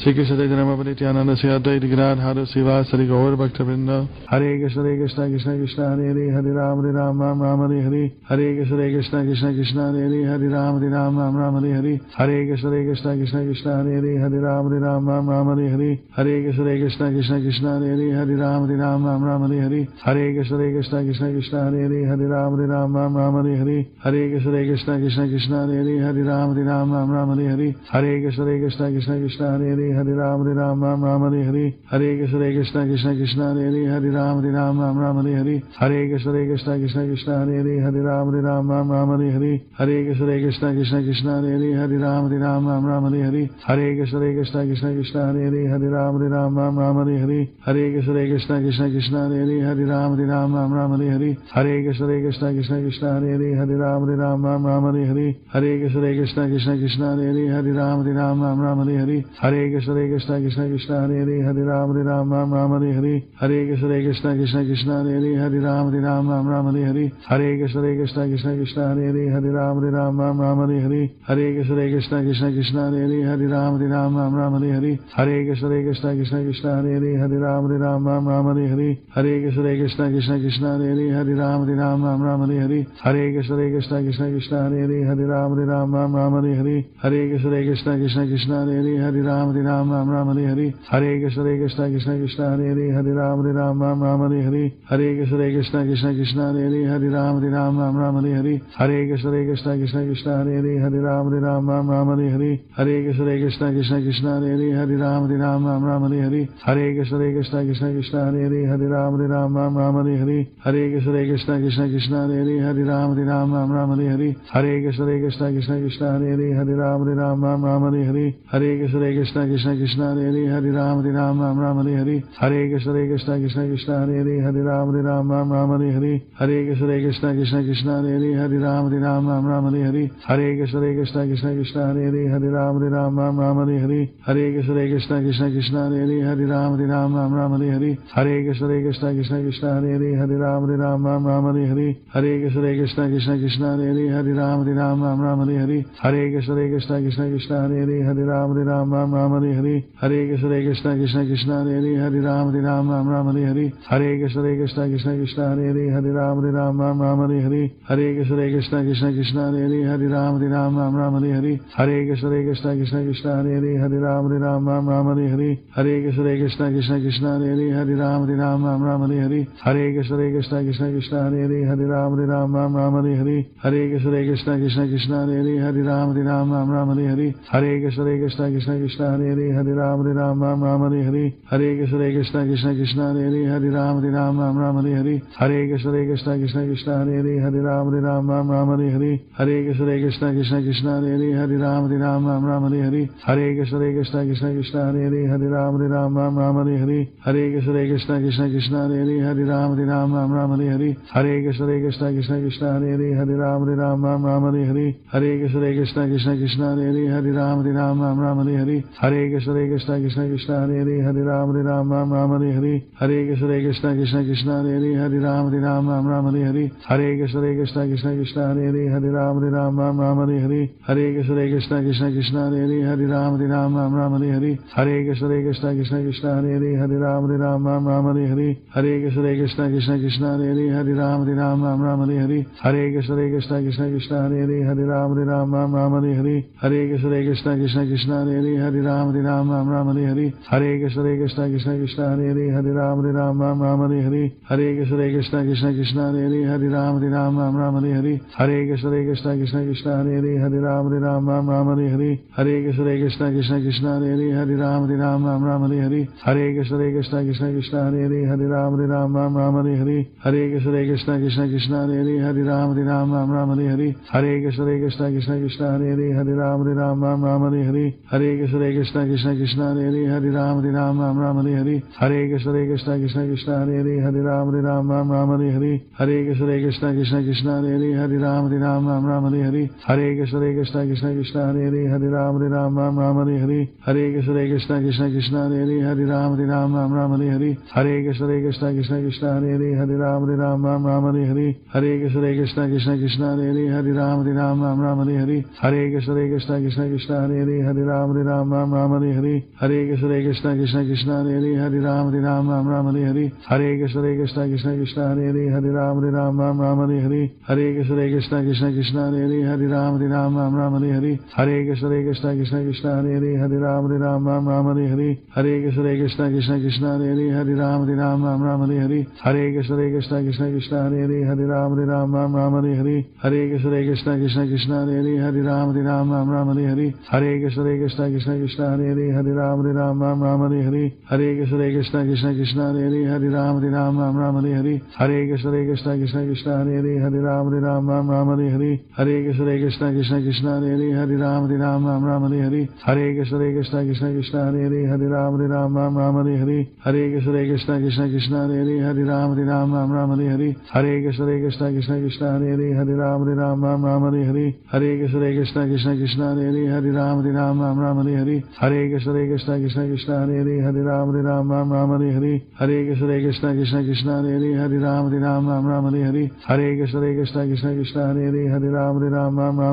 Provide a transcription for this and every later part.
Shri Krishna Chaitanya Nityananda Sri Advaita Gadadhara Srivasadi Gaur Bhaktavrinda. Hare Krishna Krishna Krishna Hare Hare Hare Ram Ram Hare Hare. Hare Krishna Krishna Krishna Hare Hare Hare Ram Ram Hare Hare. Hare Krishna Krishna Krishna Hare Hare Hare Ram Hare Hare. Hare Krishna Krishna Krishna Hare Hare Hare Ram Hare Hare. Hare Krishna Krishna Krishna Krishna Hare Hare Hare Ram Hare Hare. Hare Krishna Krishna Krishna Krishna Hare Hare Hare Ram Hare Hare. Hare Krishna Krishna Krishna Krishna Hare Hare Hare Ram Hare Hare. Hare Krishna Krishna Krishna Krishna Hare Hare Hare Ram Hare Hare. Hare Krishna Krishna Krishna Krishna Hare Hare Hare Ram Hare Hare. Hare Krishna Krishna Krishna Krishna Hare Hare Hare Ram Hare Hare. Hare Krishna Krishna Krishna Krishna Hare Hare Hare Ram Hare Hare. Hare Krishna Krishna Krishna Krishna Hare Hare Hare Ram Hare Hare. Hare Krishna Krishna Krishna Krishna Hare Hare Hare Ram Hare Hare. Hare Krishna Krishna Krishna Krishna Hare Hare Hare Ram Hare Hare. Hare Krishna Krishna Krishna Krishna Hare Hare Hare Ram Hare Hare. Hare Krishna Krishna Krishna Krishna Hare Hare Hare Ram Hare Hare. Hare Krishna Krishna Krishna Krishna Hare Hare Hare Ram Hare Hare. Hare Krishna Krishna Krishna Krishna Hare Hare Hare Ram Hare Hare. Hare Krishna Krishna Krishna Krishna Hare Hare Hare Ram Hare Hare. Hare Krishna Krishna Krishna Krishna Hare Hare Hare Ram Hare Hare. Hare Krishna Krishna Krishna Krishna Hare Hare Hare Ram Hare Hare. Hare Krishna Krishna Krishna Krishna Hare Hare Hare Ram Hare Hare. Hare Krishna Krishna Krishna Krishna Hare Hare Hare Ram Hare Hare. Hare Krishna Krishna Krishna Krishna Hare Hare Hare Ram Hare Hare. Hare Krishna Krishna Krishna Krishna Hare Hare Hare Ram Hare Hare. Hare Krishna Krishna Krishna Krishna Hare Hare Hare Ram Hare Hare. Hare Krishna Krishna Krishna Krishna Hare Hare Hare Ram Hare Hare. Hare Krishna Krishna Krishna Krishna Hare Hare Hare Ram Hare Hare. Hare Krishna Krishna Krishna Krishna Hare Hare Hare Ram Hare Hare. Hare Krishna Krishna Krishna Krishna Hare Hare Hare Ram Hare Hare. Hare Krishna Krishna Krishna Krishna Hare Hare Hare Ram Hare Hare. Hare Krishna Krishna Krishna Krishna Hare Hare Hare Ram Hare Hare. Hare Krishna Krishna Krishna Krishna Hare Hare Hare Ram Hare Hare. Hare Krishna Krishna Krishna Krishna Hare Hare Hare Ram Hare Hare. Hare Krishna Krishna Krishna Krishna Hare Hare Hare Ram Hare Hare. Hare Krishna Krishna Krishna Krishna Hare Hare Hare Ram Hare Hare. Hare Krishna Krishna Krishna Krishna Hare Hare Hare Ram Hare Hare. Hare Krishna Krishna Krishna Krishna Hare Hare Hare Ram Hare Hare. Hare Krishna Krishna Krishna Krishna Hare Hare Hare Ram Hare Hare. Hare Krishna Krishna Krishna Krishna Hare Hare Hare Ram Hare Hare. Hare Krishna Krishna Krishna Krishna Hare Hare Hare Ram Hare Hare. Hare Krishna Krishna Krishna Krishna Hare Hare Hare Ram Hare Hare. Hare Krishna Krishna Krishna Krishna Hare Hare Hare Ram Hare Hare. Hare Krishna Krishna Krishna Krishna Hare Hare Hare Ram Hare Hare. Hare Krishna Krishna Krishna Krishna Hare Hare Hare Ram Hare Hare. Hare Krishna Krishna Krishna Krishna Hare Hare Hare Ram Hare Hare. Hare Krishna Krishna Krishna Krishna Hare Hare Hare Ram Hare Hare. Hare Krishna Krishna Krishna Krishna Hare Hare Hare Ram Hare Hare. Hare Krishna Krishna Krishna Krishna Hare Hare Hare Ram Hare Hare. Hare Krishna Krishna Krishna Krishna Hare Hare Hare Ram Hare Hare. Hare Krishna Krishna Krishna Krishna Hare Hare Hare Ram Hare Hare. Hare Krishna Krishna Krishna Krishna Hare Hare Hare Ram Hare Hare. Hare Krishna Krishna Krishna Krishna Hare Hare Hare Ram Hare Hare. Hare Krishna Krishna Krishna Krishna Hare Hare Hare Ram Hare Hare. Hare Krishna Krishna Krishna Krishna Hare Hare Hare Ram Hare Hare. Hare Krishna Krishna Krishna Krishna Hare Hare Hare Ram Hare Hare. Hare Krishna Krishna Krishna Krishna Hare Hare Hare Ram Hare Hare. Hare Krishna Krishna Krishna Krishna Hare Hare Hare Ram Hare Hare. Hare Krishna Krishna Krishna Krishna Hare Hare Hare Ram Hare Hare. Hare Krishna Krishna Krishna Krishna Hare Hare Hare Ram Hare Hare. Hare Krishna Krishna Krishna Krishna Hare Hare Hare Ram Hare Hare. Hare Krishna Krishna Krishna Krishna Hare Hare Hare Ram Hare Hare. Hare Krishna Krishna Krishna Krishna Hare Hare Hare Ram Hare Hare. Hare Krishna Krishna Krishna Krishna Hare Hare Hare Ram Hare Hare. Hare Krishna Krishna Krishna Krishna Hare Hare Hare Ram Hare Hare. Hare Krishna Krishna Krishna Krishna Hare Hare Hare Ram Hare Hare. Hare Krishna Krishna Krishna Krishna Hare Hare Hare Ram Hare Hare. Hare Krishna Krishna Krishna Krishna Hare Hare Hare Ram Hare Hare. Hare Krishna Krishna Krishna Krishna Hare Hare Hare Ram Hare Hare. Hare Krishna Krishna Krishna Krishna Hare Hare Hare Ram Hare Hare. Hare Krishna Krishna Krishna Krishna Hare Hare Hare Ram Hare Hare. Hare Krishna Krishna Krishna Krishna Hare Hare Hare Ram Hare Hare. Hare Krishna Krishna Krishna Krishna Hare Hare Hare Ram Hare Hare. Hare Krishna Krishna Krishna Krishna Hare Hare Hare Ram Hare Hare. Hare Krishna Krishna Krishna Krishna Hare Hare Hare Ram Hare Hare Hare Krishna Krishna Krishna Hare Hare Hare Ram Ram Ram Hare Hare Hare Krishna Krishna Krishna Hare Hare Hare Ram Ram Ram Hare Hare Hare Krishna Krishna Krishna Krishna Hare Hare Hare Ram Ram Ram Hare Hare Hare Krishna Krishna Krishna Krishna Hare Hare Hare Ram Ram Hare Hare Hare Krishna Krishna Krishna Krishna Hare Hare Hare Ram Ram Hare Hare Hare Krishna Krishna Krishna Krishna Hare Hare Hare Ram Ram Hare Hare Hare Krishna Krishna Krishna Krishna Hare Hare Hare Ram Ram Hare Hare Hare Krishna Krishna Krishna Krishna Hare Hare Hare Ram Ram Hare Hare Hare Krishna Krishna Krishna Krishna Hare Hare Hare Ram Ram Hare Hare Hare Krishna Krishna Krishna Krishna Hare Hare Hare Ram Ram Hare Hare Hare Krishna Krishna Krishna Krishna Hare Hare Hare Ram Ram Hare Hare Hare Krishna Krishna Krishna Krishna Hare Hare Hare Ram Ram Hare Hare Hare Krishna Krishna Krishna Krishna Hare Hare Hare Ram Ram Hare Hare Hare Krishna Krishna Krishna Krishna Hare Hare Hare Ram Ram Hare Hare Hare Krishna Krishna Krishna Krishna Hare Hare Hare Ram Ram Hare Hare Hare Krishna Krishna Krishna Krishna Hare Hare Hare Ram Hare Hare Hare Krishna Krishna Krishna Krishna Hare Hare Hare Ram Hare Hare Hare Krishna Krishna Krishna Krishna Hare Hare Hare Ram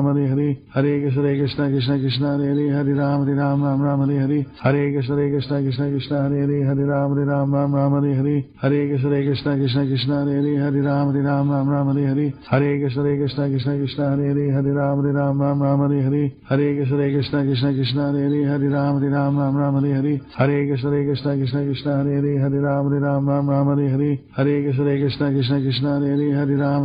Hare Hare Hare Krishna Krishna Krishna Krishna Hare Hare Hare Ram Hare Hare Hare Krishna Krishna Krishna Krishna Hare Hare Hare Ram Hare Hare Hare Krishna Krishna Krishna Krishna Hare Hare Hare Ram Hare Hare Hare Krishna Krishna Krishna Krishna Hare Hare Hare Ram Hare Hare Hare Krishna Krishna Krishna Krishna Hare Hare Hare Ram Hare Hare Hare Krishna Krishna Krishna Krishna Hare Hare Hare Ram Hare Hare Hare Krishna Krishna Krishna Krishna Hare Hare Hare Ram Hare Hare Hare Krishna Krishna Krishna Krishna Hare Hare Hare Ram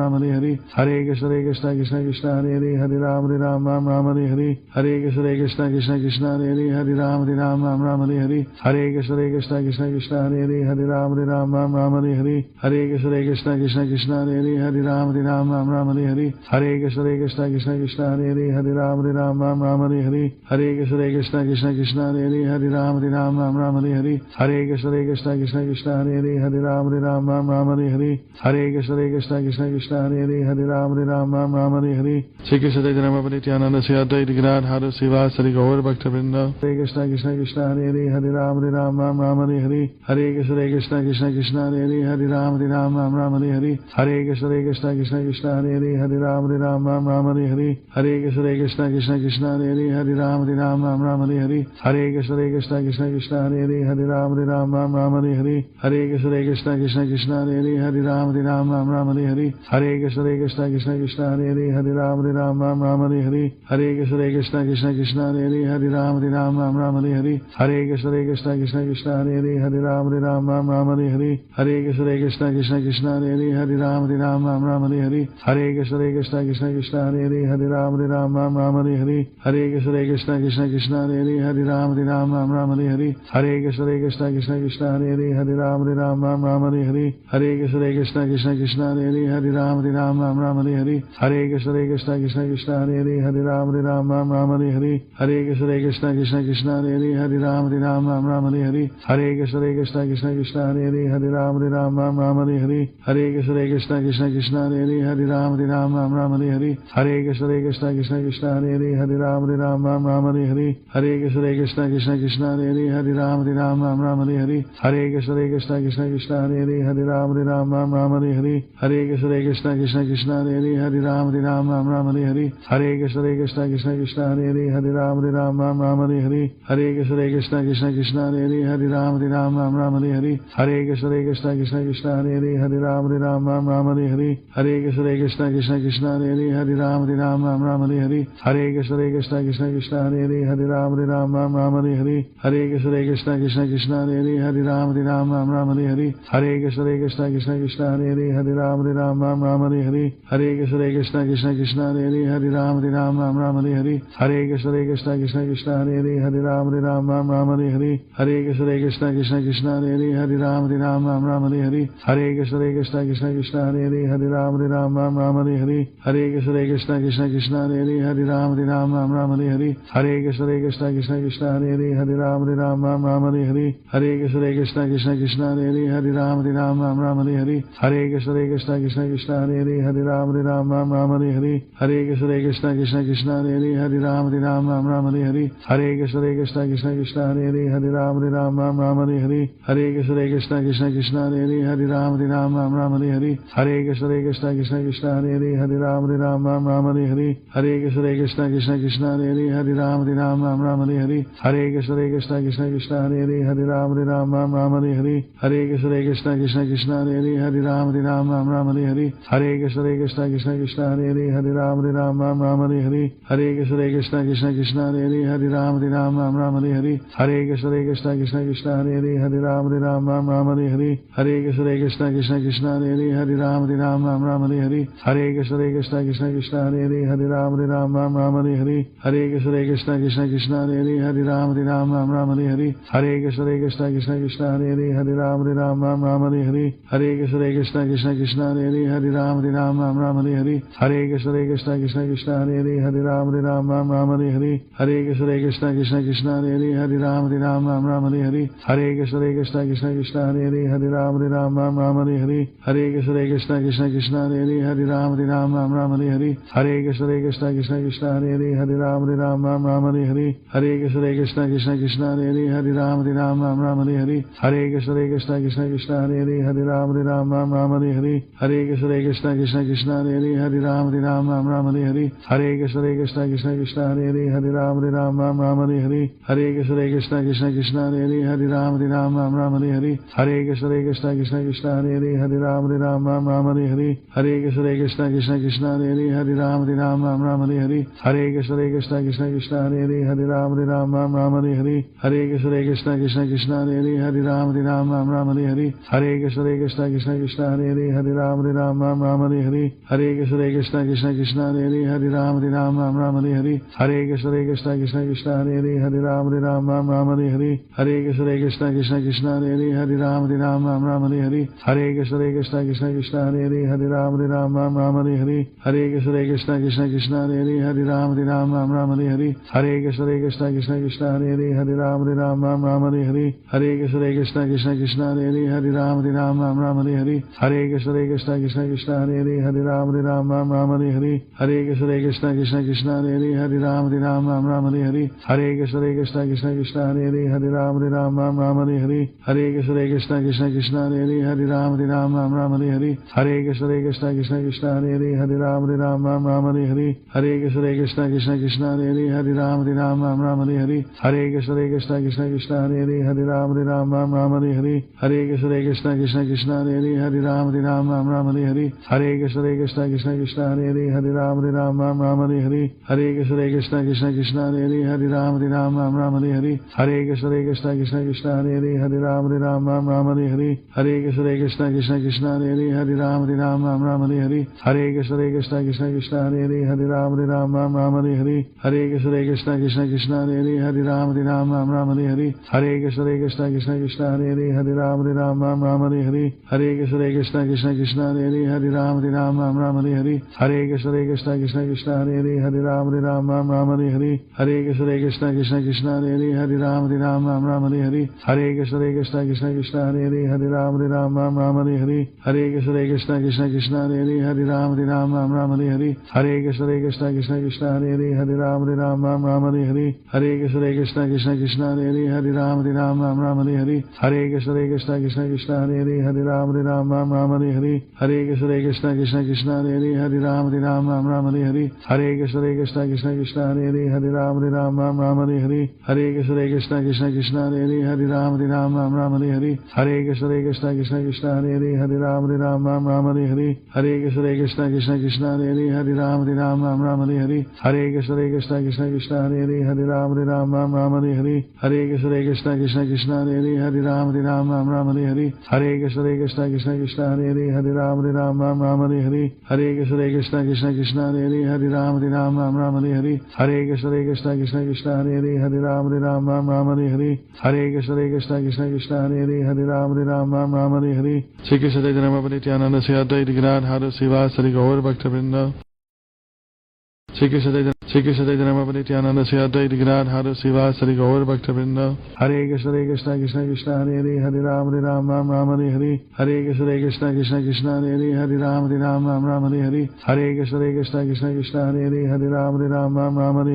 Hare Hare Hare Krishna Krishna Krishna Krishna Hare Hare Hare Ram Hare Hare Hare Krishna Krishna Krishna Krishna Hare Hare Hare Ram Hare Hare Hare Krishna Krishna Krishna Krishna Hare Hare Hare Ram Hare Hare Hare Krishna Krishna Krishna Krishna Hare Hare Hare Ram Hare Hare Hare Krishna Krishna Krishna Krishna Hare Hare Hare Ram Hare Hare Hare Krishna Krishna Krishna Krishna Hare Hare Hare Ram Hare Hare Hare Krishna Krishna Krishna Krishna Hare Hare Hare Ram Hare Hare Shri Krishna Chaitanya Prabhu Nityananda Shri Advaita Gadadhara Srivasadi Gaur Bhaktavrinda Hare Krishna Krishna Krishna Hare Hare Hare Ram Hare Hare Hare Krishna Krishna Krishna Krishna Hare Hare Hare Ram Hare Hare Hare Krishna Krishna Krishna Krishna Hare Hare Hare Ram Hare Hare Hare Krishna Krishna Krishna Krishna Hare Hare Hare Ram Hare Hare Hare Krishna Krishna Krishna Krishna Hare Hare Hare Ram Hare Hare Hare Krishna Krishna Krishna Krishna Hare Hare Hare Ram Hare Hare Hare Krishna Krishna Krishna Krishna Hare Hare Hare Ram Hare Hare Hare Krishna Krishna Krishna Krishna Hare Hare Hare Ram Hare Hare Hare Krishna Krishna Krishna Krishna Hare Hare Hare Ram Hare Hare Hare Krishna Krishna Krishna Krishna Hare Hare Hare Ram Hare Hare Hare Krishna Krishna Krishna Krishna Hare Hare Hare Ram Hare Hare Hare Krishna Krishna Krishna Krishna Hare Hare Hare Ram Hare Hare Hare Krishna Krishna Krishna Krishna Hare Hare Hare Ram Hare Hare Hare Krishna Krishna Krishna Krishna Hare Hare Hare Ram Hare Hare Hare Krishna Krishna Krishna Krishna Hare Hare Hare Ram Hare Hare Hare Krishna Krishna Krishna Krishna Hare Hare Hare Ram Hare Hare Hare Krishna Krishna Krishna Krishna Hare Hare Hare Ram Hare Hare Hare Krishna Krishna Krishna Krishna Hare Hare Hare Ram Hare Hare Hare Krishna Krishna Krishna Krishna Hare Hare Hare Ram Hare Hare Hare Krishna Krishna Krishna Krishna Hare Hare Hare Ram Hare Hare Hare Krishna Krishna Krishna Krishna Hare Hare Hare Ram Hare Hare Hare Krishna Krishna Krishna Krishna Hare Hare Hare Ram Hare Hare Hare Krishna Krishna Krishna Krishna Hare Hare Hare Ram Hare Hare Hare Krishna Krishna Krishna Krishna Hare Hare Hare Ram Hare Hare Hare Krishna Krishna Krishna Krishna Hare Hare Hare Ram Hare Hare Hare Krishna Krishna Krishna Krishna Hare Hare Hare Ram Hare Hare Hare Krishna Krishna Krishna Krishna Hare Hare Hare Ram Hare Hare Hare Krishna Krishna Krishna Krishna Hare Hare Hare Ram Hare Hare Hare Krishna Krishna Krishna Krishna Hare Hare Hare Ram Hare Hare Hare Krishna Krishna Krishna Krishna Hare Hare Hare Ram Hare Hare Hare Krishna Krishna Krishna Krishna Hare Hare Hare Ram Hare Hare Hare Krishna Krishna Krishna Krishna Hare Hare Hare Ram Hare Hare Hare Krishna Krishna Krishna Krishna Hare Hare Hare Ram Hare Hare Hare Krishna Krishna Krishna Krishna Hare Hare Hare Ram Hare Hare Hare Krishna Krishna Krishna Krishna Hare Hare Hare Ram Hare Hare Hare Krishna Krishna Krishna Krishna Hare Hare Hare Ram Hare Hare Hare Krishna Krishna Krishna Krishna Hare Hare Hare Ram Hare Hare Hare Krishna Krishna Krishna Krishna Hare Hare Hare Ram Hare Hare Hare Krishna Krishna Krishna Krishna Hare Hare Hare Ram Hare Hare Hare Krishna Krishna Krishna Krishna Hare Hare Hare Ram Hare Hare Hare Krishna Krishna Krishna Krishna Hare Hare Hare Ram Hare Hare Hare Krishna Krishna Krishna Krishna Hare Hare Hare Ram Ram Ram Hare Hare Hare Krishna Krishna Krishna Hare Hare Hare Ram Ram Ram Hare Hare Hare Krishna Krishna Krishna Hare Hare Hare Ram Ram Ram Hare Hare Hare Krishna Krishna Krishna Hare Hare Hare Ram Ram Hare Hare Hare Krishna Krishna Krishna Hare Hare Hare Ram Ram Hare Hare Hare Krishna Krishna Krishna Hare Hare Hare Ram Ram Hare Hare Hare Krishna Krishna Krishna Hare Hare Hare Ram Ram Hare Hare Hare Krishna Krishna Krishna Hare Hare Hare Ram Ram Hare Hare Hare Krishna Krishna Krishna Hare Hare Hare Ram Ram Hare Hare Hare Krishna Krishna Krishna Hare Hare Hare Ram Ram Hare Hare Hare Krishna Krishna Krishna Hare Hare Hare Ram Ram Hare Hare Hare Krishna Krishna Krishna Hare Hare Hare Ram Ram Hare Hare Hare Krishna Krishna Krishna Hare Hare Hare Ram Ram Hare Hare Hare Krishna Krishna Krishna Hare Hare Hare Ram Ram Hare Hare Hare Krishna Krishna Krishna Hare Hare Hare Ram Ram Hare Hare Hare Krishna Krishna Krishna Hare Hare Hare Ram Ram Hare Hare Hare Krishna Krishna Krishna Hare Hare Hare Ram Ram Hare Hare Hare Krishna Krishna Krishna Hare Hare Hare Ram Ram Hare Hare Hare Krishna Krishna Krishna Hare Hare Hare Ram Ram Hare Hare Hare Krishna Krishna Krishna Hare Hare Hare Ram Ram Hare Hare Hare Krishna Krishna Krishna Hare Hare Hare Ram Ram Hare Hare Hare Krishna Krishna Krishna Hare Hare Hare Ram Ram Hare Hare Hare Krishna Krishna Krishna Hare Hare Hare Ram Ram Hare Hare Hare Krishna Krishna Krishna Hare Hare Hare Ram Ram Hare Hare Hare Krishna Krishna Krishna Hare Hare Hare Ram Ram Hare Hare Hare Krishna Krishna Krishna Hare Hare Hare Ram Ram Hare Hare Hare Krishna Krishna Krishna Hare Hare Hare Ram Ram Hare Hare Hare Krishna Krishna Krishna Hare Hare Hare Ram Ram Hare Hare Hare Krishna Krishna Krishna Hare Hare Hare Ram Ram Hare Hare Hare Krishna Krishna Krishna Hare Hare Hare Ram Ram Hare Hare Hare Krishna Krishna Krishna Hare Hare Hare Ram Ram Hare Hare Hare Krishna Krishna Krishna Hare Hare Hare Ram Ram Hare Hare Hare Krishna Krishna Krishna Hare Hare Hare Ram Ram Hare Hare Hare Krishna Krishna Krishna Hare Hare Hare Ram Ram Hare Hare Hare Krishna Krishna Krishna Hare Hare Hare Ram Ram Hare Hare Hare Krishna Krishna Krishna Hare Hare Hare Ram Ram Hare Hare Hare Krishna Krishna Krishna Hare Hare Hare Ram Ram Hare Hare Hare Krishna Krishna Krishna Hare Hare Hare Ram Ram Hare Hare Hare Krishna Krishna Krishna Hare Hare Hare Ram Ram Hare Hare Hare Krishna Krishna Krishna Hare Hare Hare Ram Ram Hare Hare Hare Krishna Krishna Krishna Hare Hare Hare Ram Ram Hare Hare Hare Krishna Krishna Krishna Hare Hare Hare Ram Ram Hare Hare Hare Krishna Krishna Krishna Hare Hare Hare Ram Ram Hare Hare Hare Krishna Krishna Krishna Hare Hare Hare Ram Ram Hare Hare Hare Krishna Krishna Krishna Hare Hare Hare Ram Ram Hare Hare Hare Krishna Krishna Krishna Hare Hare Hare Ram Ram Hare Hare Hare Krishna Krishna Krishna Hare Hare Hare Ram Ram Hare Hare Hare Krishna Krishna Krishna Hare Hare Hare Ram Ram Hare Hare Hare Krishna Krishna Krishna Hare Hare Hare Ram Ram Hare Hare Hare Krishna Krishna Krishna Hare Hare Hare Ram Ram Hare Hare Hare Krishna Krishna Krishna Hare Hare Hare Ram Ram Hare Hare Hare Krishna Krishna Krishna Hare Hare Hare Ram Ram Hare Hare Hare Krishna Krishna Krishna Hare Hare Hare Ram Ram Hare Hare Hare Krishna Krishna Krishna Hare Hare Hare Ram Ram Hare Hare Hare Krishna Krishna Krishna Hare Hare Hare Ram Ram Hare Hare Hare Krishna Krishna Krishna Hare Hare Hare Ram Ram Hare Hare Hare Krishna Krishna Krishna Hare Hare Hare Ram Ram Hare Hare Hare Krishna Krishna Krishna Hare Hare Hare Ram Ram Hare Hare Hare Krishna Krishna Krishna Hare Hare Hare Ram Ram Hare Hare Hare Krishna Krishna Krishna Hare Hare Hare Ram Ram Hare Hare Hare Krishna Krishna Krishna Hare Hare Hare Ram Ram Hare Hare Hare Krishna Krishna Krishna Hare Hare Hare Ram Ram Hare Hare Hare Krishna Krishna Krishna Hare Hare Hare Ram Ram Hare Hare Hare Krishna Krishna Krishna Hare Hare Hare Ram Ram Hare Hare Hare Krishna Krishna Krishna Hare Hare Hare Ram Ram Hare Hare Hare Krishna Krishna Krishna Hare Hare Hare Ram Ram Hare Hare Hare Krishna Krishna Krishna Hare Hare Hare Ram Hare Hare Shri Krishna Chaitanya Nityananda Sri Advaita Gadadhara Srivasari Gaur Bhaktivinoda Shri Krishna Chaitanya Nityananda Sri Advaita Gadadhara Srivasari Gaur Bhaktivinoda Hare Krishna Krishna Krishna Hare Hare Hare Ram Hare Hare Hare Krishna Krishna Krishna Hare Hare Hare Ram Hare Hare Hare Krishna Krishna Krishna Hare Hare Hare Ram Hare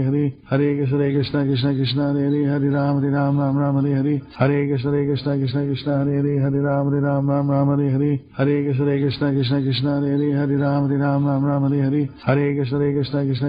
Hare Hare Krishna Krishna Krishna Hare Hare Hare Ram Hare Hare Hare Krishna Krishna Krishna Hare Hare Hare Ram Hare Hare Hare Krishna Krishna Krishna Hare Hare Hare Ram Hare Hare Hare Krishna Krishna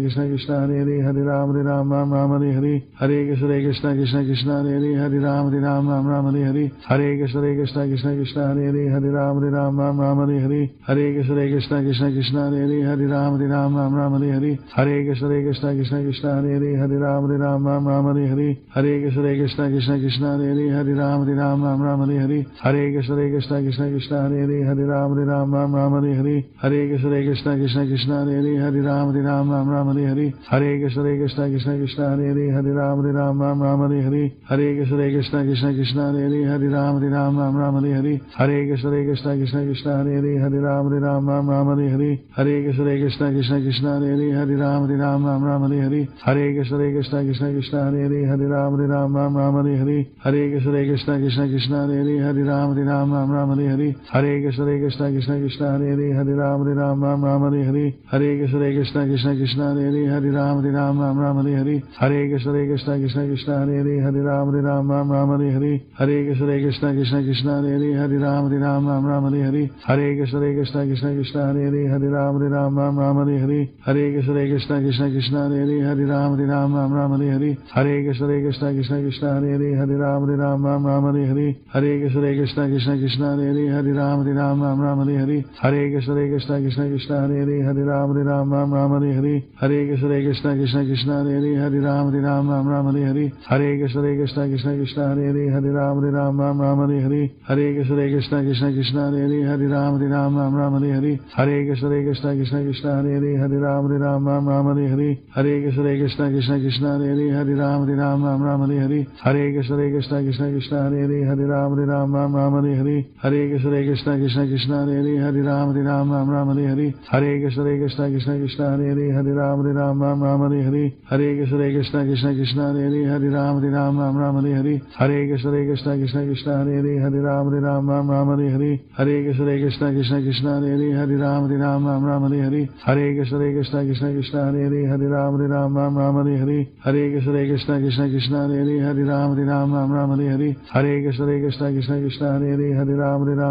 Krishna Krishna Hare Hare Hare Ram Ram Ram Hare Hare Hare Krishna Krishna Krishna Hare Hare Hare Ram Ram Ram Hare Hare Hare Krishna Krishna Krishna Hare Hare Hare Ram Ram Ram Hare Hare Hare Krishna Krishna Krishna Hare Hare Hare Ram Ram Hare Hare Hare Krishna Krishna Krishna Hare Hare Hare Ram Ram Hare Hare Hare Krishna Krishna Krishna Hare Hare Hare Ram Ram Hare Hare Hare Krishna Krishna Krishna Hare Hare Hare Ram Ram Hare Hare Hare Krishna Krishna Krishna Hare Hare Hare Ram Ram Hare Hare Hare Krishna Krishna Krishna Hare Hare Hare Ram Ram Hare Hare Hare Krishna Krishna Krishna Hare Hare Hare Ram Ram Hare Hare Hare Krishna Krishna Krishna Hare Hare Hare Ram Ram Hare Hare Hare Krishna Krishna Krishna Hare Hare Hare Ram Ram Hare Hare Hare Krishna Krishna Krishna Hare Hare Hare Ram Ram Hare Hare Hare Krishna Krishna Krishna Hare Hare Hare Ram Ram Hare Hare Hare Krishna Krishna Krishna Hare Hare Hare Ram Ram Hare Hare Hare Krishna Krishna Krishna Hare Hare Hare Ram Ram Hare Hare Hare Krishna Krishna Krishna Krishna Hare Hare Hare Ram Ram Hare Hare Hare Krishna Krishna Krishna Hare Hare Hare Ram Ram Hare Hare Hare Krishna Krishna Krishna Hare Hare Hare Ram Ram Hare Hare Hare Krishna Krishna Krishna Krishna Hare Hare Hare Ram Ram Hare Hare Hare Krishna Krishna Krishna Krishna Hare Hare Hare Ram Ram Hare Hare Hare Krishna Krishna Krishna Krishna Hare Hare Hare Ram Hare Hare Hare Krishna Krishna Krishna Krishna Hare Hare Hare Ram Hare Hare Hare Krishna Krishna Krishna Krishna Hare Hare Hare Ram Hare Hare Hare Krishna Krishna Krishna Krishna Hare Hare Hare Ram Hare Hare Hare Krishna Krishna Krishna Krishna Hare Hare Hare Ram Hare Hare Hare Krishna Krishna Krishna Krishna Hare Hare Hare Ram Hare Hare Hare Krishna Krishna Krishna Krishna Hare Hare Hare Ram Hare Hare Hare Krishna Krishna Krishna Krishna Hare Hare Hare Ram Hare Hare Hare Krishna Krishna Krishna Krishna Hare Hare Hare Ram Hare Hare Hare Krishna Krishna Krishna Krishna Hare Hare Hare Ram Hare Hare Hare Krishna Krishna Krishna Krishna Hare Hare Hare Ram Hare Hare Hare Krishna Krishna Krishna Krishna Hare Hare Hare Ram Hare Hare Hare Krishna Krishna Krishna Krishna Hare Hare Hare Ram Hare Hare Hare Krishna Krishna Krishna Krishna Hare Hare Hare Ram Hare Hare Hare Krishna Krishna Krishna Krishna Hare Hare Hare Ram Hare Hare Hare Krishna Krishna Krishna Krishna Hare Hare Hare Ram Hare Hare Hare Krishna Krishna Krishna Krishna Hare Hare Hare Ram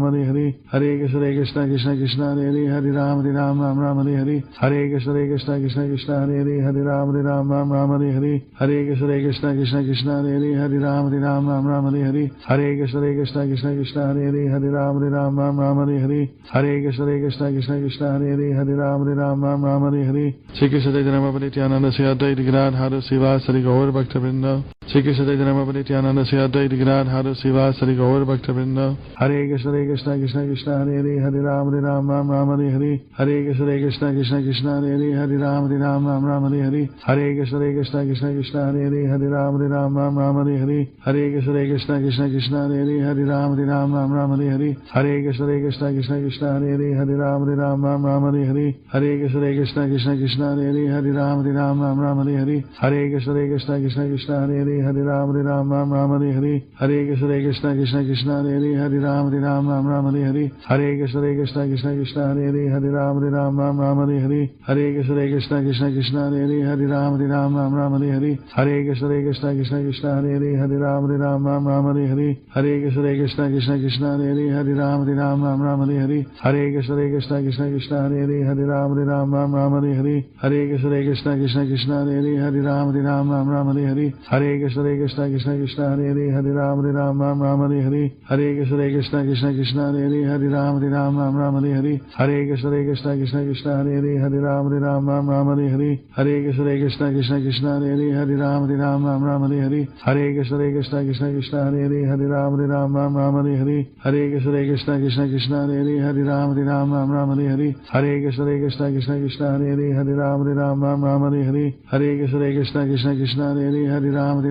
Hare Hare Hare Krishna Krishna Krishna Krishna Hare Hare Hare Ram Hare Hare Hare Krishna Krishna Krishna Krishna Hare Hare Hare Ram Hare Hare Hare Krishna Krishna Krishna Krishna Hare Hare Hare Ram Hare Hare Hare Krishna Krishna Krishna Krishna Hare Hare Hare Ram Hare Hare Shri Krishna Chaitanya Nityananda Sri Advaita Gadadhara Srivasari Gaur Bhaktivinoda Shri Krishna Chaitanya Nityananda Sri Advaita Gadadhara Srivasari Gaur Bhaktivinoda Hare Krishna Krishna Krishna Krishna Hare Hare Hare Ram Hare Hare Hare Krishna Krishna Krishna Krishna Hare Hare Hare Ram Hare Hare Hare Krishna Krishna Krishna Krishna Hare Hare Hare Ram Hare Hare Hare Krishna Krishna Krishna Krishna Hare Hare Hare Ram Hare Hare Hare Krishna Krishna Krishna Krishna Hare Hare Hare Ram Hare Hare Hare Krishna Krishna Krishna Krishna Hare Hare Hare Ram Hare Hare Hare Krishna Krishna Krishna Krishna Hare Hare Hare Ram Hare Hare Hare Krishna Krishna Krishna Krishna Hare Hare Hare Ram Hare Hare Hare Krishna Krishna Krishna Krishna Hare Hare Hare Ram Hare Hare Hare Krishna Krishna Krishna Krishna Hare Hare Hare Ram Hare Hare Hare Krishna Krishna Krishna Krishna Hare Hare Hare Ram Hare Hare Hare Krishna Krishna Krishna Krishna Hare Hare Hare Ram Hare Hare Hare Krishna Krishna Krishna Krishna Hare Hare Hare Ram Hare Hare Hare Krishna Krishna Krishna Krishna Hare Hare Hare Ram Hare Hare Hare Krishna Krishna Krishna Krishna Hare Hare Hare Ram Hare Hare Hare Krishna Krishna Krishna Krishna Hare Hare Hare Ram Hare Hare Hare Krishna Krishna Krishna Krishna Hare Hare Hare Ram Hare Hare Hare Krishna Krishna Krishna Krishna Hare Hare Hare Ram Hare Hare Hare Krishna Krishna Krishna Krishna Hare Hare Hare Ram Hare Hare Hare Krishna Krishna Krishna Krishna Hare Hare Hare Ram Hare Hare Hare Krishna Krishna Krishna Krishna Hare Hare Hare Ram Hare Hare Hare Krishna Krishna Krishna Krishna Hare Hare Hare Ram Hare Hare Hare Krishna Krishna Krishna Krishna Hare Hare Hare Ram Hare Hare Hare Krishna Krishna Krishna Krishna Hare Hare Hare Ram Hare Hare Hare Krishna Krishna Krishna Krishna Hare Hare Hare Ram Hare Hare Hare Krishna Krishna Krishna Krishna Hare Hare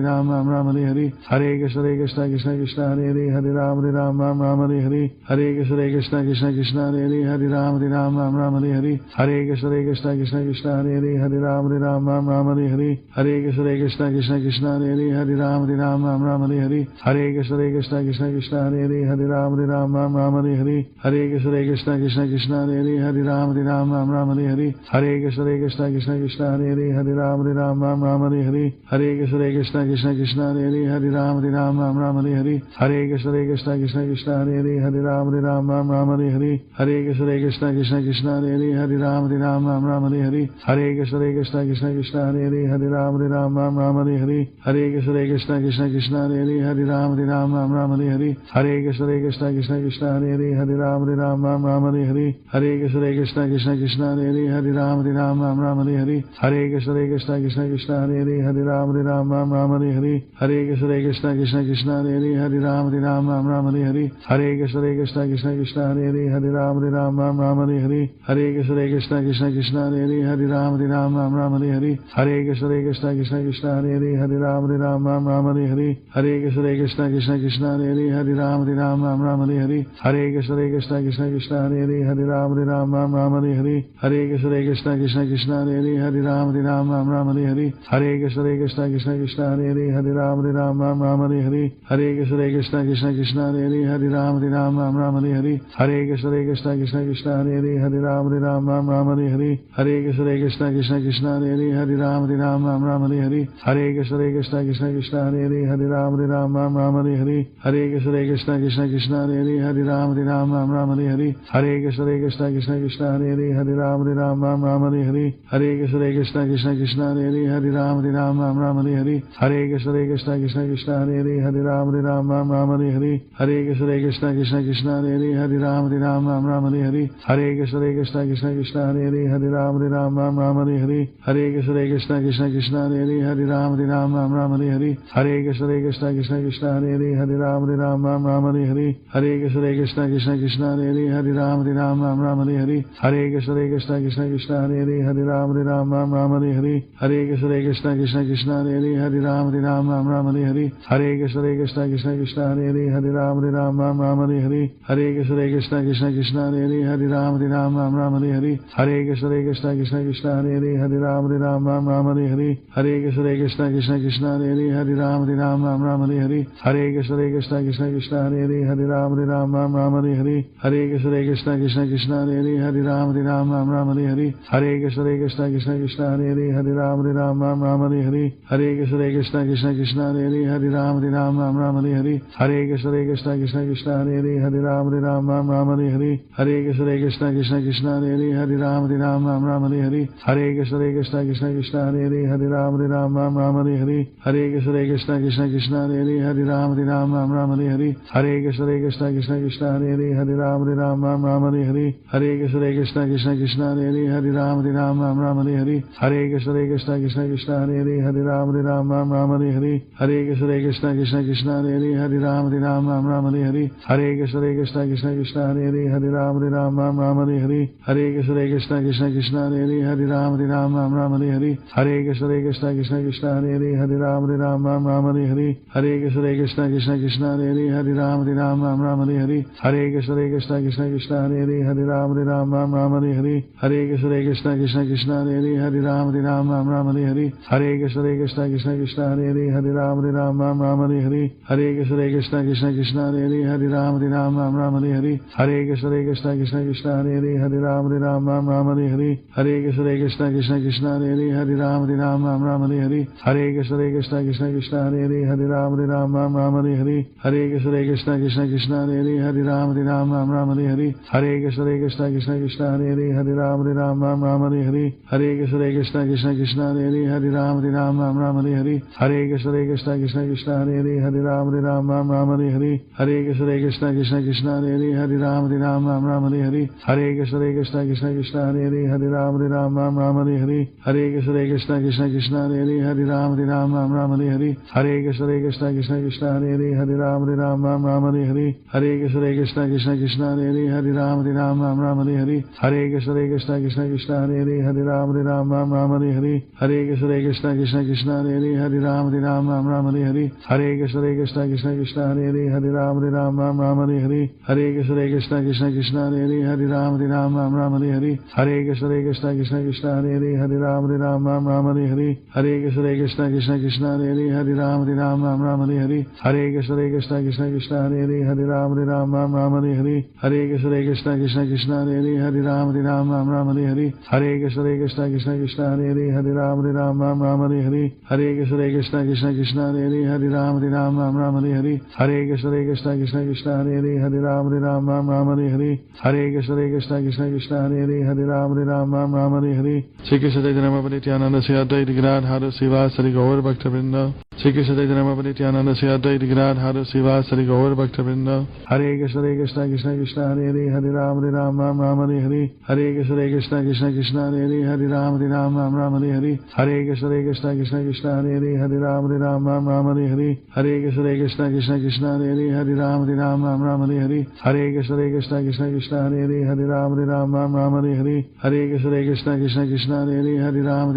Hare Ram Hare Hare Hare Krishna Krishna Krishna Krishna Hare Hare Hare Ram Hare Hare Hare Krishna Krishna Krishna Krishna Hare Hare Hare Ram Hare Hare Hare Krishna Krishna Krishna Krishna Hare Hare Hare Ram Hare Hare Hare Krishna Krishna Krishna Krishna Hare Hare Hare Ram Hare Hare Hare Krishna Krishna Krishna Krishna Hare Hare Hare Ram Hare Hare Hare Krishna Krishna Krishna Krishna Hare Hare Hare Ram Hare Hare Hare Krishna Krishna Krishna Krishna Hare Hare Hare Ram Hare Hare Hare Krishna Krishna Krishna Krishna Hare Hare Hare Ram Hare Hare Hare Krishna Krishna Krishna Krishna Hare Hare Hare Ram Hare Hare Hare Krishna Krishna Krishna Krishna Hare Hare Hare Ram Hare Hare Hare Krishna Krishna Krishna Krishna Hare Hare Hare Ram Hare Hare Hare Krishna Krishna Krishna Krishna Hare Hare Hare Ram Hare Hare Hare Krishna Krishna Krishna Krishna Hare Hare Hare Ram Hare Hare Hare Krishna Krishna Krishna Krishna Hare Hare Hare Ram Hare Hare Hare Krishna Krishna Krishna Krishna Hare Hare Hare Ram Hare Hare Hare Krishna Krishna Krishna Krishna Hare Hare Hare Ram Hare Hare Hare Krishna Krishna Krishna Krishna Hare Hare Hare Ram Hare Hare Hare Krishna Krishna Krishna Krishna Hare Hare Hare Ram Hare Hare Hare Krishna Krishna Krishna Krishna Hare Hare Hare Ram Ram Hare Hare Hare Krishna Krishna Krishna Hare Hare Ram Ram Hare Hare Hare Krishna Krishna Krishna Hare Hare Ram Ram Hare Hare Hare Krishna Krishna Krishna Hare Hare Ram Ram Hare Hare Hare Krishna Krishna Krishna Hare Hare Ram Ram Hare Hare Hare Krishna Krishna Krishna Hare Hare Ram Ram Hare Hare Hare Krishna Krishna Krishna Hare Hare Ram Ram Hare Hare Hare Krishna Krishna Krishna Hare Hare Ram Ram Hare Hare Hare Krishna Krishna Krishna Hare Hare Ram Ram Hare Hare Hare Krishna Krishna Krishna Hare Hare Ram Ram Hare Hare Hare Krishna Krishna Krishna Hare Hare Ram Ram Hare Hare Hare Krishna Krishna Krishna Hare Hare Ram Ram Hare Hare Hare Krishna Krishna Krishna Hare Hare Ram Ram Hare Hare Hare Krishna Krishna Krishna Hare Hare Ram Ram Hare Hare Hare Krishna Krishna Krishna Hare Hare Ram Ram Hare Hare Hare Krishna Krishna Krishna Hare Hare Ram Ram Hare Hare Hare Krishna Krishna Krishna Hare Hare Ram Ram Hare Hare Hare Krishna Krishna Krishna Hare Hare Ram Ram Hare Hare Hare Krishna Krishna Krishna Hare Hare Ram Ram Hare Hare Hare Krishna Krishna Krishna Hare Hare Ram Ram Hare Hare Hare Krishna Krishna Krishna Hare Hare Ram Ram Hare Hare Hare Krishna Krishna Krishna Hare Hare Ram Ram Hare Hare Hare Krishna Krishna Krishna Hare Hare Ram Ram Hare Hare Hare Krishna Krishna Krishna Hare Hare Ram Ram Hare Hare Hare Krishna Krishna Krishna Hare Hare Ram Ram Hare Hare Hare Krishna Krishna Krishna Hare Hare Ram Ram Hare Hare Hare Krishna Krishna Krishna Hare Hare Ram Ram Hare Hare Hare Krishna Krishna Krishna Hare Hare Ram Ram Hare Hare Hare Krishna Krishna Krishna Hare Hare Ram Ram Hare Hare Hare Krishna Krishna Krishna Hare Hare Ram Ram Hare Hare Hare Krishna Krishna Krishna Hare Hare Ram Ram Hare Hare Hare Krishna Krishna Krishna Hare Hare Ram Ram Hare Hare Hare Krishna Krishna Krishna Hare Hare Ram Ram Hare Hare Hare Krishna Krishna Krishna Hare Hare Ram Ram Hare Hare Hare Krishna Krishna Krishna Hare Hare Ram Ram Hare Hare Hare Krishna Krishna Krishna Hare Hare Ram Ram Hare Hare Hare Krishna Krishna Krishna Hare Hare Ram Ram Hare Hare Hare Krishna Krishna Krishna Hare Hare Ram Ram Hare Hare Hare Krishna Krishna Krishna Hare Hare Ram Ram Hare Hare Hare Krishna Krishna Krishna Hare Hare Ram Ram Hare Hare Hare Krishna Krishna Krishna Hare Hare Ram Ram Hare Hare Hare Krishna Krishna Krishna Hare Hare Ram Ram Hare Hare Hare Krishna Krishna Krishna Hare Hare Ram Ram Hare Hare Hare Krishna Krishna Krishna Hare Hare Ram Ram Hare Hare Hare Krishna Krishna Krishna Hare Hare Ram Ram Hare Hare Hare Krishna Krishna Krishna Hare Hare Ram Ram Hare Hare Hare Krishna Krishna Krishna Hare Hare Ram Ram Hare Hare Hare Krishna Krishna Krishna Hare Hare Ram Ram Hare Hare Hare Krishna Krishna Krishna Hare Hare Ram Ram Hare Hare Hare Krishna Krishna Krishna Hare Hare Ram Ram Hare Hare Hare Krishna Krishna Krishna Hare Hare Ram Ram Hare Hare Hare Krishna Krishna Krishna Hare Hare Ram Ram Hare Hare Hare Krishna Krishna Krishna Hare Hare Ram Ram Hare Hare Hare Krishna Krishna Krishna Hare Hare Ram Ram Hare Hare Hare Krishna Krishna Krishna Hare Hare Ram Ram Hare Hare Hare Krishna Krishna Krishna Hare Hare Ram Ram Hare Hare Hare Krishna Krishna Krishna Hare Hare Ram Ram Hare Hare Hare Krishna Krishna Krishna Hare Hare Ram Ram Hare Hare Hare Krishna Krishna Krishna Hare Hare Ram Ram Hare Hare Hare Krishna Krishna Krishna Hare Hare Ram Ram Hare Hare Hare Krishna Krishna Krishna Hare Hare Ram Ram Hare Hare Hare Krishna Krishna Krishna Hare Hare Ram Ram Hare Hare Hare Krishna Krishna Krishna Hare Hare Ram Ram Hare Hare Hare Krishna Krishna Krishna Hare Hare Ram Hare Hare Shri Krishna Chaitanya Nityananda Shri Advaita Gadadhara Srivasari Gaur Bhaktavrinda Shri Krishna Chaitanya Nityananda Shri Advaita Gadadhara Srivasari Gaur Bhaktavrinda Hare Krishna Krishna Krishna Hare Hare Ram Hare Hare Hare Krishna Krishna Krishna Hare Hare Ram Hare Hare Hare Krishna Krishna Krishna Hare Hare Ram Hare Hare Hare Krishna Krishna Krishna Hare Hare Ram Hare Hare Hare Krishna Krishna Krishna Hare Hare Ram Hare Hare Hare Krishna Krishna Krishna Hare Hare Ram Hare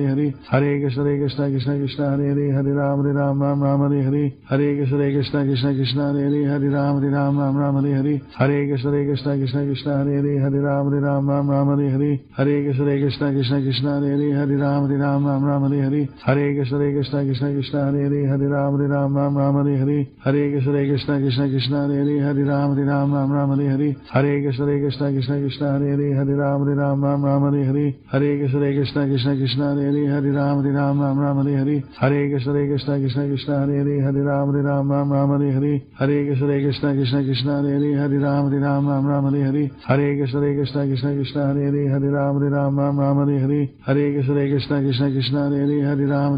Hare Hare Krishna Krishna Krishna Hare Hare Hare Ram Hare Ram Ram Ram Hare Hare Hare Krishna Krishna Krishna Krishna Hare Hare Ram Ram Ram Hare Hare Hare Krishna Krishna Krishna Krishna Hare Hare Ram Ram Ram Hare Hare Hare Krishna Krishna Krishna Krishna Hare Hare Ram Ram Ram Hare Hare Hare Krishna Krishna Krishna Krishna Hare Hare Ram Ram Ram Hare Hare Hare Krishna Krishna Krishna Krishna Hare Hare Ram Ram Ram Hare Hare Hare Krishna Krishna Krishna Krishna Hare Hare Ram Ram Ram Hare Hare Hare Krishna Krishna Krishna Krishna Hare Hare Ram Ram Hare Hare Hare Krishna Krishna Krishna Krishna Hare Hare Ram Ram Hare Hare Hare Krishna Krishna Krishna Krishna Hare Hare Ram Ram Hare Hare Hare Krishna Krishna Krishna Krishna Hare Hare Ram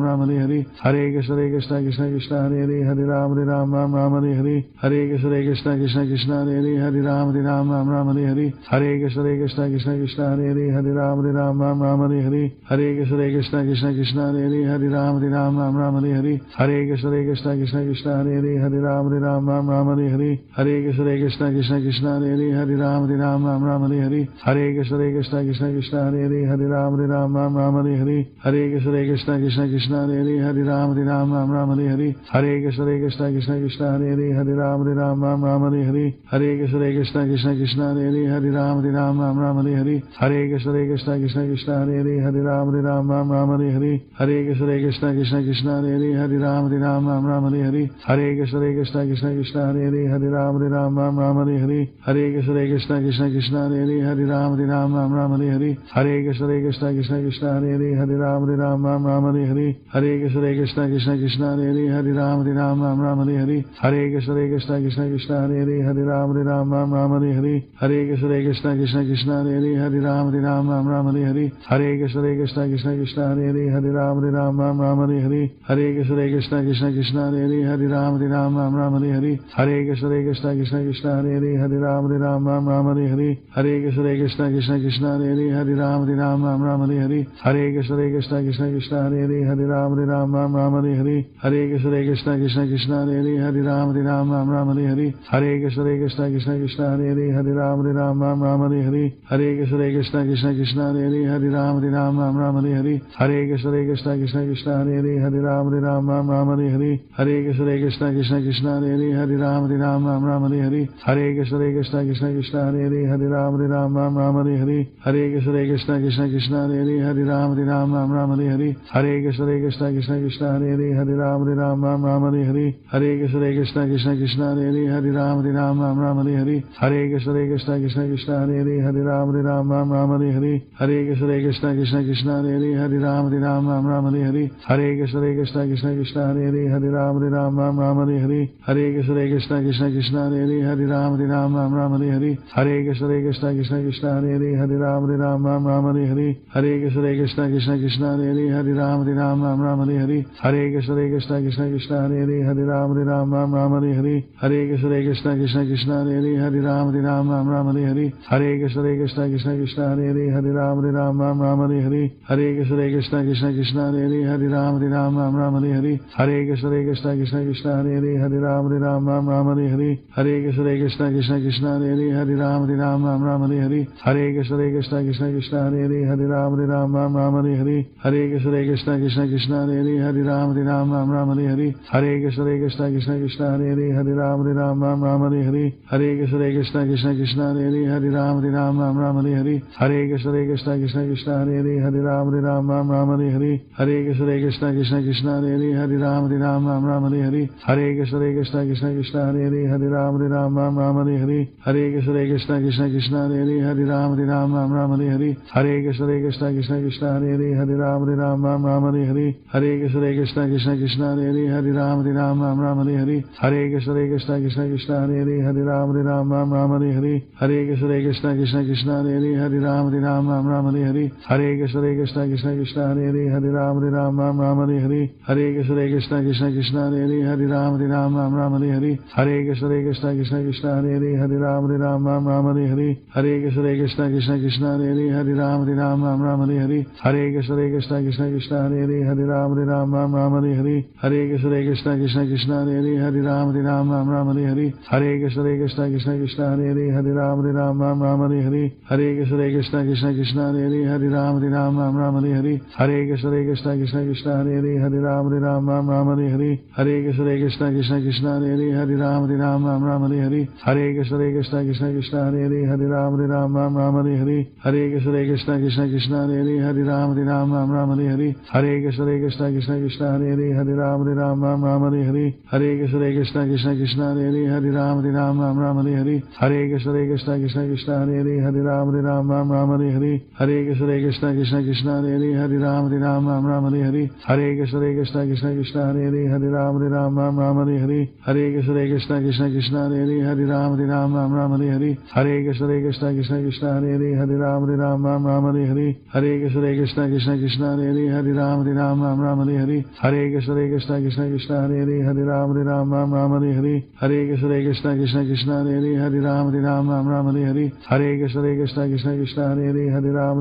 Ram Hare Hare Hare Krishna Krishna Krishna Krishna Hare Hare Ram Ram Hare Hare Hare Krishna Krishna Krishna Krishna Hare Hare Ram Ram Hare Hare Hare Krishna Krishna Krishna Krishna Hare Hare Ram Ram Hare Hare Hare Krishna Krishna Krishna Krishna Hare Hare Ram Ram Hare Hare Hare Krishna Krishna Krishna Krishna Hare Hare Ram Ram Hare Hare Hare Krishna Krishna Krishna Krishna Hare Hare Ram Ram Hare Hare Hare Krishna Krishna Krishna Krishna Hare Hare Ram Ram Hare Hare Hare Krishna Krishna Krishna Krishna Hare Hare Ram Ram Hare Hare Hare Krishna Krishna Krishna Krishna Hare Hare Ram Ram Hare Hare Hare Krishna Krishna Krishna Krishna Hare Hare Ram Ram Hare Hare Hare Krishna Krishna Krishna Krishna Hare Hare Ram Ram Hare Hare Hare Krishna Krishna Krishna Krishna Hare Hare Ram Ram Hare Hare Hare Krishna Krishna Krishna Krishna Hare Hare Ram Ram Hare Hare Hare Krishna Krishna Krishna Krishna Hare Hare Ram Ram Hare Hare Hare Krishna Krishna Krishna Krishna Hare Hare Ram Ram Hare Hare Hare Krishna Krishna Krishna Krishna Hare Hare Ram Ram Hare Hare Hare Krishna Krishna Krishna Krishna Hare Hare Ram Ram Hare Hare Hare Krishna Krishna Krishna Krishna Hare Hare Ram Ram Hare Hare Hare Krishna Krishna Krishna Krishna Hare Hare Ram Ram Hare Hare Hare Krishna Krishna Krishna Krishna Hare Hare Ram Ram Hare Hare Hare Krishna Krishna Krishna Krishna Hare Hare Ram Ram Hare Hare Hare Krishna Krishna Krishna Krishna Hare Hare Ram Ram Hare Hare Hare Krishna Krishna Krishna Krishna Hare Hare Ram Ram Hare Hare Hare Krishna Krishna Krishna Krishna Hare Hare Ram Ram Hare Hare Hare Krishna Krishna Krishna Krishna Hare Hare Ram Ram Hare Hare Hare Krishna Krishna Krishna Krishna Hare Hare Ram Hare Hare Hare Krishna Krishna Krishna Krishna Hare Hare Ram Hare Hare Hare Krishna Krishna Krishna Krishna Hare Hare Ram Hare Hare Hare Krishna Krishna Krishna Krishna Hare Hare Ram Hare Hare Hare Krishna Krishna Krishna Krishna Hare Hare Ram Hare Hare Hare Krishna Krishna Krishna Krishna Hare Hare Ram Hare Hare Hare Krishna Krishna Krishna Krishna Hare Hare Ram Hare Hare Hare Krishna Krishna Krishna Krishna Hare Hare Ram Hare Hare Hare Krishna Krishna Krishna Krishna Hare Hare Ram Hare Hare Hare Krishna Krishna Krishna Krishna Hare Hare Ram Hare Hare Hare Krishna Krishna Krishna Krishna Hare Hare Ram Hare Hare Hare Krishna Krishna Krishna Krishna Hare Hare Ram Hare Hare Hare Krishna Krishna Krishna Krishna Hare Hare Ram Hare Hare Hare Krishna Krishna Krishna Krishna Hare Hare Ram Hare Hare Hare Krishna Krishna Krishna Krishna Hare Hare Ram Hare Hare Hare Krishna Krishna Krishna Krishna Hare Hare Ram Hare Hare Hare Krishna Krishna Krishna Krishna Hare Hare Ram Hare Hare Hare Krishna Krishna Krishna Krishna Hare Hare Ram Hare Hare Hare Krishna Krishna Krishna Krishna Hare Hare Ram Hare Hare Hare Krishna Krishna Krishna Krishna Hare Hare Ram Hare Hare Hare Krishna Krishna Krishna Krishna Hare Hare Ram Hare Hare Hare Krishna Krishna Krishna Krishna Hare Hare Ram Hare Hare Hare Krishna Krishna Krishna Krishna Hare Hare Ram Hare Hare Hare Krishna Krishna Krishna Krishna Hare Hare Ram Hare Hare Hare Krishna Krishna Krishna Krishna Hare Hare Ram Hare Hare Hare Krishna Krishna Krishna Krishna Hare Hare Ram Hare Hare Hare Krishna Krishna Krishna Krishna Hare Hare Ram Hare Hare Hare Krishna Krishna Krishna Krishna Hare Hare Ram Hare Hare Hare Krishna Krishna Krishna Krishna Hare Hare Ram Hare Hare Hare Krishna Krishna Krishna Krishna Hare Hare Ram Hare Hare Hare Krishna Krishna Krishna Krishna Hare Hare Ram Hare Hare Hare Krishna Krishna Krishna Krishna Hare Hare Ram Hare Hare Hare Krishna Krishna Krishna Krishna Hare Hare Ram Hare Hare Hare Krishna Krishna Krishna Krishna Hare Hare Ram Hare Hare Hare Krishna Krishna Krishna Krishna Hare Hare Ram Hare Hare Hare Krishna Krishna Krishna Krishna Hare Hare Ram Hare Hare Hare Krishna Krishna Krishna Krishna Hare Hare Ram Hare Hare Hare Krishna Krishna Krishna Krishna Hare Hare Ram Hare Hare Hare Krishna Krishna Krishna Krishna Hare Hare Ram Hare Hare Hare Krishna Krishna Krishna Krishna Hare Hare Ram Hare Hare Hare Krishna Krishna Krishna Krishna Hare Hare Hare Hare Ram Ram Hare Hare Hare Krishna Krishna Krishna Hare Hare Ram Ram Hare Hare Hare Krishna Krishna Krishna Hare Hare Ram Ram Hare Hare Hare Krishna Krishna Krishna Hare Hare Ram Ram Hare Hare Hare Krishna Krishna Krishna Hare Hare Ram Ram Hare Hare Hare Krishna Krishna Krishna Hare Hare Ram Ram Hare Hare Hare Krishna Krishna Krishna Hare Hare Ram Ram Hare Hare Hare Krishna Krishna Krishna Hare Hare Ram Ram Hare Hare Hare Krishna Krishna Krishna Hare Hare Ram Ram Hare Hare Hare Krishna Krishna Krishna Hare Hare Ram Ram Hare Hare Hare Krishna Krishna Krishna Hare Hare Ram Ram Hare Hare Hare Krishna Krishna Krishna Hare Hare Ram Ram Hare Hare Hare Krishna Krishna Krishna Hare Hare Ram Ram Hare Hare Hare Krishna Krishna Krishna Hare Hare Ram Ram Hare Hare Hare Krishna Krishna Krishna Hare Hare Ram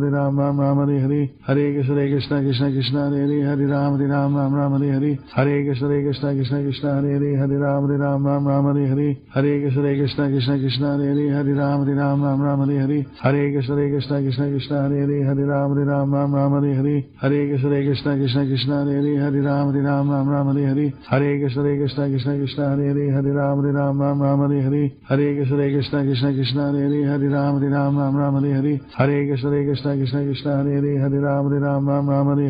Ram Hare Hare Hare Krishna Krishna Krishna Hare Hare Ram Ram Hare Hare Hare Krishna Krishna Krishna Hare Hare Ram Ram Hare Hare Hare Krishna Krishna Krishna Hare Hare Ram Ram Hare Hare Hare Krishna Krishna Krishna Hare Hare Ram Ram Hare Hare Hare Krishna Krishna Krishna Hare Hare Ram Ram Hare Hare Hare Krishna Krishna Krishna Hare Hare Ram Ram Hare Hare Hare Krishna Krishna Krishna Hare Hare Ram Ram Hare Hare Hare Krishna Krishna Krishna Hare Hare Ram Ram Hare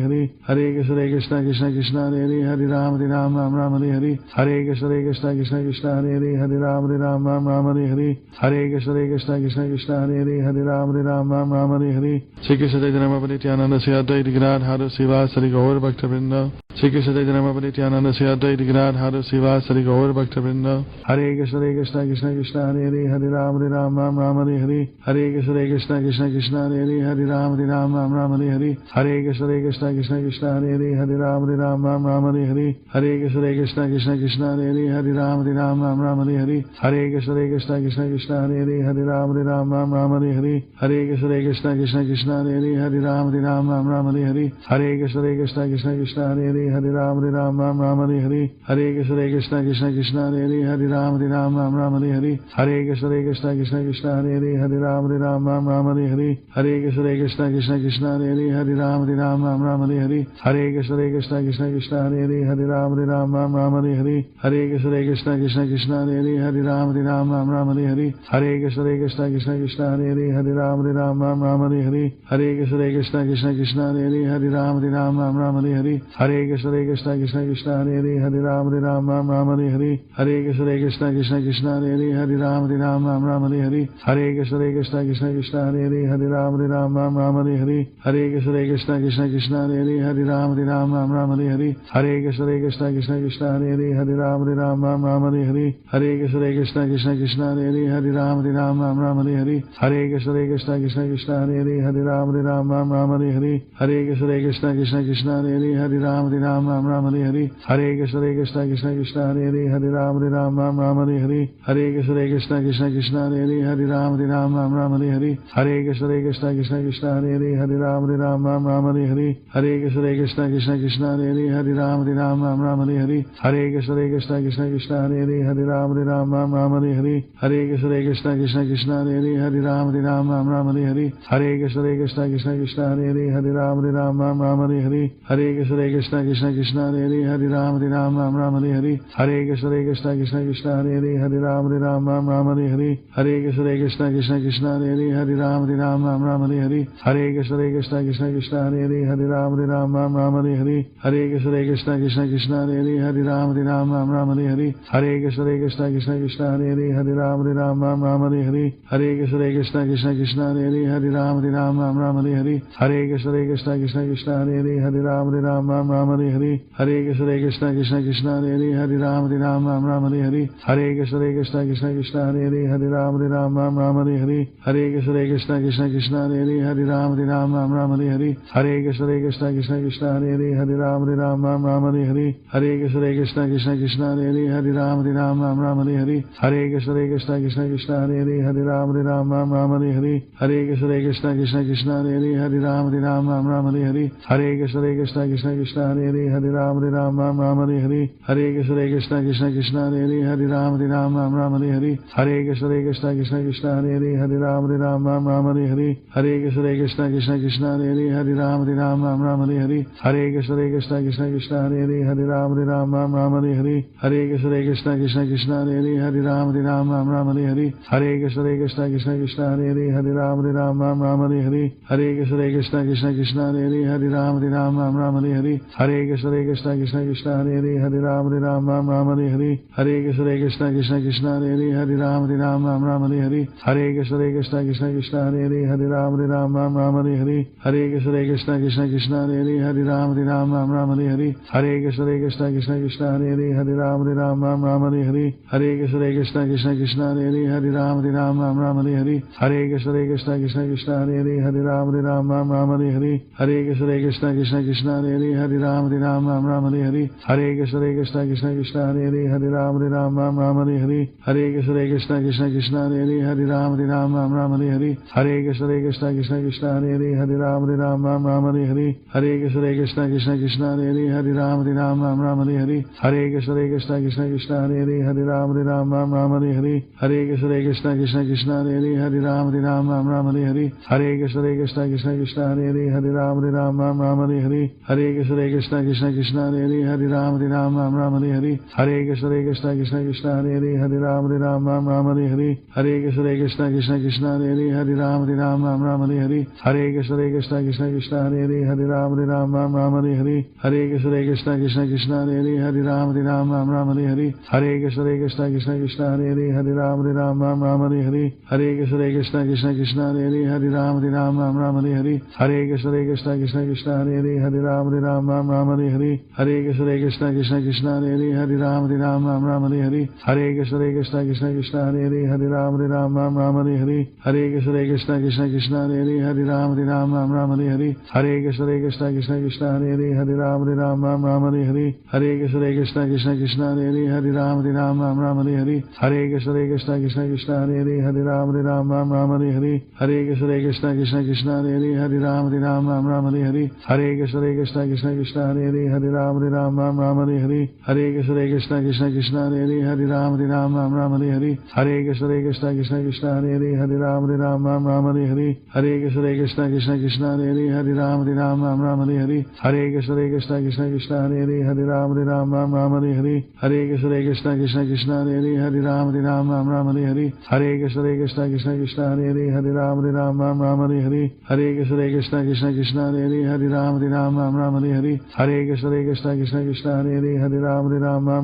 Hare Hare Krishna Krishna Krishna Hare Hare Ram Ram Hare Hare Hare Krishna Krishna Krishna Hare Hare Ram Ram Hare Hare Hare Krishna Krishna Krishna Hare Hare Ram Hare Hare Shri Krishna Chaitanya Nityananda Shri Advaita Gadadhara Srivasadi Gaur Bhakta-vrinda Shri Krishna Chaitanya Nityananda Shri Advaita Gadadhara Srivasadi Gaur Bhakta-vrinda Hare Krishna Krishna Krishna Hare Hare Ram Hare Hare Hare Krishna Krishna Krishna Hare Hare Ram Hare Hare Hare Krishna Krishna Krishna Hare Hare Ram Hare Hare Hare Krishna Krishna Krishna Hare Hare Ram Hare Hare Hare Krishna Krishna Krishna Hare Hare Ram Hare Hare Hare Krishna Krishna Krishna Hare Hare Ram Hare Hare Hare Krishna Krishna Krishna Hare Hare Ram Hare Hare Hare Krishna Krishna Krishna Hare Hare Ram Hare Hare Hare Krishna Krishna Krishna Hare Hare Ram Hare Hare Hare Krishna Krishna Krishna Hare Hare Ram Hare Hare Hare Krishna Krishna Krishna Hare Hare Ram Hare Hare Hare Krishna Krishna Krishna Hare Hare Ram Hare Hare Hare Krishna Krishna Krishna Hare Hare Ram Hare Hare Hare Krishna Krishna Krishna Hare Hare Ram Hare Hare Hare Krishna Krishna Krishna Hare Hare Ram Hare Hare Hare Krishna Krishna Krishna Hare Hare Ram Hare Hare Hare Krishna Krishna Krishna Hare Hare Ram Hare Hare Hare Krishna Krishna Krishna Hare Hare Ram Hare Hare Hare Krishna Krishna Krishna Hare Hare Ram Hare Hare Hare Krishna Krishna Krishna Hare Hare Ram Hare Hare Hare Krishna Krishna Krishna Hare Hare Ram Hare Hare Hare Krishna Krishna Krishna Hare Hare Ram Hare Hare Hare Krishna Krishna Krishna Hare Hare Ram Hare Hare Hare Krishna Krishna Krishna Hare Hare Ram Hare Hare Hare Krishna Krishna Krishna Hare Hare Ram Hare Hare Hare Krishna Krishna Krishna Hare Hare Ram Hare Hare Hare Krishna Krishna Krishna Hare Hare Ram Hare Hare Hare Krishna Krishna Krishna Hare Hare Ram Hare Hare Hare Krishna Krishna Krishna Hare Hare Ram Hare Hare Hare Krishna Krishna Krishna Hare Hare Ram Hare Hare Hare Krishna Krishna Krishna Hare Hare Ram Hare Hare Hare Krishna Krishna Krishna Hare Hare Ram Hare Hare Hare Krishna Krishna Krishna Hare Hare Ram Hare Hare Hare Krishna Krishna Krishna Hare Hare Ram Hare Hare Hare Krishna Krishna Krishna Hare Hare Ram Hare Hare Hare Krishna Krishna Krishna Hare Hare Ram Hare Hare Hare Krishna Krishna Krishna Hare Hare Ram Hare Hare Hare Krishna Krishna Krishna Hare Hare Ram Hare Hare Hare Krishna Krishna Krishna Hare Hare Ram Hare Hare Hare Krishna Krishna Krishna Hare Hare Ram Hare Hare Hare Krishna Krishna Krishna Hare Hare Ram Hare Hare Hare Krishna Krishna Krishna Hare Hare Ram Hare Hare Hare Krishna Krishna Krishna Hare Hare Ram Hare Hare Hare Krishna Krishna Krishna Hare Hare Ram Hare Hare Hare Krishna Krishna Krishna Hare Hare Ram Hare Hare Hare Krishna Krishna Krishna Hare Hare Ram Ram Ram Hare Hare Krishna Krishna Krishna Hare Hare Ram Ram Ram Hare Hare Krishna Krishna Krishna Hare Hare Ram Ram Hare Hare Krishna Krishna Krishna Hare Hare Ram Ram Hare Hare Krishna Krishna Krishna Hare Hare Ram Ram Hare Hare Krishna Krishna Krishna Hare Hare Ram Ram Hare Hare Krishna Krishna Krishna Hare Hare Ram Ram Hare Hare Krishna Krishna Krishna Hare Hare Ram Ram Hare Hare Krishna Krishna Krishna Hare Hare Ram Ram Hare Hare Krishna Krishna Krishna Hare Hare Ram Ram Hare Hare Krishna Krishna Krishna Hare Hare Ram Ram Hare Hare Krishna Krishna Krishna Hare Hare Ram Ram Hare Hare Krishna Krishna Krishna Hare Hare Ram Ram Hare Hare Krishna Krishna Krishna Hare Hare Ram Ram Hare Hare Krishna Krishna Krishna Hare Hare Ram Ram Hare Hare Krishna Krishna Krishna Hare Hare Ram Ram Hare Hare Krishna Krishna Krishna Hare Hare Ram Ram Hare Hare Krishna Krishna Krishna Hare Hare Ram Ram Hare Hare Krishna Krishna Krishna Hare Hare Ram Ram Hare Hare Krishna Krishna Krishna Hare Hare Ram Ram Hare Hare Krishna Krishna Krishna Hare Hare Ram Ram Hare Hare Krishna Krishna Krishna Hare Hare Ram Ram Hare Hare Krishna Krishna Krishna Hare Hare Ram Ram Hare Hare Krishna Krishna Krishna Hare Hare Ram Ram Hare Hare Krishna Krishna Krishna Hare Hare Ram Ram Hare Hare Krishna Krishna Krishna Hare Hare Ram Ram Hare Hare Krishna Krishna Krishna Hare Hare Ram Ram Hare Hare Krishna Krishna Krishna Hare Hare Ram Ram Hare Hare Krishna Krishna Krishna Hare Hare Ram Ram Hare Hare Krishna Krishna Krishna Hare Hare Ram Ram Hare Hare Krishna Krishna Krishna Hare Hare Ram Ram Hare Hare Krishna Krishna Krishna Hare Hare Ram Ram Hare Hare Krishna Krishna Krishna Hare Hare Ram Ram Hare Hare Krishna Krishna Krishna Hare Hare Ram Ram Hare Hare Krishna Krishna Krishna Hare Hare Ram Ram Hare Hare Krishna Krishna Krishna Hare Hare Ram Ram Hare Hare Krishna Krishna Krishna Hare Hare Ram Ram Hare Hare Krishna Krishna Krishna Hare Hare Ram Ram Hare Hare Krishna Krishna Krishna Hare Hare Ram Ram Hare Hare Krishna Krishna Krishna Hare Hare Ram Ram Hare Hare Krishna Krishna Krishna Hare Hare Ram Ram Hare Hare Krishna Krishna Krishna Hare Hare Ram Ram Hare Hare Krishna Krishna Krishna Hare Hare Ram Ram Hare Hare Krishna Krishna Krishna Hare Hare Ram Ram Hare Hare Krishna Krishna Krishna Hare Hare Ram Ram Hare Hare Krishna Krishna Krishna Hare Hare Ram Ram Hare Hare Krishna Krishna Krishna Hare Hare Ram Ram Hare Hare Krishna Krishna Krishna Hare Hare Ram Ram Hare Hare Krishna Krishna Krishna Hare Hare Ram Ram Hare Hare Krishna Krishna Krishna Hare Hare Ram Ram Hare Hare Krishna Krishna Krishna Hare Hare Ram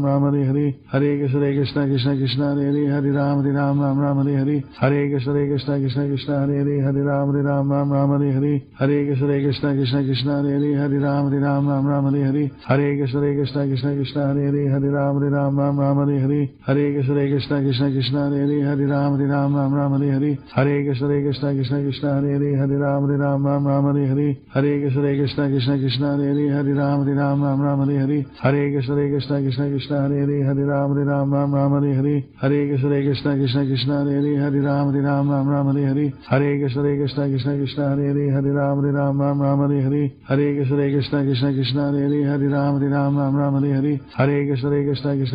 Ram Hare Hare Krishna Krishna Krishna Hare Hare Ram Ram Hare Hare Krishna Krishna Krishna Hare Hare Ram Ram Hare Hare Krishna Krishna Krishna Hare Hare Ram Ram Hare Hare Krishna Krishna Krishna Hare Hare Ram Ram Hare Hare Krishna Krishna Krishna Hare Hare Ram Ram Hare Hare Krishna Krishna Krishna Hare Hare Ram Ram Hare Hare Krishna Krishna Krishna Hare Hare Ram Ram Hare Hare Krishna Krishna Krishna Hare Hare Ram Ram Hare Hare Krishna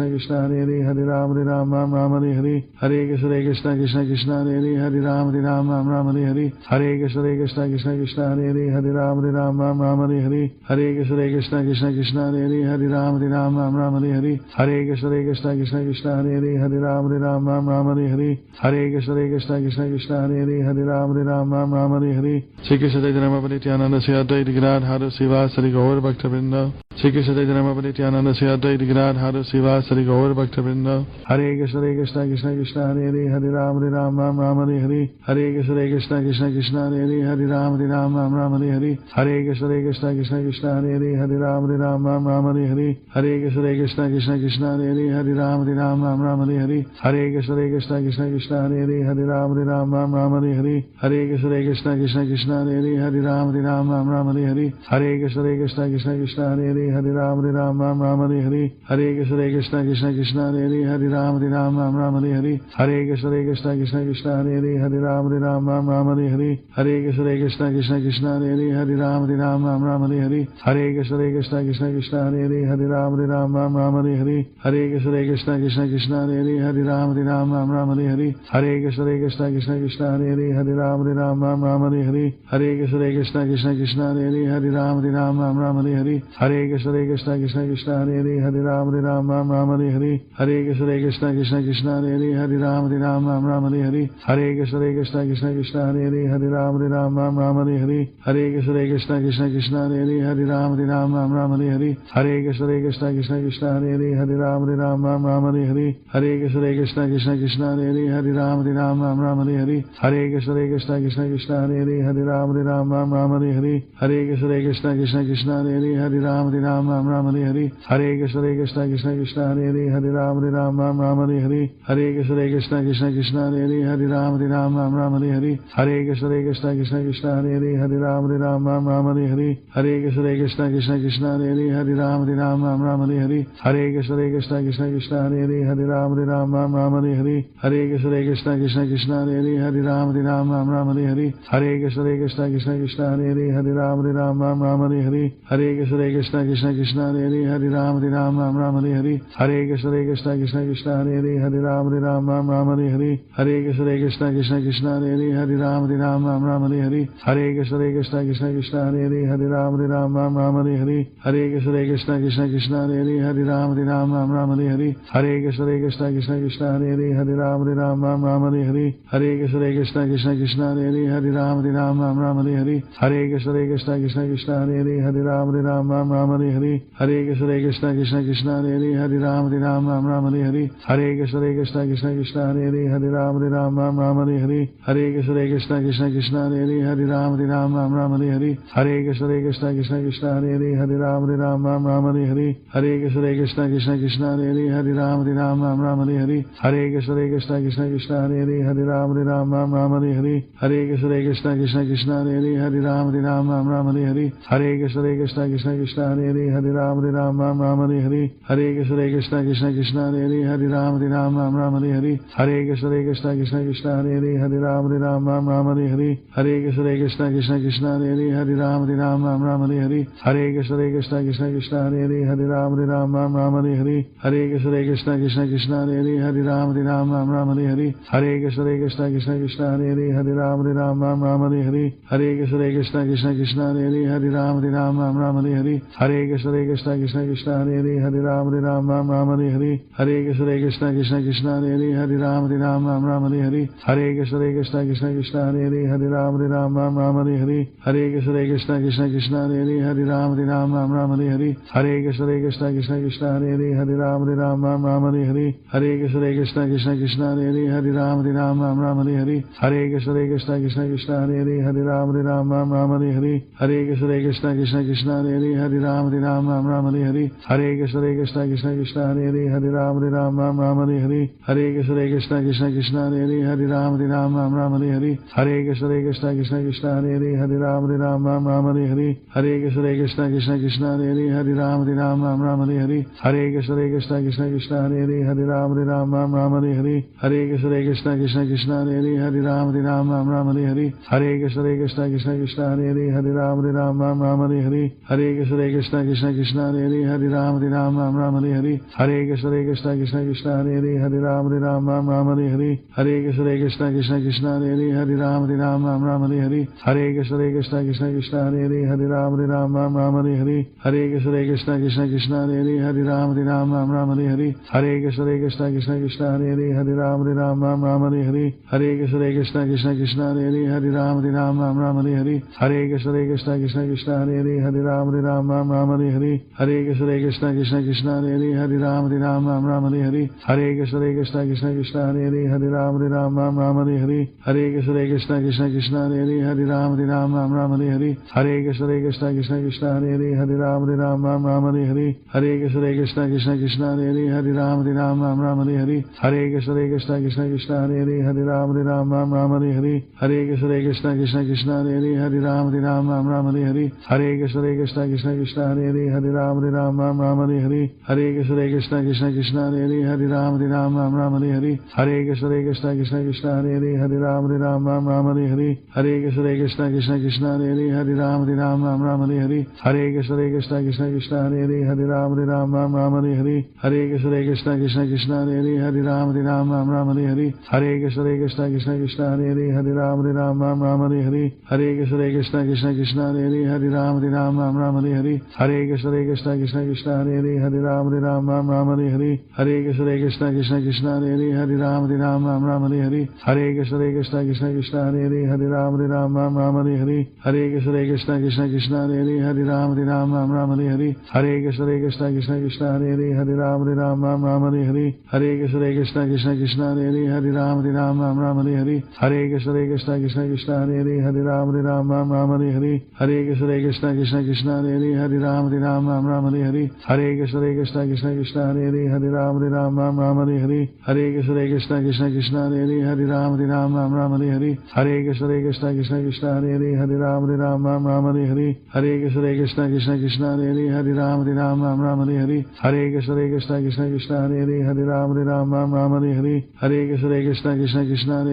Krishna Krishna Hare Hare Ram Ram Hare Hare Krishna Krishna Krishna Hare Hare Ram Ram Hare Hare Krishna Krishna Krishna Hare Hare Ram Ram Hare Hare Krishna Krishna Krishna Hare Hare Ram Ram Hare Hare Krishna Krishna Krishna Hare Hare Ram Hare Hare Shri Krishna Chaitanya Nityananda Sri Advaita Gadadhara Srivasari Gaur Bhakta-vrinda Shri Krishna Chaitanya Nityananda Sri Advaita Gadadhara Srivasari Gaur Bhakta-vrinda Hare Krishna Krishna Krishna Hare Hare Ram Hare Hare Hare Krishna Krishna Krishna Hare Hare Ram Hare Hare Hare Krishna Krishna Krishna Hare Hare Ram Hare Hare Hare Krishna Krishna Krishna Hare Hare Ram Hare Hare Hare Krishna Krishna Krishna Hare Hare Ram Hare Hare Hare Krishna Krishna Krishna Hare Hare Ram Hare Hare Hare Krishna Krishna Krishna Hare Hare Hare Ram Hare Ram Ram Ram Hare Hare Hare Krishna Krishna Krishna Hare Hare Ram Hare Ram Ram Ram Hare Hare Hare Krishna Krishna Krishna Hare Hare Ram Hare Ram Ram Ram Hare Hare Hare Krishna Krishna Krishna Krishna Hare Hare Ram Hare Ram Ram Ram Hare Hare Hare Krishna Krishna Krishna Krishna Hare Hare Ram Hare Ram Ram Ram Hare Hare Hare Krishna Krishna Krishna Krishna Hare Hare Ram Hare Ram Ram Ram Hare Hare Hare Krishna Krishna Krishna Krishna Hare Hare Ram Hare Ram Ram Ram Hare Hare Hare Krishna Krishna Krishna Krishna Hare Hare Ram Hare Ram Ram Ram Hare Hare Hare Krishna Krishna Krishna Krishna Hare Hare Ram Hare Ram Ram Ram Hare Hare Hare Krishna Krishna Krishna Krishna Hare Hare Ram Hare Ram Ram Ram Hare Hare Hare Krishna Krishna Krishna Krishna Hare Hare Ram Hare Ram Ram Ram Hare Hare Hare Krishna Krishna Krishna Krishna Hare Hare Ram Hare Ram Ram Ram Hare Hare Hare Krishna Krishna Krishna Krishna Hare Hare Ram Hare Ram Ram Ram Hare Hare Hare Krishna Krishna Krishna Krishna Hare Hare Ram Hare Ram Ram Ram Hare Hare Hare Krishna Krishna Krishna Krishna Hare Hare Ram Hare Ram Ram Ram Hare Hare Hare Krishna Krishna Krishna Krishna Hare Hare Ram Hare Ram Ram Ram Hare Hare Hare Krishna Krishna Krishna Krishna Hare Hare Ram Hare Ram Ram Ram Hare Hare Hare Krishna Krishna Krishna Krishna Hare Hare Ram Hare Ram Ram Ram Hare Hare Hare Krishna Krishna Krishna Krishna Hare Hare Ram Hare Ram Ram Ram Hare Hare Hare Krishna Krishna Krishna Krishna Hare Hare Ram Hare Ram Ram Ram Hare Hare Hare Krishna Krishna Krishna Krishna Hare Hare Ram Hare Ram Ram Ram Hare Hare Hare Krishna Krishna Krishna Krishna Hare Hare Ram Hare Ram Ram Ram Hare Hare Hare Krishna Krishna Krishna Krishna Hare Hare Ram Hare Ram Ram Ram Hare Hare Hare Krishna Krishna Krishna Krishna Hare Hare Ram Hare Ram Ram Ram Hare Hare Hare Krishna Krishna Krishna Krishna Hare Hare Ram Hare Ram Ram Ram Hare Hare Hare Krishna Krishna Krishna Krishna Hare Hare Ram Hare Ram Ram Ram Hare Hare Hare Krishna Krishna Krishna Krishna Hare Hare Ram Hare Ram Ram Ram Hare Hare Hare Krishna Krishna Krishna Krishna Hare Hare Ram Hare Ram Ram Ram Hare Hare Hare Krishna Krishna Krishna Krishna Hare Hare Ram Hare Ram Ram Ram Hare Hare Hare Krishna Krishna Krishna Krishna Hare Hare Ram Hare Ram Ram Ram Hare Hare Hare Krishna Krishna Krishna Krishna Hare Hare Ram Hare Ram Ram Ram Hare Hare Hare Krishna Krishna Krishna Krishna Hare Hare Ram Hare Ram Ram Ram Hare Hare Hare Krishna Krishna Krishna Krishna Hare Hare Ram Hare Ram Ram Ram Hare Hare Hare Krishna Krishna Krishna Krishna Hare Hare Ram Hare Ram Ram Ram Hare Hare Hare Krishna Krishna Krishna Krishna Hare Hare Ram Hare Ram Ram Ram Hare Hare Hare Krishna Krishna Krishna Krishna Hare Hare Ram Hare Ram Ram Ram Hare Hare Hare Krishna Krishna Krishna Krishna Hare Hare Ram Hare Ram Ram Ram Hare Hare Hare Krishna Krishna Krishna Krishna Hare Hare Ram Hare Ram Ram Ram Hare Hare Hare Krishna Krishna Krishna Krishna Hare Hare Ram Hare Ram Ram Ram Hare Hare Hare Krishna Krishna Krishna Krishna Hare Hare Ram Hare Ram Ram Ram Hare Hare Hare Krishna Krishna Krishna Krishna Hare Hare Ram Hare Ram Ram Ram Hare Hare Hare Krishna Krishna Krishna Krishna Hare Hare Ram Hare Ram Ram Ram Hare Hare Hare Krishna Krishna Krishna Krishna Hare Hare Ram Hare Ram Ram Ram Hare Hare Hare Krishna Krishna Krishna Krishna Hare Hare Ram Hare Ram Ram Ram Hare Hare Hare Krishna Krishna Krishna Krishna Hare Hare Ram Hare Ram Ram Ram Hare Hare Hare Krishna Krishna Krishna Krishna Hare Hare Ram Hare Ram Ram Ram Hare Hare Hare Krishna Krishna Krishna Krishna Hare Hare Ram Hare Ram Ram Ram Hare Hare Hare Krishna Krishna Krishna Krishna Hare Hare Ram Hare Ram Ram Ram Hare Hare Hare Krishna Krishna Krishna Krishna Hare Hare Ram Hare Ram Ram Ram Hare Hare Hare Krishna Krishna Krishna Krishna Hare Hare Ram Hare Ram Ram Ram Hare Hare Hare Krishna Krishna Krishna Krishna Hare Hare Ram Hare Ram Ram Ram Hare Hare Hare Krishna Krishna Krishna Krishna Hare Hare Ram Hare Ram Ram Ram Hare Hare Hare Krishna Krishna Krishna Krishna Hare Hare Ram Hare Ram Ram Ram Hare Hare Hare Krishna Krishna Krishna Krishna Hare Hare Ram Hare Ram Ram Ram Hare Hare Hare Krishna Krishna Krishna Krishna Hare Hare Ram Hare Ram Ram Ram Hare Hare Hare Krishna Krishna Krishna Krishna Hare Hare Ram Hare Ram Ram Ram Hare Hare Hare Krishna Krishna Krishna Krishna Hare Hare Ram Hare Ram Ram Ram Hare Hare Hare Krishna Krishna Krishna Krishna Hare Hare Ram Hare Ram Ram Ram Hare Hare Hare Krishna Krishna Krishna Krishna Hare Hare Ram Hare Ram Ram Ram Hare Hare Hare Krishna Krishna Krishna Krishna Hare Hare Ram Hare Ram Ram Ram Hare Hare Hare Krishna Krishna Krishna Krishna Hare Hare Ram Hare Ram Ram Ram Hare Hare Hare Krishna Krishna Krishna Krishna Hare Hare Ram Hare Ram Ram Ram Hare Hare Hare Krishna Krishna Krishna Krishna Hare Hare Ram Hare Ram Ram Ram Hare Hare Hare Krishna Krishna Krishna Krishna Hare Hare Ram Hare Ram Ram Ram Hare Hare Hare Krishna Krishna Krishna Krishna Hare Hare Ram Hare Ram Ram Ram Hare Hare Hare Krishna Krishna Krishna Krishna Hare Hare Ram Hare Ram Ram Ram Hare Hare Hare Krishna Krishna Krishna Krishna Hare Hare Ram Hare Ram Ram Ram Hare Hare Hare Krishna Krishna Krishna Krishna Hare Hare Ram Hare Ram Ram Ram Hare Hare Hare Krishna Krishna Krishna Krishna Hare Hare Ram Hare Ram Ram Ram Hare Hare Hare Krishna Krishna Krishna Krishna Hare Hare Ram Hare Ram Ram Ram Hare Hare Hare Krishna Krishna Krishna Krishna Hare Hare Ram Hare Ram Ram Ram Hare Hare Hare Krishna Krishna Krishna Krishna Hare Hare Ram Hare Ram Ram Ram Hare Hare Hare Krishna Krishna Krishna Krishna Hare Hare Ram Hare Ram Ram Ram Hare Hare Hare Krishna Krishna Krishna Krishna Hare Hare Ram Hare Ram Ram Ram Hare Hare Hare Krishna Krishna Krishna Krishna Hare Hare Ram Hare Ram Ram Ram Hare Hare Hare Krishna Krishna Krishna Krishna Hare Hare Ram Hare Ram Ram Ram Hare Hare Hare Krishna Krishna Krishna Krishna Hare Hare Ram Ram Hare Hare Hare Krishna Krishna Krishna Hare Hare Ram Ram Hare Hare Hare Krishna Krishna Krishna Hare Hare Ram Ram Hare Hare Hare Krishna Krishna Krishna Hare Hare Ram Ram Hare Hare Hare Krishna Krishna Krishna Hare Hare Ram Ram Hare Hare Hare Krishna Krishna Krishna Hare Hare Ram Ram Hare Hare Hare Krishna Krishna Krishna Hare Hare Ram Ram Hare Hare Hare Krishna Krishna Krishna Hare Hare Ram Ram Hare Hare Hare Krishna Krishna Krishna Hare Hare Ram Ram Hare Hare Hare Krishna Krishna Krishna Hare Hare Ram Ram Hare Hare Hare Krishna Krishna Krishna Hare Hare Ram Ram Hare Hare Hare Krishna Krishna Krishna Hare Hare Ram Ram Hare Hare Hare Krishna Krishna Krishna Hare Hare Ram Ram Hare Hare Hare Krishna Krishna Krishna Hare Hare Ram Ram Hare Hare Hare Krishna Krishna Krishna Hare Hare Ram Ram Hare Hare Hare Krishna Krishna Krishna Hare Hare Ram Ram Hare Hare Hare Krishna Krishna Krishna Hare Hare Ram Ram Hare Hare Hare Krishna Krishna Krishna Hare Hare Ram Ram Hare Hare Hare Krishna Krishna Krishna Hare Hare Ram Ram Hare Hare Hare Krishna Krishna Krishna Hare Hare Ram Ram Hare Hare Hare Krishna Krishna Krishna Hare Hare Ram Ram Hare Hare Hare Krishna Krishna Krishna Hare Hare Ram Ram Hare Hare Hare Krishna Krishna Krishna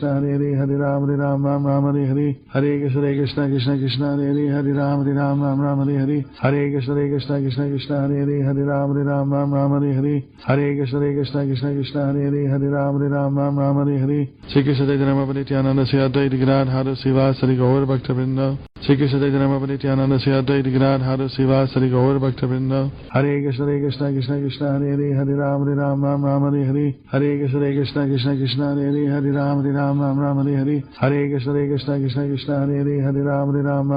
Hare Hare Ram Ram Hare Hare Hare Krishna Krishna Krishna Hare Hare Ram Ram Hare Hare Hare Krishna Krishna Krishna Hare Hare Ram Ram Hare Hare Hare Krishna Krishna Krishna Hare Hare Ram Hare Hare Shri Krishna Chaitanya Nityananda Sri Advaita Gadadhara Srivasadi Gaur Bhakta-vrinda Shri Krishna Chaitanya Nityananda Sri Advaita Gadadhara Srivasadi Gaur Bhakta-vrinda Hare Krishna Krishna Krishna Hare Hare Ram Hare Hare Hare Krishna Krishna Krishna Hare Hare Ram Hare Hare Hare Krishna Krishna Krishna Hare Hare Ram Hare Hare Hare Krishna Krishna Krishna Hare Hare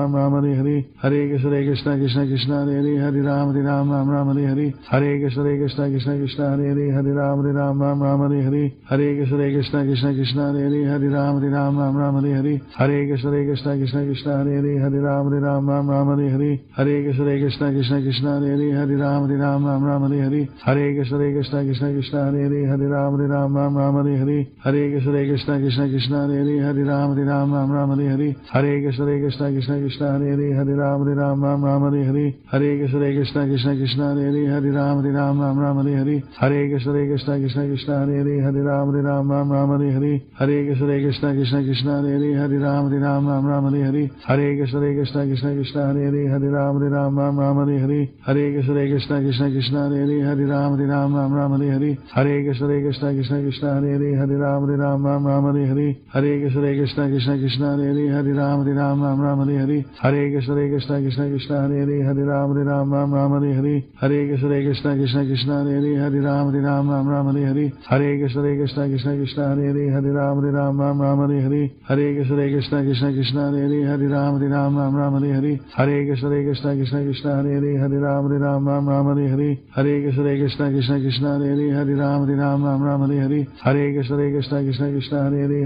Ram Hare Hare Hare Krishna Krishna Krishna Hare Hare Ram Hare Hare Hare Krishna Krishna Krishna Hare Hare Ram Hare Hare Hare Krishna Krishna Krishna Hare Hare Ram Hare Hare Hare Krishna Krishna Krishna Hare Hare Ram Hare Hare Hare Krishna Krishna Krishna Hare Hare Ram Hare Hare Hare Krishna Krishna Krishna Hare Hare Ram Hare Hare Hare Krishna Krishna Krishna Hare Hare Ram Hare Hare Hare Krishna Krishna Krishna Hare Hare Ram Hare Hare Hare Krishna Krishna Krishna Hare Hare Ram Hare Hare Hare Krishna Krishna Krishna Hare Hare Ram Hare Hare Hare Krishna Krishna Krishna Hare Hare Ram Hare Hare Hare Krishna Krishna Krishna Hare Hare Ram Hare Hare Hare Krishna Krishna Krishna Hare Hare Ram Hare Hare Hare Krishna Krishna Krishna Hare Hare Ram Hare Hare Hare Krishna Krishna Krishna Hare Hare Ram Hare Hare Hare Krishna Krishna Krishna Hare Hare Ram Hare Hare Hare Krishna Krishna Krishna Hare Hare Ram Hare Hare Hare Krishna Krishna Krishna Hare Hare Ram Hare Hare Hare Krishna Krishna Krishna Hare Hare Ram Hare Hare Hare Krishna Krishna Krishna Hare Hare Ram Hare Hare Hare Krishna Krishna Krishna Hare Hare Ram Hare Hare Hare Krishna Krishna Krishna Hare Hare Ram Hare Hare Hare Krishna Krishna Krishna Hare Hare Ram Hare Hare Hare Krishna Krishna Krishna Hare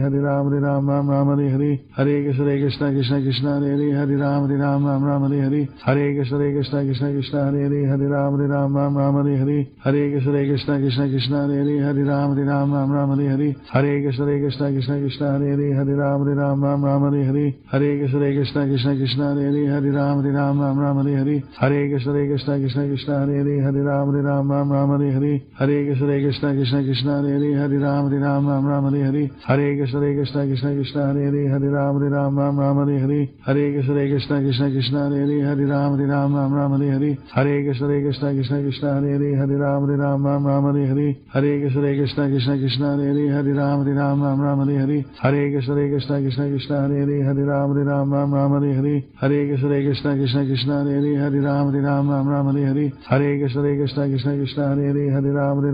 Hare Ram Hare Hare Hare Krishna Krishna Krishna Hare Hare Ram Hare Hare Hare Krishna Krishna Krishna Hare Hare Ram Hare Hare Hare Krishna Krishna Krishna Hare Hare Ram Hare Hare Hare Krishna Krishna Krishna Hare Hare Ram Hare Hare Hare Krishna Krishna Krishna Hare Hare Ram Hare Hare Hare Krishna Krishna Krishna Hare Hare Ram Hare Hare Hare Krishna Krishna Krishna Hare Hare Ram Hare Hare Hare Krishna Krishna Krishna Hare Hare Ram Hare Hare Hare Krishna Krishna Krishna Hare Hare Ram Hare Hare Hare Krishna Krishna Krishna Hare Hare Ram Hare Hare Hare Krishna Krishna Krishna Hare Hare Ram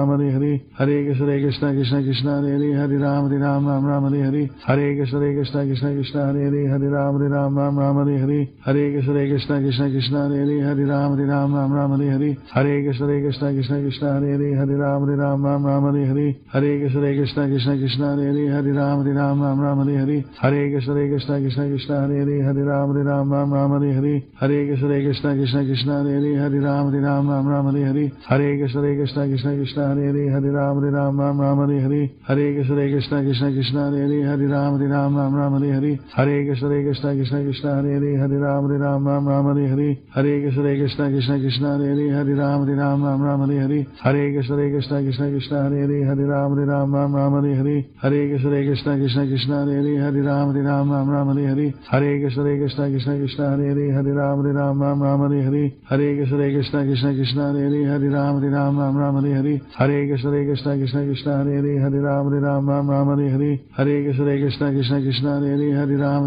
Hare Hare Hare Krishna Krishna Krishna Hare Hare Ram Hare Hare Hare Krishna Krishna Krishna Hare Hare Ram Hare Hare Hare Krishna Krishna Krishna Hare Hare Ram Hare Hare Hare Krishna Krishna Krishna Hare Hare Ram Hare Hare Hare Krishna Krishna Krishna Hare Hare Ram Hare Hare Hare Krishna Krishna Krishna Hare Hare Ram Hare Hare Hare Krishna Krishna Krishna Hare Hare Hare Ram Ram Hare Hare Hare Krishna Krishna Krishna Hare Hare Ram Ram Hare Hare Hare Krishna Krishna Krishna Hare Hare Ram Ram Hare Hare Hare Krishna Krishna Krishna Hare Hare Ram Ram Hare Hare Hare Krishna Krishna Krishna Hare Hare Ram Ram Hare Hare Hare Krishna Krishna Krishna Hare Hare Ram Ram Hare Hare Hare Krishna Krishna Krishna Hare Hare Ram Ram Hare Hare Hare Krishna Krishna Krishna Hare Hare Ram Ram Hare Hare Hare Krishna Krishna Krishna Hare Hare Ram Ram Hare Hare Hare Krishna Krishna Krishna Hare Hare Ram Ram Hare Hare Hare Krishna Krishna Krishna Hare Hare Ram Ram Hare Hare Hare Krishna Krishna Krishna Hare Hare Ram Ram Hare Hare Hare Krishna Krishna Krishna Hare Hare Ram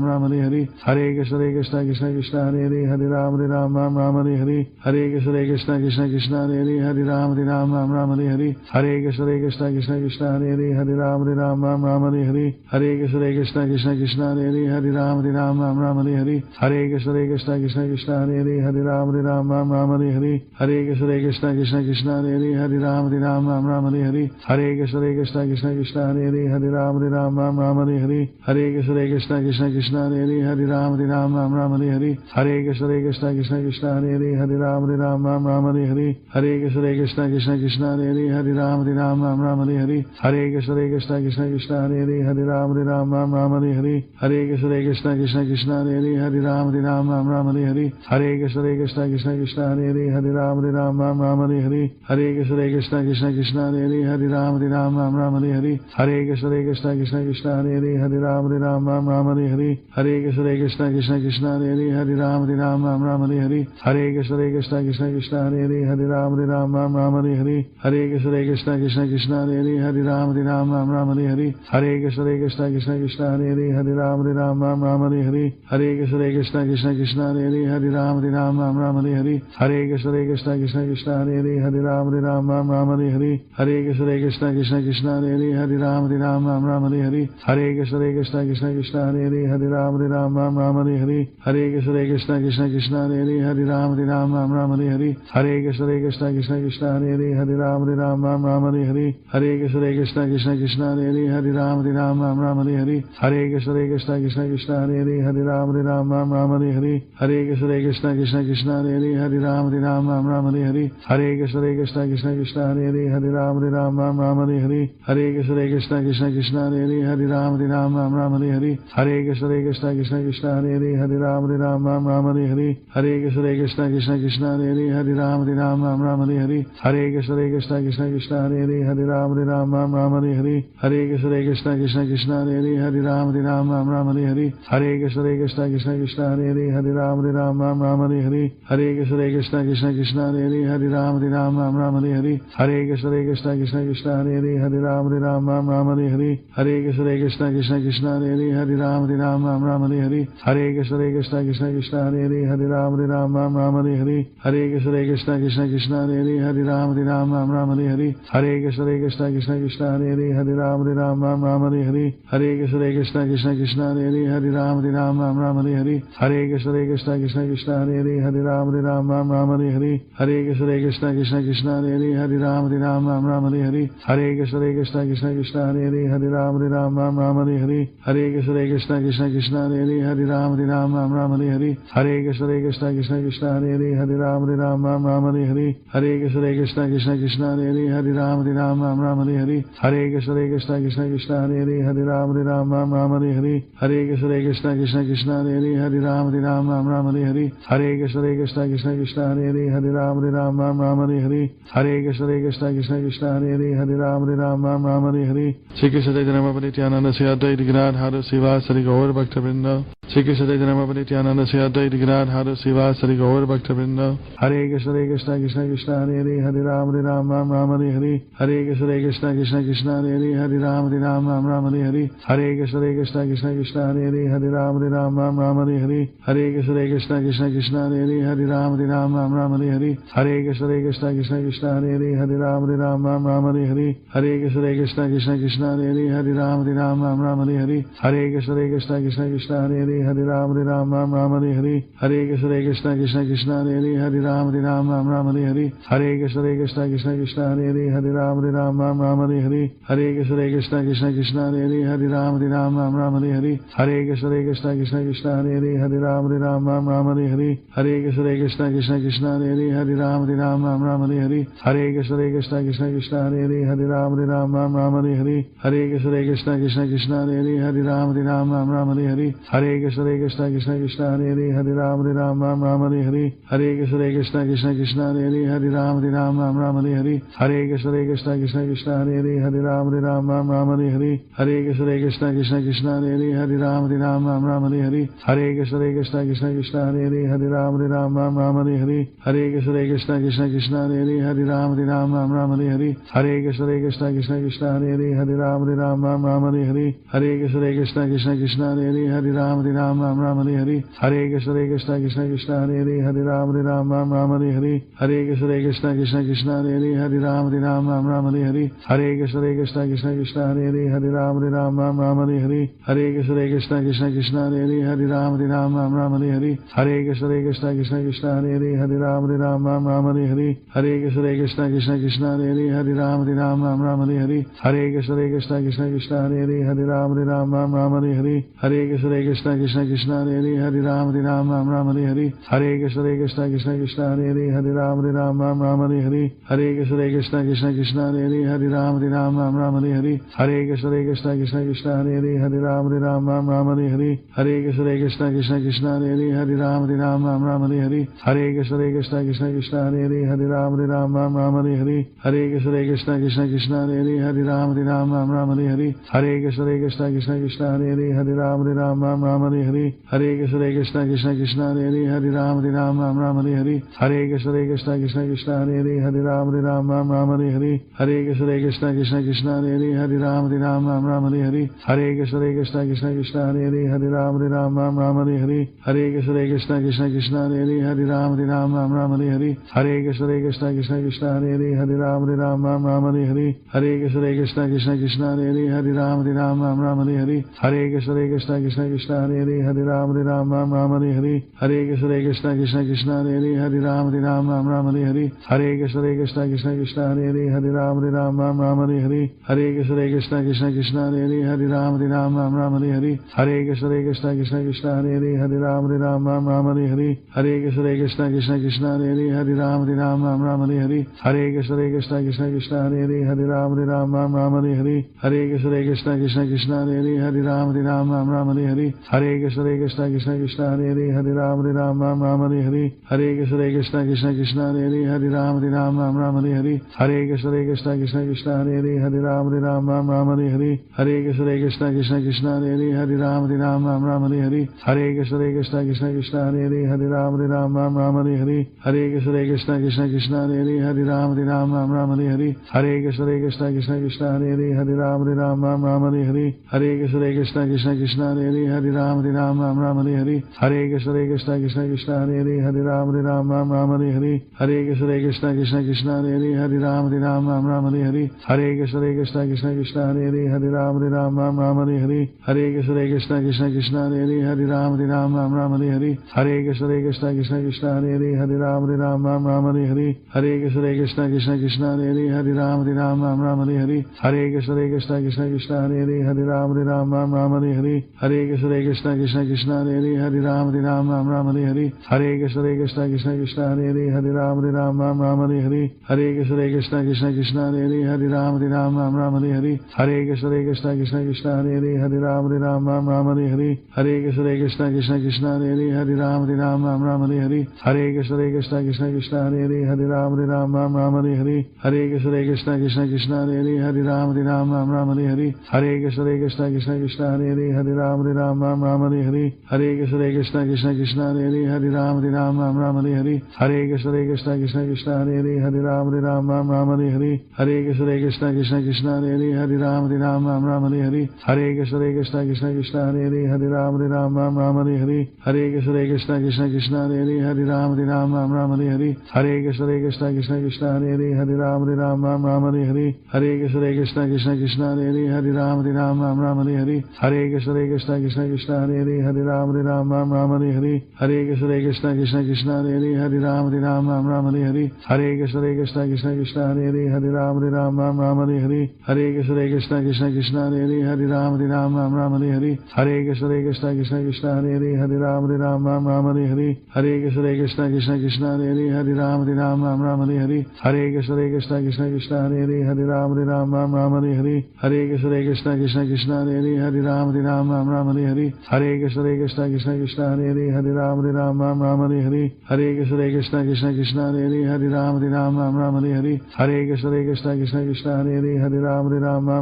Ram Hare Hare Hare Krishna Krishna Krishna Hare Hare Ram Ram Hare Hare Hare Krishna Krishna Krishna Hare Hare Ram Ram Hare Hare Hare Krishna Krishna Krishna Hare Hare Ram Ram Hare Hare Hare Krishna Krishna Krishna Hare Hare Ram Ram Hare Hare Hare Krishna Krishna Krishna Hare Hare Ram Ram Hare Hare Hare Krishna Krishna Krishna Hare Hare Ram Ram Hare Hare Hare Krishna Krishna Krishna Hare Hare Ram Ram Hare Hare Hare Krishna Krishna Krishna Hare Hare Ram Ram Hare Hare Hare Krishna Krishna Krishna Hare Hare Ram Ram Hare Hare Hare Krishna Krishna Krishna Hare Hare Ram Ram Hare Hare Hare Krishna Krishna Krishna Hare Hare Ram Ram Hare Hare Hare Krishna Krishna Krishna Hare Hare Ram Ram Hare Hare Hare Krishna Krishna Krishna Hare Hare Ram Ram Hare Hare Hare Krishna Krishna Krishna Hare Hare Ram Ram Hare Hare Hare Krishna Krishna Krishna Hare Hare Ram Ram Hare Hare Hare Krishna Krishna Krishna Hare Hare Ram Ram Hare Hare Hare Krishna Krishna Krishna Hare Hare Ram Ram Hare Hare Hare Krishna Krishna Krishna Hare Hare Ram Ram Hare Hare Hare Krishna Krishna Krishna Hare Hare Ram Ram Hare Hare Hare Krishna Krishna Krishna Hare Hare Ram Ram Hare Hare Hare Krishna Krishna Krishna Hare Hare Ram Ram Hare Hare Hare Krishna Krishna Krishna Hare Hare Ram Ram Hare Hare Hare Krishna Krishna Krishna Hare Hare Ram Ram Hare Hare Hare Krishna Krishna Krishna Hare Hare Ram Ram Hare Hare Hare Krishna Krishna Krishna Hare Hare Ram Ram Hare Hare Hare Krishna Krishna Krishna Hare Hare Ram Ram Hare Hare Hare Krishna Krishna Krishna Hare Hare Ram Ram Hare Hare Hare Krishna Krishna Krishna Hare Hare Ram Ram Hare Hare Hare Krishna Krishna Krishna Hare Hare Ram Ram Hare Hare Hare Krishna Krishna Krishna Hare Hare Ram Ram Hare Hare Hare Krishna Krishna Krishna Hare Hare Ram Ram Hare Hare Hare Krishna Krishna Krishna Hare Hare Ram Ram Hare Hare Hare Krishna Krishna Krishna Hare Hare Ram Ram Hare Hare Hare Krishna Krishna Krishna Hare Hare Ram Ram Hare Hare Hare Krishna Krishna Krishna Hare Hare Ram Ram Hare Hare Hare Krishna Krishna Krishna Hare Hare Ram Ram Hare Hare Hare Krishna Krishna Krishna Hare Hare Ram Ram Hare Hare Hare Krishna Krishna Krishna Hare Hare Ram Ram Hare Hare Hare Krishna Krishna Krishna Hare Hare Ram Ram Hare Hare Hare Krishna Krishna Krishna Hare Hare Ram Ram Hare Hare Hare Krishna Krishna Krishna Hare Hare Ram Ram Hare Hare Hare Krishna Krishna Krishna Hare Hare Ram Ram Hare Hare Hare Krishna Krishna Krishna Hare Hare Ram Ram Hare Hare Hare Krishna Krishna Krishna Hare Hare Ram Ram Hare Hare Hare Krishna Krishna Krishna Hare Hare Ram Ram Hare Hare Hare Krishna Krishna Krishna Hare Hare Ram Ram Hare Hare Hare Krishna Krishna Krishna Hare Hare Ram Ram Hare Hare Hare Krishna Krishna Krishna Hare Hare Ram Ram Hare Hare Hare Krishna Krishna Krishna Hare Hare Ram Ram Hare Hare Hare Krishna Krishna Krishna Hare Hare Ram Ram Hare Hare Hare Krishna Krishna Krishna Hare Hare Ram Hare Hare Shri Krishna Chaitanya Nityananda Sri Advaita Gadadhara Srivasari Gaur Bhakta-vrinda Shri Krishna Chaitanya Nityananda Sri Advaita Gadadhara Srivasari Gaur Bhakta-vrinda Hare Krishna Krishna Krishna Hare Hare Ram Hare Hare Hare Krishna Krishna Krishna Hare Hare Ram Hare Hare Hare Krishna Krishna Krishna Hare Hare Ram Hare Hare Hare Krishna Krishna Krishna Hare Hare Ram Hare Hare Hare Krishna Krishna Krishna Hare Hare Ram Hare Hare Hare Krishna Krishna Krishna Hare Hare Ram Hare Hare Hare Krishna Krishna Krishna Hare Hare Hare Ram Ram Hare Hare Hare Krishna Krishna Krishna Hare Hare Ram Ram Hare Hare Hare Krishna Krishna Krishna Hare Hare Ram Ram Hare Hare Hare Krishna Krishna Krishna Hare Hare Ram Ram Hare Hare Hare Krishna Krishna Krishna Hare Hare Ram Ram Hare Hare Hare Krishna Krishna Krishna Hare Hare Ram Ram Hare Hare Hare Krishna Krishna Krishna Hare Hare Ram Ram Hare Hare Hare Krishna Krishna Krishna Hare Hare Ram Ram Hare Hare Hare Krishna Krishna Krishna Hare Hare Ram Ram Hare Hare Hare Krishna Krishna Krishna Hare Hare Ram Ram Hare Hare Hare Krishna Krishna Krishna Hare Hare Ram Ram Hare Hare Hare Krishna Krishna Krishna Hare Hare Ram Ram Hare Hare Hare Krishna Krishna Krishna Hare Hare Ram Ram Hare Hare Hare Krishna Krishna Krishna Hare Hare Ram Ram Hare Hare Hare Krishna Krishna Krishna Hare Hare Ram Ram Hare Hare Hare Krishna Krishna Krishna Hare Hare Ram Ram Hare Hare Hare Krishna Krishna Krishna Hare Hare Ram Ram Hare Hare Hare Krishna Krishna Krishna Hare Hare Ram Ram Hare Hare Hare Krishna Krishna Krishna Hare Hare Ram Ram Hare Hare Hare Krishna Krishna Krishna Hare Hare Ram Ram Hare Hare Hare Krishna Krishna Krishna Hare Hare Ram Ram Hare Hare Hare Krishna Krishna Krishna Hare Hare Ram Ram Hare Hare Hare Krishna Krishna Krishna Hare Hare Ram Ram Hare Hare Hare Krishna Krishna Krishna Hare Hare Ram Ram Hare Hare Hare Krishna Krishna Krishna Hare Hare Ram Ram Hare Hare Hare Krishna Krishna Krishna Hare Hare Ram Ram Hare Hare Hare Krishna Krishna Krishna Hare Hare Ram Ram Hare Hare Hare Krishna Krishna Krishna Hare Hare Ram Ram Hare Hare Hare Krishna Krishna Krishna Hare Hare Ram Ram Hare Hare Hare Krishna Krishna Krishna Hare Hare Ram Ram Hare Hare Hare Krishna Krishna Krishna Hare Hare Ram Ram Hare Hare Hare Krishna Krishna Krishna Hare Hare Ram Ram Hare Hare Hare Krishna Krishna Krishna Hare Hare Ram Ram Hare Hare Hare Krishna Krishna Krishna Hare Hare Ram Ram Hare Hare Hare Krishna Krishna Krishna Hare Hare Ram Ram Hare Hare Hare Krishna Krishna Krishna Hare Hare Ram Ram Hare Hare Hare Krishna Krishna Krishna Hare Hare Ram Ram Hare Hare Hare Krishna Krishna Krishna Hare Hare Ram Ram Hare Hare Hare Krishna Krishna Krishna Hare Hare Ram Ram Hare Hare Hare Krishna Krishna Krishna Hare Hare Ram Ram Hare Hare Hare Krishna Krishna Krishna Hare Hare Ram Ram Hare Hare Hare Krishna Krishna Krishna Hare Hare Ram Ram Hare Hare Hare Krishna Krishna Krishna Hare Hare Ram Ram Hare Hare Hare Krishna Krishna Krishna Hare Hare Ram Ram Hare Hare Hare Krishna Krishna Krishna Hare Hare Ram Ram Hare Hare Hare Krishna Krishna Krishna Hare Hare Ram Ram Hare Hare Hare Krishna Krishna Krishna Hare Hare Ram Ram Hare Hare Hare Krishna Krishna Krishna Hare Hare Ram Ram Hare Hare Hare Krishna Krishna Krishna Hare Hare Ram Ram Hare Hare Hare Krishna Krishna Krishna Hare Hare Ram Ram Hare Hare Hare Krishna Krishna Krishna Hare Hare Ram Ram Hare Hare Hare Krishna Krishna Krishna Hare Hare Ram Ram Hare Hare Hare Krishna Krishna Krishna Hare Hare Ram Ram Hare Hare Hare Krishna Krishna Krishna Hare Hare Ram Ram Hare Hare Hare Krishna Krishna Krishna Hare Hare Ram Ram Hare Hare Hare Krishna Krishna Krishna Hare Hare Ram Ram Hare Hare Hare Krishna Krishna Krishna Hare Hare Ram Ram Hare Hare Hare Krishna Krishna Krishna Hare Hare Ram Ram Hare Hare Hare Krishna Krishna Krishna Hare Hare Ram Ram Hare Hare Hare Krishna Krishna Krishna Hare Hare Ram Ram Hare Hare Hare Krishna Krishna Krishna Hare Hare Ram Ram Hare Hare Hare Krishna Krishna Krishna Hare Hare Ram Ram Hare Hare Hare Krishna Krishna Krishna Hare Hare Ram Ram Hare Hare Hare Krishna Krishna Krishna Hare Hare Ram Ram Hare Hare Hare Krishna Krishna Krishna Hare Hare Ram Ram Hare Hare Hare Krishna Krishna Krishna Hare Hare Ram Ram Hare Hare Hare Krishna Krishna Krishna Hare Hare Ram Ram Hare Hare Hare Krishna Krishna Krishna Hare Hare Ram Ram Hare Hare Hare Krishna Krishna Krishna Hare Hare Ram Ram Hare Hare Hare Krishna Krishna Krishna Hare Hare Ram Ram Hare Hare Hare Krishna Krishna Krishna Hare Hare Ram Ram Hare Hare Hare Krishna Krishna Krishna Hare Hare Ram Ram Hare Hare Hare Krishna Krishna Krishna Hare Hare Ram Ram Hare Hare Hare Krishna Krishna Krishna Hare Hare Ram Ram Hare Hare Hare Krishna Krishna Krishna Hare Hare Ram Ram Hare Hare Hare Krishna Krishna Krishna Hare Hare Ram Ram Hare Hare Hare Krishna Krishna Krishna Hare Hare Ram Ram Hare Hare Hare Krishna Krishna Krishna Hare Hare Ram Ram Hare Hare Hare Krishna Krishna Krishna Hare Hare Ram Ram Hare Hare Hare Krishna Krishna Krishna Hare Hare Ram Ram Hare Hare Hare Krishna Krishna Krishna Hare Hare Ram Ram Hare Hare Hare Krishna Krishna Krishna Hare Hare Ram Ram Hare Hare Hare Krishna Krishna Krishna Hare Hare Ram Ram Hare Hare Hare Krishna Krishna Krishna Hare Hare Ram Ram Hare Hare Hare Krishna Krishna Krishna Hare Hare Ram Ram Hare Hare Hare Krishna Krishna Krishna Hare Hare Ram Ram Hare Hare Hare Krishna Krishna Krishna Hare Hare Ram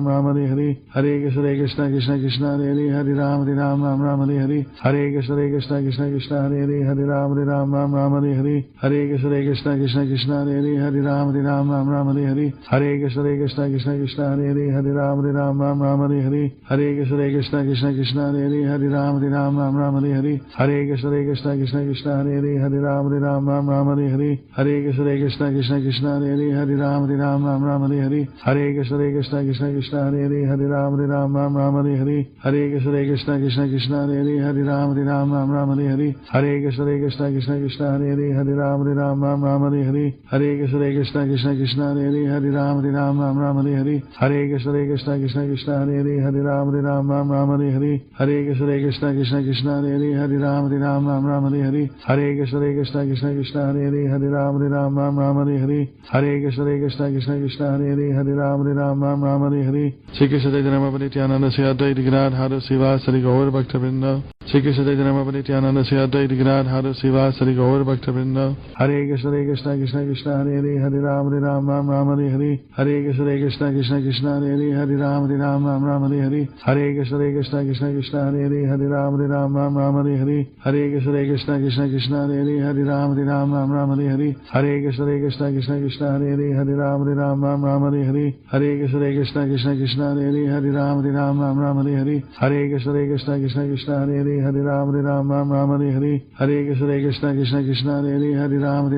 Ram Hare Hare Hare Krishna Krishna Krishna Hare Hare Ram Ram Hare Hare Hare Krishna Krishna Krishna Hare Hare Ram Ram Hare Hare Hare Krishna Krishna Krishna Hare Hare Ram Ram Hare Hare Hare Krishna Krishna Krishna Hare Hare Ram Ram Hare Hare Hare Krishna Krishna Krishna Hare Hare Ram Ram Hare Hare Hare Krishna Krishna Krishna Hare Hare Ram Ram Hare Hare Hare Krishna Krishna Krishna Hare Hare Ram Ram Hare Hare Hare Krishna Krishna Krishna Hare Hare Ram Ram Hare Hare Hare Krishna Krishna Krishna Hare Hare Ram Ram Hare Hare Hare Krishna Krishna Krishna Hare Hare Ram Ram Hare Hare Hare Krishna Krishna Krishna Hare Hare Ram Ram Hare Hare Hare Krishna Krishna Krishna Hare Hare Ram Ram Hare Hare Hare Krishna Krishna Krishna Hare Hare Ram Ram Hare Hare Hare Krishna Krishna Krishna Hare Hare Ram Ram Hare Hare Hare Krishna Krishna Krishna Hare Hare Ram Hare Hare Shri Krishna Chaitanya Nityananda Shri Advaita Gadadhara Srivasadi Gaur Bhaktivinoda Shri Krishna Chaitanya Nityananda Shri Advaita Gadadhara Srivasadi Gaur Bhaktivinoda Hare Krishna Krishna Krishna Hare Hare Ram Hare Hare Hare Krishna Krishna Krishna Hare Hare Ram Hare Hare Hare Krishna Krishna Krishna Hare Hare Ram Hare Hare Hare Krishna Krishna Krishna Hare Hare Ram Hare Hare Hare Krishna Krishna Krishna Hare Hare Ram Hare Hare Hare Krishna Krishna Krishna Hare Hare Ram Hare Hare Hare Krishna Krishna Krishna Hare Hare Ram Hare Hare Hare Krishna Krishna Krishna Hare Hare Ram Hare Hare Hare Krishna Krishna Krishna Hare Hare Ram Hare Hare Hare Krishna Krishna Krishna Hare Hare Ram Hare Hare Hare Krishna Krishna Krishna Hare Hare Ram Hare Hare Hare Krishna Krishna Krishna Hare Hare Ram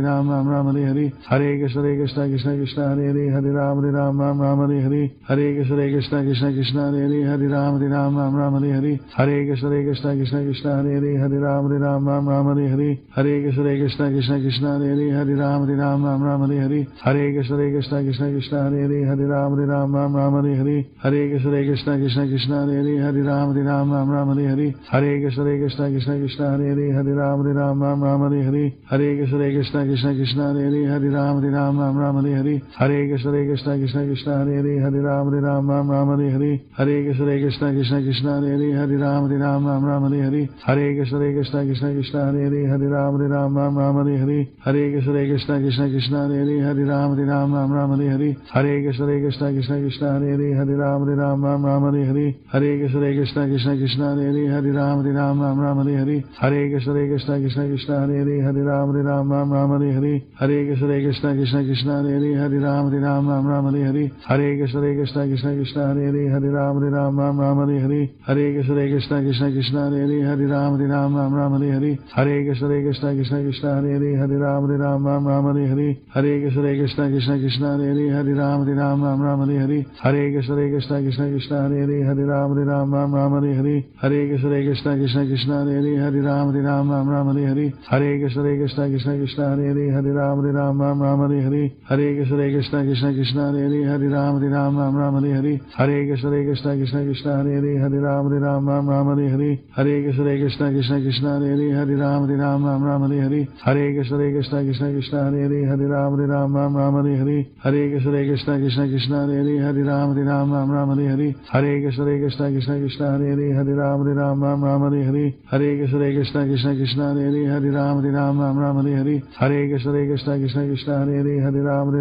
Hare Hare Hare Krishna Krishna Krishna Hare Hare Ram Hare Hare Hare Krishna Krishna Krishna Hare Hare Ram Hare Hare Hare Krishna Krishna Krishna Hare Hare Ram Hare Hare Hare Krishna Krishna Krishna Hare Hare Ram Hare Hare Hare Krishna Krishna Krishna Hare Hare Ram Hare Hare Hare Krishna Krishna Krishna Hare Hare Ram Hare Hare Hare Krishna Krishna Krishna Hare Hare Ram Hare Hare Hare Krishna Krishna Krishna Hare Hare Ram Hare Hare Hare Krishna Krishna Krishna Hare Hare Ram Hare Hare Hare Krishna Krishna Krishna Hare Hare Ram Hare Hare Hare Krishna Krishna Krishna Hare Hare Ram Hare Hare Hare Krishna Krishna Krishna Hare Hare Ram Hare Hare Hare Krishna Krishna Krishna Hare Hare Ram Hare Hare Hare Krishna Krishna Krishna Hare Hare Ram Hare Hare Hare Krishna Krishna Krishna Hare Hare Ram Hare Hare Hare Krishna Krishna Krishna Hare Hare Ram Hare Hare Hare Krishna Krishna Krishna Hare Hare Ram Hare Hare Hare Krishna Krishna Krishna Hare Hare Ram Hare Hare Hare Krishna Krishna Krishna Hare Hare Ram Hare Hare Hare Krishna Krishna Krishna Hare Hare Ram Hare Hare Hare Krishna Krishna Krishna Hare Hare Ram Hare Hare Hare Krishna Krishna Krishna Hare Hare Ram Hare Hare Hare Krishna Krishna Krishna Hare Hare Ram Hare Hare Hare Krishna Krishna Krishna Hare Hare Ram Hare Hare Hare Krishna Krishna Krishna Hare Hare Ram Hare Hare Hare Krishna Krishna Krishna Hare Hare Ram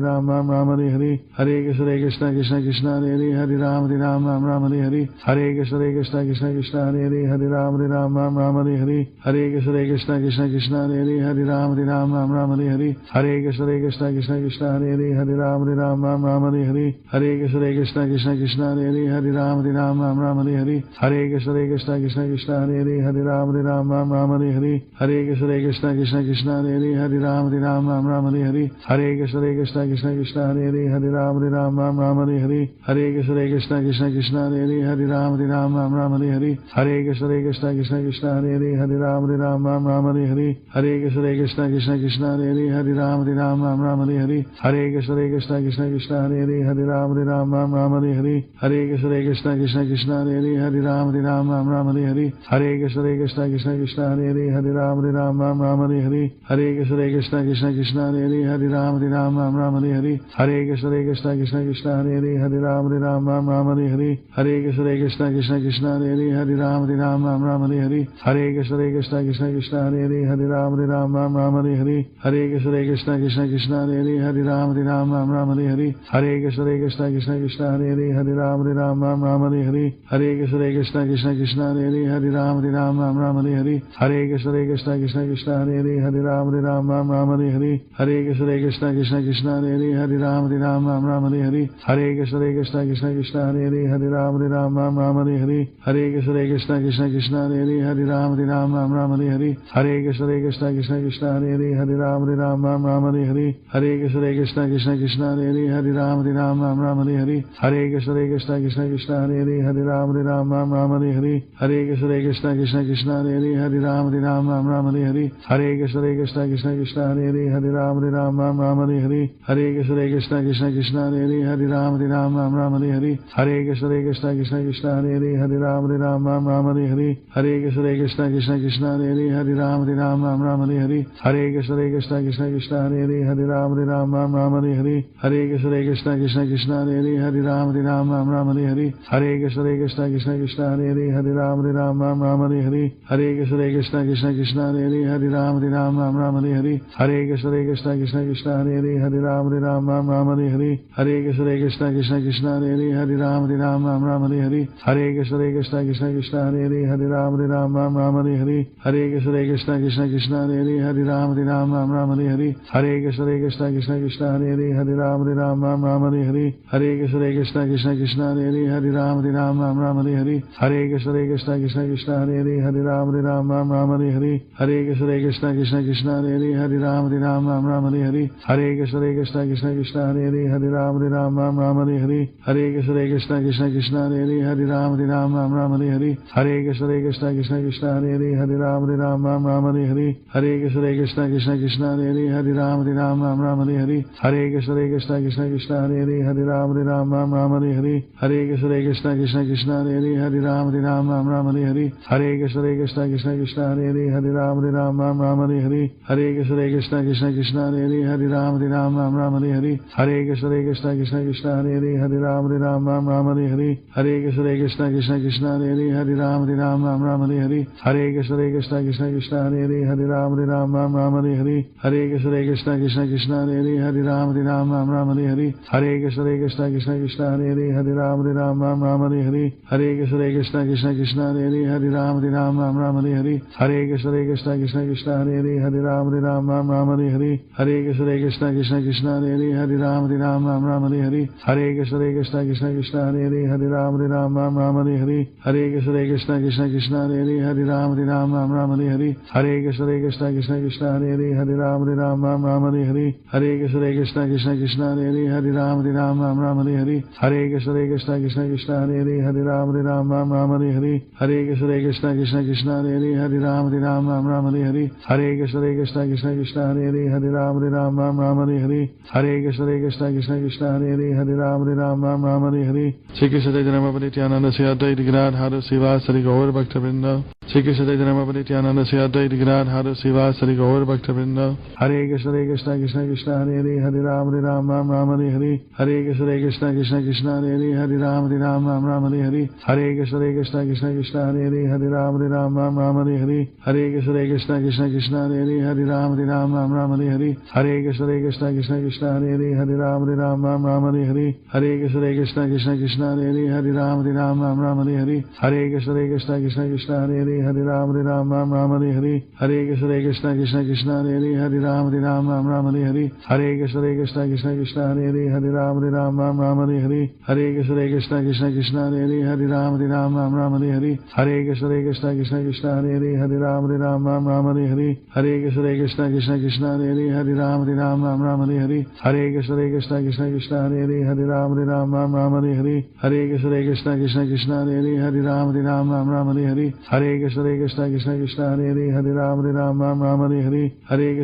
Hare Hare Hare Krishna Krishna Krishna Hare Hare Ram Hare Hare Hare Krishna Krishna Krishna Hare Hare Ram Hare Hare Hare Krishna Krishna Krishna Hare Hare Ram Hare Hare Hare Krishna Krishna Krishna Hare Hare Ram Hare Hare Hare Krishna Krishna Krishna Hare Hare Ram Hare Hare Hare Krishna Krishna Krishna Hare Hare Ram Hare Hare Hare Krishna Krishna Krishna Hare Hare Hare Ram Hare Ram Ram Ram Hare Hare Hare Krishna Krishna Krishna Hare Hare Ram Hare Ram Ram Ram Hare Hare Hare Krishna Krishna Krishna Hare Hare Ram Hare Ram Ram Ram Hare Hare Hare Krishna Krishna Krishna Krishna Hare Hare Ram Hare Ram Ram Ram Hare Hare Hare Krishna Krishna Krishna Krishna Hare Hare Ram Hare Ram Ram Ram Hare Hare Hare Krishna Krishna Krishna Krishna Hare Hare Ram Hare Ram Ram Ram Hare Hare Hare Krishna Krishna Krishna Krishna Hare Hare Ram Hare Ram Ram Ram Hare Hare Hare Krishna Krishna Krishna Krishna Hare Hare Ram Hare Ram Ram Ram Hare Hare Hare Krishna Krishna Krishna Krishna Hare Hare Ram Hare Ram Ram Ram Hare Hare Hare Krishna Krishna Krishna Krishna Hare Hare Ram Hare Ram Ram Ram Hare Hare Hare Krishna Krishna Krishna Krishna Hare Hare Ram Hare Ram Ram Ram Hare Hare Hare Krishna Krishna Krishna Krishna Hare Hare Ram Hare Ram Ram Ram Hare Hare Hare Krishna Krishna Krishna Krishna Hare Hare Ram Hare Ram Ram Ram Hare Hare Hare Krishna Krishna Krishna Krishna Hare Hare Ram Hare Ram Ram Ram Hare Hare Hare Krishna Krishna Krishna Krishna Hare Hare Ram Hare Ram Ram Ram Hare Hare Hare Krishna Krishna Krishna Krishna Hare Hare Ram Hare Ram Ram Ram Hare Hare Hare Krishna Krishna Krishna Krishna Hare Hare Ram Hare Ram Ram Ram Hare Hare Hare Krishna Krishna Krishna Krishna Hare Hare Ram Hare Ram Ram Ram Hare Hare Hare Krishna Krishna Krishna Krishna Hare Hare Ram Hare Ram Ram Ram Hare Hare Hare Krishna Krishna Krishna Krishna Hare Hare Ram Hare Ram Ram Ram Hare Hare Hare Krishna Krishna Krishna Krishna Hare Hare Ram Hare Ram Ram Ram Hare Hare Hare Krishna Krishna Krishna Krishna Hare Hare Ram Hare Ram Ram Ram Hare Hare Hare Krishna Krishna Krishna Krishna Hare Hare Ram Hare Ram Ram Ram Hare Hare Hare Krishna Krishna Krishna Krishna Hare Hare Ram Hare Ram Ram Ram Hare Hare Hare Krishna Krishna Krishna Krishna Hare Hare Ram Hare Ram Ram Ram Hare Hare Hare Krishna Krishna Krishna Krishna Hare Hare Ram Hare Ram Ram Ram Hare Hare Hare Krishna Krishna Krishna Krishna Hare Hare Ram Hare Ram Ram Ram Hare Hare Hare Krishna Krishna Krishna Krishna Hare Hare Ram Hare Ram Ram Ram Hare Hare Hare Krishna Krishna Krishna Krishna Hare Hare Ram Hare Ram Ram Ram Hare Hare Hare Krishna Krishna Krishna Krishna Hare Hare Ram Hare Ram Ram Ram Hare Hare Hare Krishna Krishna Krishna Krishna Hare Hare Ram Hare Ram Ram Ram Hare Hare Hare Krishna Krishna Krishna Krishna Hare Hare Ram Hare Ram Ram Ram Hare Hare Hare Krishna Krishna Krishna Krishna Hare Hare Ram Hare Ram Ram Ram Hare Hare Hare Krishna Krishna Krishna Krishna Hare Hare Ram Hare Ram Ram Ram Hare Hare Hare Krishna Krishna Krishna Krishna Hare Hare Ram Hare Ram Ram Ram Hare Hare Hare Krishna Krishna Krishna Krishna Hare Hare Ram Hare Ram Ram Ram Hare Hare Hare Krishna Krishna Krishna Krishna Hare Hare Ram Hare Ram Ram Ram Hare Hare Hare Krishna Krishna Krishna Krishna Hare Hare Ram Hare Ram Ram Ram Hare Hare Hare Krishna Krishna Krishna Krishna Hare Hare Ram Hare Ram Ram Ram Hare Hare Hare Krishna Krishna Krishna Krishna Hare Hare Ram Hare Ram Ram Ram Hare Hare Hare Krishna Krishna Krishna Krishna Hare Hare Ram Hare Ram Ram Ram Hare Hare Hare Krishna Krishna Krishna Krishna Hare Hare Ram Hare Ram Ram Ram Hare Hare Hare Krishna Krishna Krishna Krishna Hare Hare Ram Hare Ram Ram Ram Hare Hare Hare Krishna Krishna Krishna Krishna Hare Hare Ram Hare Ram Ram Ram Hare Hare Hare Krishna Krishna Krishna Krishna Hare Hare Ram Hare Ram Ram Ram Hare Hare Hare Krishna Krishna Krishna Krishna Hare Hare Ram Hare Ram Ram Ram Hare Hare Hare Krishna Krishna Krishna Krishna Hare Hare Ram Hare Ram Ram Ram Hare Hare Hare Krishna Krishna Krishna Krishna Hare Hare Ram Hare Ram Ram Ram Hare Hare Hare Krishna Krishna Krishna Krishna Hare Hare Ram Hare Ram Ram Ram Hare Hare Hare Krishna Krishna Krishna Krishna Hare Hare Ram Hare Ram Ram Ram Hare Hare Hare Krishna Krishna Krishna Krishna Hare Hare Ram Hare Ram Ram Ram Hare Hare Hare Krishna Krishna Krishna Krishna Hare Hare Ram Hare Ram Ram Ram Hare Hare Hare Krishna Krishna Krishna Krishna Hare Hare Ram Hare Ram Ram Ram Hare Hare Hare Krishna Krishna Krishna Krishna Hare Hare Ram Hare Ram Ram Ram Hare Hare Hare Krishna Krishna Krishna Krishna Hare Hare Ram Hare Ram Ram Ram Hare Hare Hare Krishna Krishna Krishna Krishna Hare Hare Ram Hare Ram Ram Ram Hare Hare Hare Krishna Krishna Krishna Krishna Hare Hare Ram Hare Ram Ram Ram Hare Hare Hare Krishna Krishna Krishna Krishna Hare Hare Ram Hare Ram Ram Ram Hare Hare Hare Krishna Krishna Krishna Krishna Hare Hare Ram Hare Ram Ram Ram Hare Hare Hare Krishna Krishna Krishna Krishna Hare Hare Ram Hare Ram Ram Ram Hare Hare Hare Krishna Krishna Krishna Krishna Hare Hare Ram Hare Ram Ram Ram Hare Hare Hare Krishna Krishna Krishna Krishna Hare Hare Ram Hare Ram Ram Ram Hare Hare Hare Krishna Krishna Krishna Krishna Hare Hare Ram Hare Ram Ram Ram Hare Hare Hare Krishna Krishna Krishna Krishna Hare Hare Ram Hare Ram Ram Ram Hare Hare Shri Krishna Chaitanya Nityananda Sri Advaita Gadadhara Srivasari Gaur Bhaktivinoda Shri Krishna Chaitanya Nityananda Sri Advaita Gadadhara Srivasari Gaur Bhaktivinoda Hare Krishna Krishna Krishna Krishna Hare Hare Ram Hare Ram Ram Ram Hare Hare Hare Krishna Krishna Krishna Krishna Hare Hare Ram Hare Ram Ram Ram Hare Hare Hare Krishna Krishna Krishna Krishna Hare Hare Ram Hare Ram Ram Ram Hare Hare Hare Krishna Krishna Krishna Krishna Hare Hare Ram Hare Ram Ram Ram Hare Hare Hare Krishna Krishna Krishna Krishna Hare Hare Ram Hare Ram Ram Ram Hare Hare Hare Krishna Krishna Krishna Krishna Hare Hare Ram Hare Ram Ram Ram Hare Hare Hare Krishna Krishna Krishna Krishna Hare Hare Hare Ram Hare Ram Ram Ram Hare Hare Hare Krishna Krishna Krishna Hare Hare Ram Hare Ram Ram Ram Hare Hare Hare Krishna Krishna Krishna Hare Hare Ram Hare Ram Ram Ram Hare Hare Hare Krishna Krishna Krishna Krishna Hare Hare Ram Hare Ram Ram Ram Hare Hare Hare Krishna Krishna Krishna Krishna Hare Hare Ram Hare Ram Ram Ram Hare Hare Hare Krishna Krishna Krishna Krishna Hare Hare Ram Hare Ram Ram Ram Hare Hare Hare Krishna Krishna Krishna Krishna Hare Hare Ram Hare Ram Ram Ram Hare Hare Hare Krishna Krishna Krishna Krishna Hare Hare Ram Hare Ram Ram Ram Hare Hare Hare Krishna Krishna Krishna Krishna Hare Hare Ram Hare Ram Ram Ram Hare Hare Hare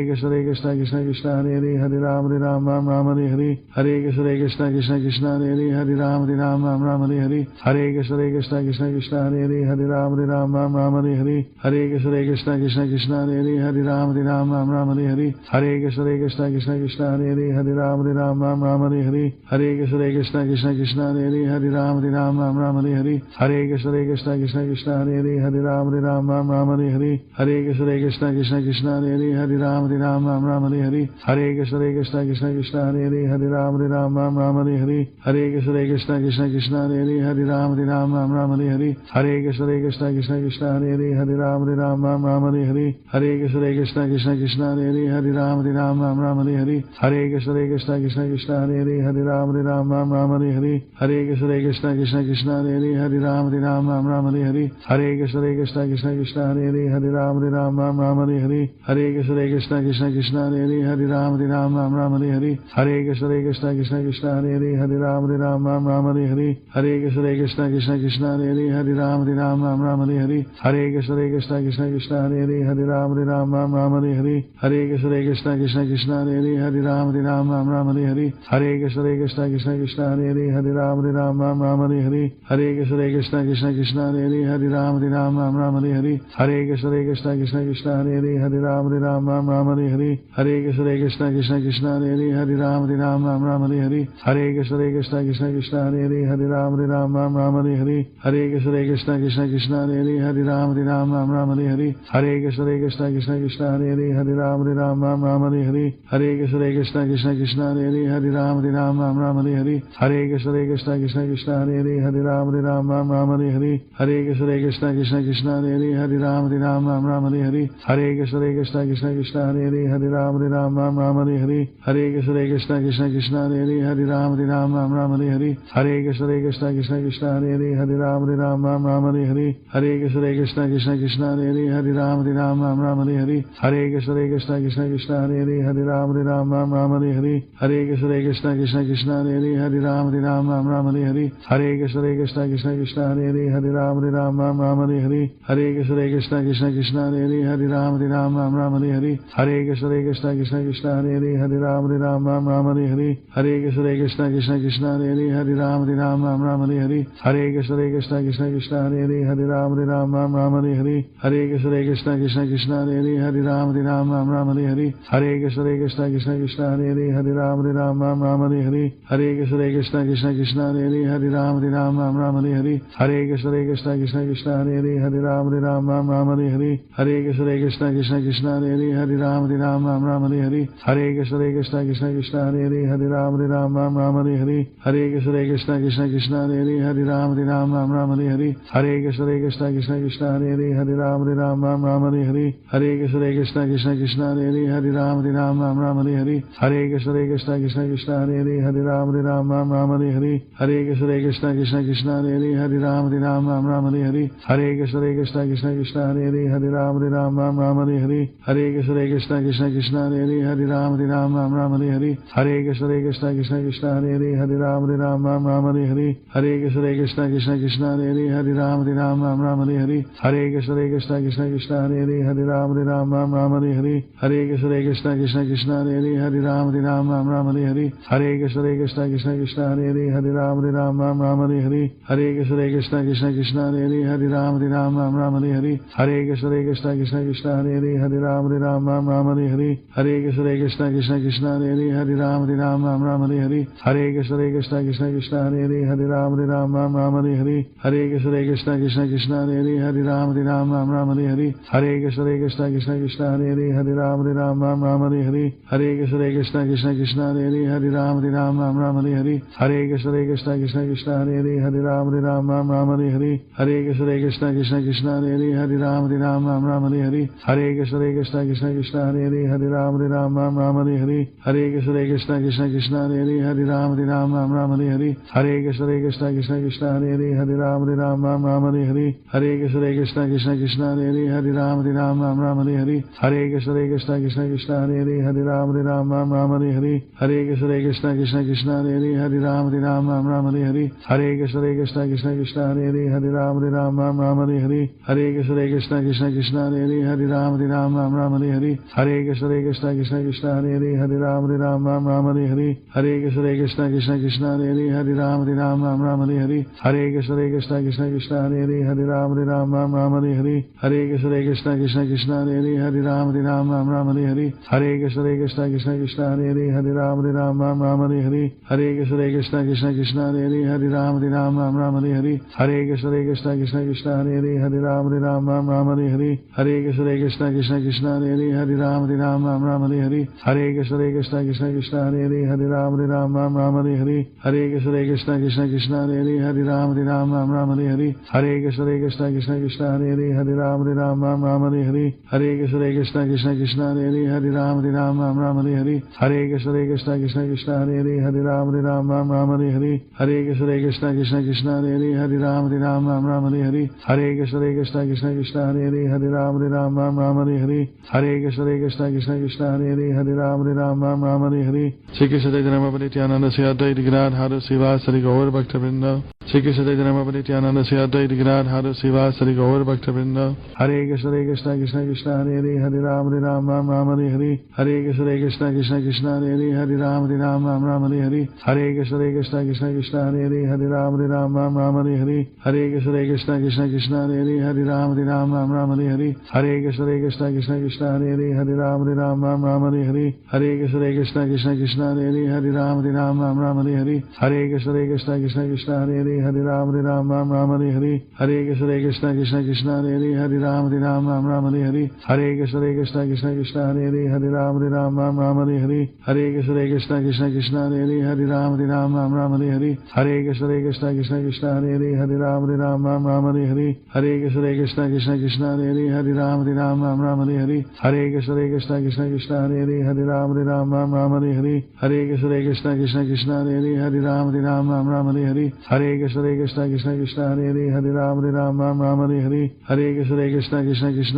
Krishna Krishna Krishna Krishna Hare Hare Ram Hare Ram Ram Ram Hare Hare Hare Krishna Krishna Krishna Krishna Hare Hare Ram Hare Ram Ram Ram Hare Hare Hare Krishna Krishna Krishna Krishna Hare Hare Ram Hare Ram Ram Ram Hare Hare Hare Krishna Krishna Krishna Krishna Hare Hare Ram Hare Ram Ram Ram Hare Hare Hare Krishna Krishna Krishna Krishna Hare Hare Ram Hare Ram Ram Ram Hare Hare Hare Krishna Krishna Krishna Krishna Hare Hare Ram Hare Ram Ram Ram Hare Hare Hare Krishna Krishna Krishna Krishna Hare Hare Ram Hare Ram Ram Ram Hare Hare Hare Krishna Krishna Krishna Krishna Hare Hare Ram Hare Ram Ram Ram Hare Hare Hare Krishna Krishna Krishna Krishna Hare Hare Ram Hare Ram Ram Ram Hare Hare Hare Krishna Krishna Krishna Krishna Hare Hare Ram Hare Ram Ram Ram Hare Hare Hare Krishna Krishna Krishna Krishna Hare Hare Ram Hare Ram Ram Ram Hare Hare Hare Krishna Krishna Krishna Krishna Hare Hare Ram Hare Ram Ram Ram Hare Hare Hare Krishna Krishna Krishna Krishna Hare Hare Ram Hare Ram Ram Ram Hare Hare Hare Krishna Krishna Krishna Krishna Hare Hare Ram Hare Ram Ram Ram Hare Hare Hare Krishna Krishna Krishna Krishna Hare Hare Ram Hare Ram Ram Ram Hare Hare Hare Krishna Krishna Krishna Krishna Hare Hare Ram Hare Ram Ram Ram Hare Hare Hare Krishna Krishna Krishna Krishna Hare Hare Ram Hare Ram Ram Ram Hare Hare Hare Krishna Krishna Krishna Krishna Hare Hare Ram Hare Ram Ram Ram Hare Hare Hare Krishna Krishna Krishna Krishna Hare Hare Ram Hare Ram Ram Ram Hare Hare Hare Krishna Krishna Krishna Krishna Hare Hare Ram Hare Ram Ram Ram Hare Hare Hare Krishna Krishna Krishna Krishna Hare Hare Ram Hare Ram Ram Ram Hare Hare Hare Krishna Krishna Krishna Krishna Hare Hare Ram Hare Ram Ram Ram Hare Hare Hare Krishna Krishna Krishna Krishna Hare Hare Ram Hare Ram Ram Ram Hare Hare Hare Krishna Krishna Krishna Krishna Hare Hare Ram Hare Ram Ram Ram Hare Hare Hare Krishna Krishna Krishna Krishna Hare Hare Ram Hare Ram Ram Ram Hare Hare Hare Krishna Krishna Krishna Krishna Hare Hare Ram Hare Ram Ram Ram Hare Hare Hare Krishna Krishna Krishna Krishna Hare Hare Ram Hare Ram Ram Ram Hare Hare Hare Krishna Krishna Krishna Krishna Hare Hare Ram Hare Ram Ram Ram Hare Hare Hare Krishna Krishna Krishna Krishna Hare Hare Ram Hare Ram Ram Ram Hare Hare Hare Krishna Krishna Krishna Krishna Hare Hare Ram Hare Ram Ram Ram Hare Hare Hare Krishna Krishna Krishna Krishna Hare Hare Ram Hare Ram Ram Ram Hare Hare Hare Krishna Krishna Krishna Krishna Hare Hare Ram Hare Ram Ram Ram Hare Hare Hare Krishna Krishna Krishna Krishna Hare Hare Ram Hare Ram Ram Ram Hare Hare Hare Krishna Krishna Krishna Krishna Hare Hare Ram Hare Ram Ram Ram Hare Hare Hare Krishna Krishna Krishna Krishna Hare Hare Ram Hare Ram Ram Ram Hare Hare Hare Krishna Krishna Krishna Krishna Hare Hare Ram Hare Ram Ram Ram Hare Hare Hare Krishna Krishna Krishna Krishna Hare Hare Ram Hare Ram Ram Ram Hare Hare Hare Krishna Krishna Krishna Krishna Hare Hare Ram Hare Ram Ram Ram Hare Hare Hare Krishna Krishna Krishna Krishna Hare Hare Ram Hare Ram Ram Ram Hare Hare Hare Krishna Krishna Krishna Krishna Hare Hare Ram Hare Ram Ram Ram Hare Hare Hare Krishna Krishna Krishna Krishna Hare Hare Ram Hare Ram Ram Ram Hare Hare Hare Krishna Krishna Krishna Krishna Hare Hare Ram Hare Ram Ram Ram Hare Hare Hare Krishna Krishna Krishna Krishna Hare Hare Ram Hare Ram Ram Ram Hare Hare Hare Krishna Krishna Krishna Krishna Hare Hare Ram Hare Ram Ram Ram Hare Hare Hare Krishna Krishna Krishna Krishna Hare Hare Ram Hare Ram Ram Ram Hare Hare Hare Krishna Krishna Krishna Krishna Hare Hare Ram Hare Ram Ram Ram Hare Hare Hare Krishna Krishna Krishna Krishna Hare Hare Ram Hare Ram Ram Ram Hare Hare Hare Krishna Krishna Krishna Krishna Hare Hare Ram Hare Ram Ram Ram Hare Hare Hare Krishna Krishna Krishna Krishna Hare Hare Ram Hare Ram Ram Ram Hare Hare Hare Krishna Krishna Krishna Krishna Hare Hare Ram Hare Ram Ram Ram Hare Hare Hare Krishna Krishna Krishna Krishna Hare Hare Ram Hare Ram Ram Ram Hare Hare Hare Krishna Krishna Krishna Krishna Hare Hare Ram Hare Ram Ram Ram Hare Hare Hare Krishna Krishna Krishna Krishna Hare Hare Ram Hare Ram Ram Ram Hare Hare Hare Krishna Krishna Krishna Krishna Hare Hare Ram Hare Ram Ram Ram Hare Hare Hare Krishna Krishna Krishna Krishna Hare Hare Ram Hare Ram Ram Ram Hare Hare Hare Krishna Krishna Krishna Krishna Hare Hare Ram Hare Ram Ram Ram Hare Hare Hare Krishna Krishna Krishna Krishna Hare Hare Ram Hare Ram Ram Ram Hare Hare Hare Krishna Krishna Krishna Krishna Hare Hare Ram Hare Ram Ram Ram Hare Hare Hare Krishna Krishna Krishna Krishna Hare Hare Ram Hare Ram Ram Ram Hare Hare Hare Krishna Krishna Krishna Krishna Hare Hare Ram Hare Ram Ram Ram Hare Hare Hare Krishna Krishna Krishna Krishna Hare Hare Ram Hare Ram Ram Ram Hare Hare Hare Krishna Krishna Krishna Krishna Hare Hare Ram Hare Ram Ram Ram Hare Hare Hare Krishna Krishna Krishna Krishna Hare Hare Ram Hare Ram Ram Ram Hare Hare Hare Krishna Krishna Krishna Krishna Hare Hare Ram Hare Ram Ram Ram Hare Hare Hare Krishna Krishna Krishna Krishna Hare Hare Ram Hare Ram Ram Ram Hare Hare Hare Krishna Krishna Krishna Krishna Hare Hare Ram Hare Ram Ram Ram Hare Hare Hare Krishna Krishna Krishna Krishna Hare Hare Ram Hare Ram Ram Ram Hare Hare Hare Krishna Krishna Krishna Krishna Hare Ram Ram Ram Hare Hare Krishna Krishna Krishna Hare Ram Ram Ram Hare Hare Krishna Krishna Krishna Hare Ram Ram Hare Hare Krishna Krishna Krishna Hare Ram Ram Hare Hare Krishna Krishna Krishna Hare Ram Ram Hare Hare Krishna Krishna Krishna Hare Ram Ram Hare Hare Krishna Krishna Krishna Hare Ram Ram Hare Hare Krishna Krishna Krishna Hare Ram Ram Hare Hare Krishna Krishna Krishna Hare Ram Ram Hare Hare Krishna Krishna Krishna Hare Ram Ram Hare Hare Krishna Krishna Krishna Hare Ram Ram Hare Hare Krishna Krishna Krishna Hare Ram Ram Hare Hare Krishna Krishna Krishna Hare Ram Ram Hare Hare Krishna Krishna Krishna Hare Ram Ram Hare Hare Krishna Krishna Krishna Hare Ram Ram Hare Hare Krishna Krishna Krishna Hare Ram Ram Hare Hare Krishna Krishna Krishna Hare Ram Ram Hare Hare Krishna Krishna Krishna Hare Ram Ram Hare Hare Krishna Krishna Krishna Hare Ram Ram Hare Hare Krishna Krishna Krishna Hare Ram Ram Hare Hare Krishna Krishna Krishna Hare Ram Ram Hare Hare Krishna Krishna Krishna Hare Ram Ram Hare Hare Krishna Krishna Krishna Hare Ram Ram Hare Hare Krishna Krishna Krishna Hare Ram Ram Hare Hare Krishna Krishna Krishna Hare Ram Ram Hare Hare Krishna Krishna Krishna Hare Ram Ram Hare Shri Krishna Chaitanya Nityananda Sri Advaita Gadadhara Srivasadi Gaur Bhakta-vrinda Shri Krishna Chaitanya Nityananda Sri Advaita Gadadhara Srivasadi Gaur Bhakta-vrinda Hare Krishna Krishna Krishna Hare Ram Ram Hare Hare Krishna Krishna Krishna Hare Ram Ram Hare Hare Krishna Krishna Krishna Hare Ram Ram Hare Hare Krishna Krishna Krishna Hare Ram Ram Hare Hare Krishna Krishna Krishna Hare Ram Ram Hare Hare Krishna Krishna Krishna Hare Ram Ram Hare Hare Krishna Krishna Krishna Hare Ram Ram Hare Hare Krishna Krishna Krishna Hare Ram Ram Hare Hare Krishna Krishna Krishna Hare Ram Ram Hare Hare Krishna Krishna Krishna Hare Ram Ram Hare Hare Krishna Krishna Krishna Hare Ram Ram Hare Hare Krishna Krishna Krishna Hare Ram Ram Hare Hare Krishna Krishna Krishna Hare Ram Ram Hare Hare Krishna Krishna Krishna Hare Ram Ram Hare Hare Krishna Krishna Krishna Hare Ram Ram Hare Hare Krishna Krishna Krishna Hare Ram Ram Hare Hare Krishna Krishna Krishna Hare Ram Ram Hare Hare Krishna Krishna Krishna Hare Ram Ram Hare Hare Krishna Krishna Krishna Hare Ram Ram Hare Hare Krishna Krishna Krishna Hare Ram Ram Hare Hare Krishna Krishna Krishna Hare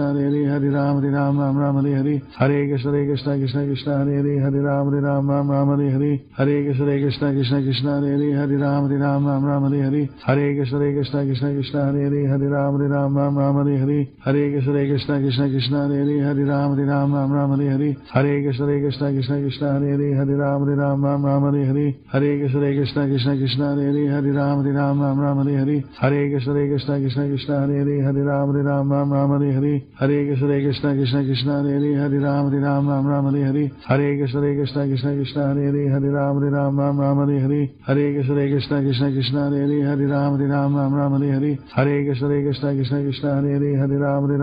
Ram Ram Hare Hare Krishna Krishna Krishna Hare Ram Ram Hare Hare Krishna Krishna Krishna Hare Ram Ram Hare Hare Krishna Krishna Krishna Hare Ram Ram Hare Hare Krishna Krishna Krishna Hare Ram Ram Hare Hare Krishna Krishna Krishna Hare Ram Ram Hare Hare Krishna Krishna Krishna Hare Ram Ram Hare Hare Krishna Krishna Krishna Hare Ram Ram Hare Hare Krishna Krishna Krishna Hare Ram Ram Hare Hare Krishna Krishna Krishna Hare Ram Ram Hare Hare Krishna Krishna Krishna Hare Ram Ram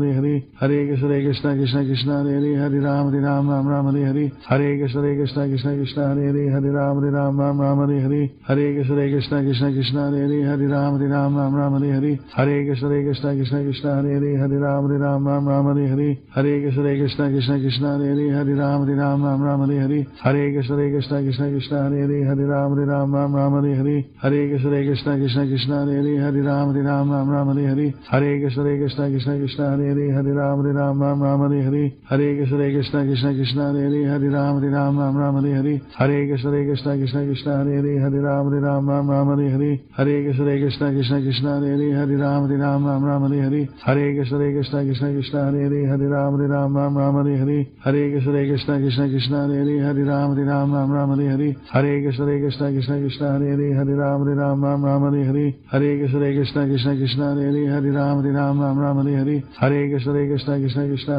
Hare Hare Krishna Krishna Krishna Hare Ram Ram Hare Hare Krishna Krishna Krishna Hare Ram Ram Hare Hare Krishna Krishna Krishna Hare Ram Ram Hare Hare Krishna Krishna Krishna Hare Ram Ram Hare Hare Krishna Krishna Krishna Hare Ram Ram Hare Hare Krishna Krishna Krishna Hare Ram Ram Hare Hare Krishna Krishna Krishna Hare Ram Ram Hare Hare Krishna Krishna Krishna Hare Ram Ram Hare Hare Krishna Krishna Krishna Hare Ram Ram Hare Hare Krishna Krishna Krishna Hare Ram Ram Hare Hare Krishna Krishna Krishna Hare Ram Ram Hare Hare Krishna Krishna Krishna Hare Ram Ram Hare Hare Krishna Krishna Krishna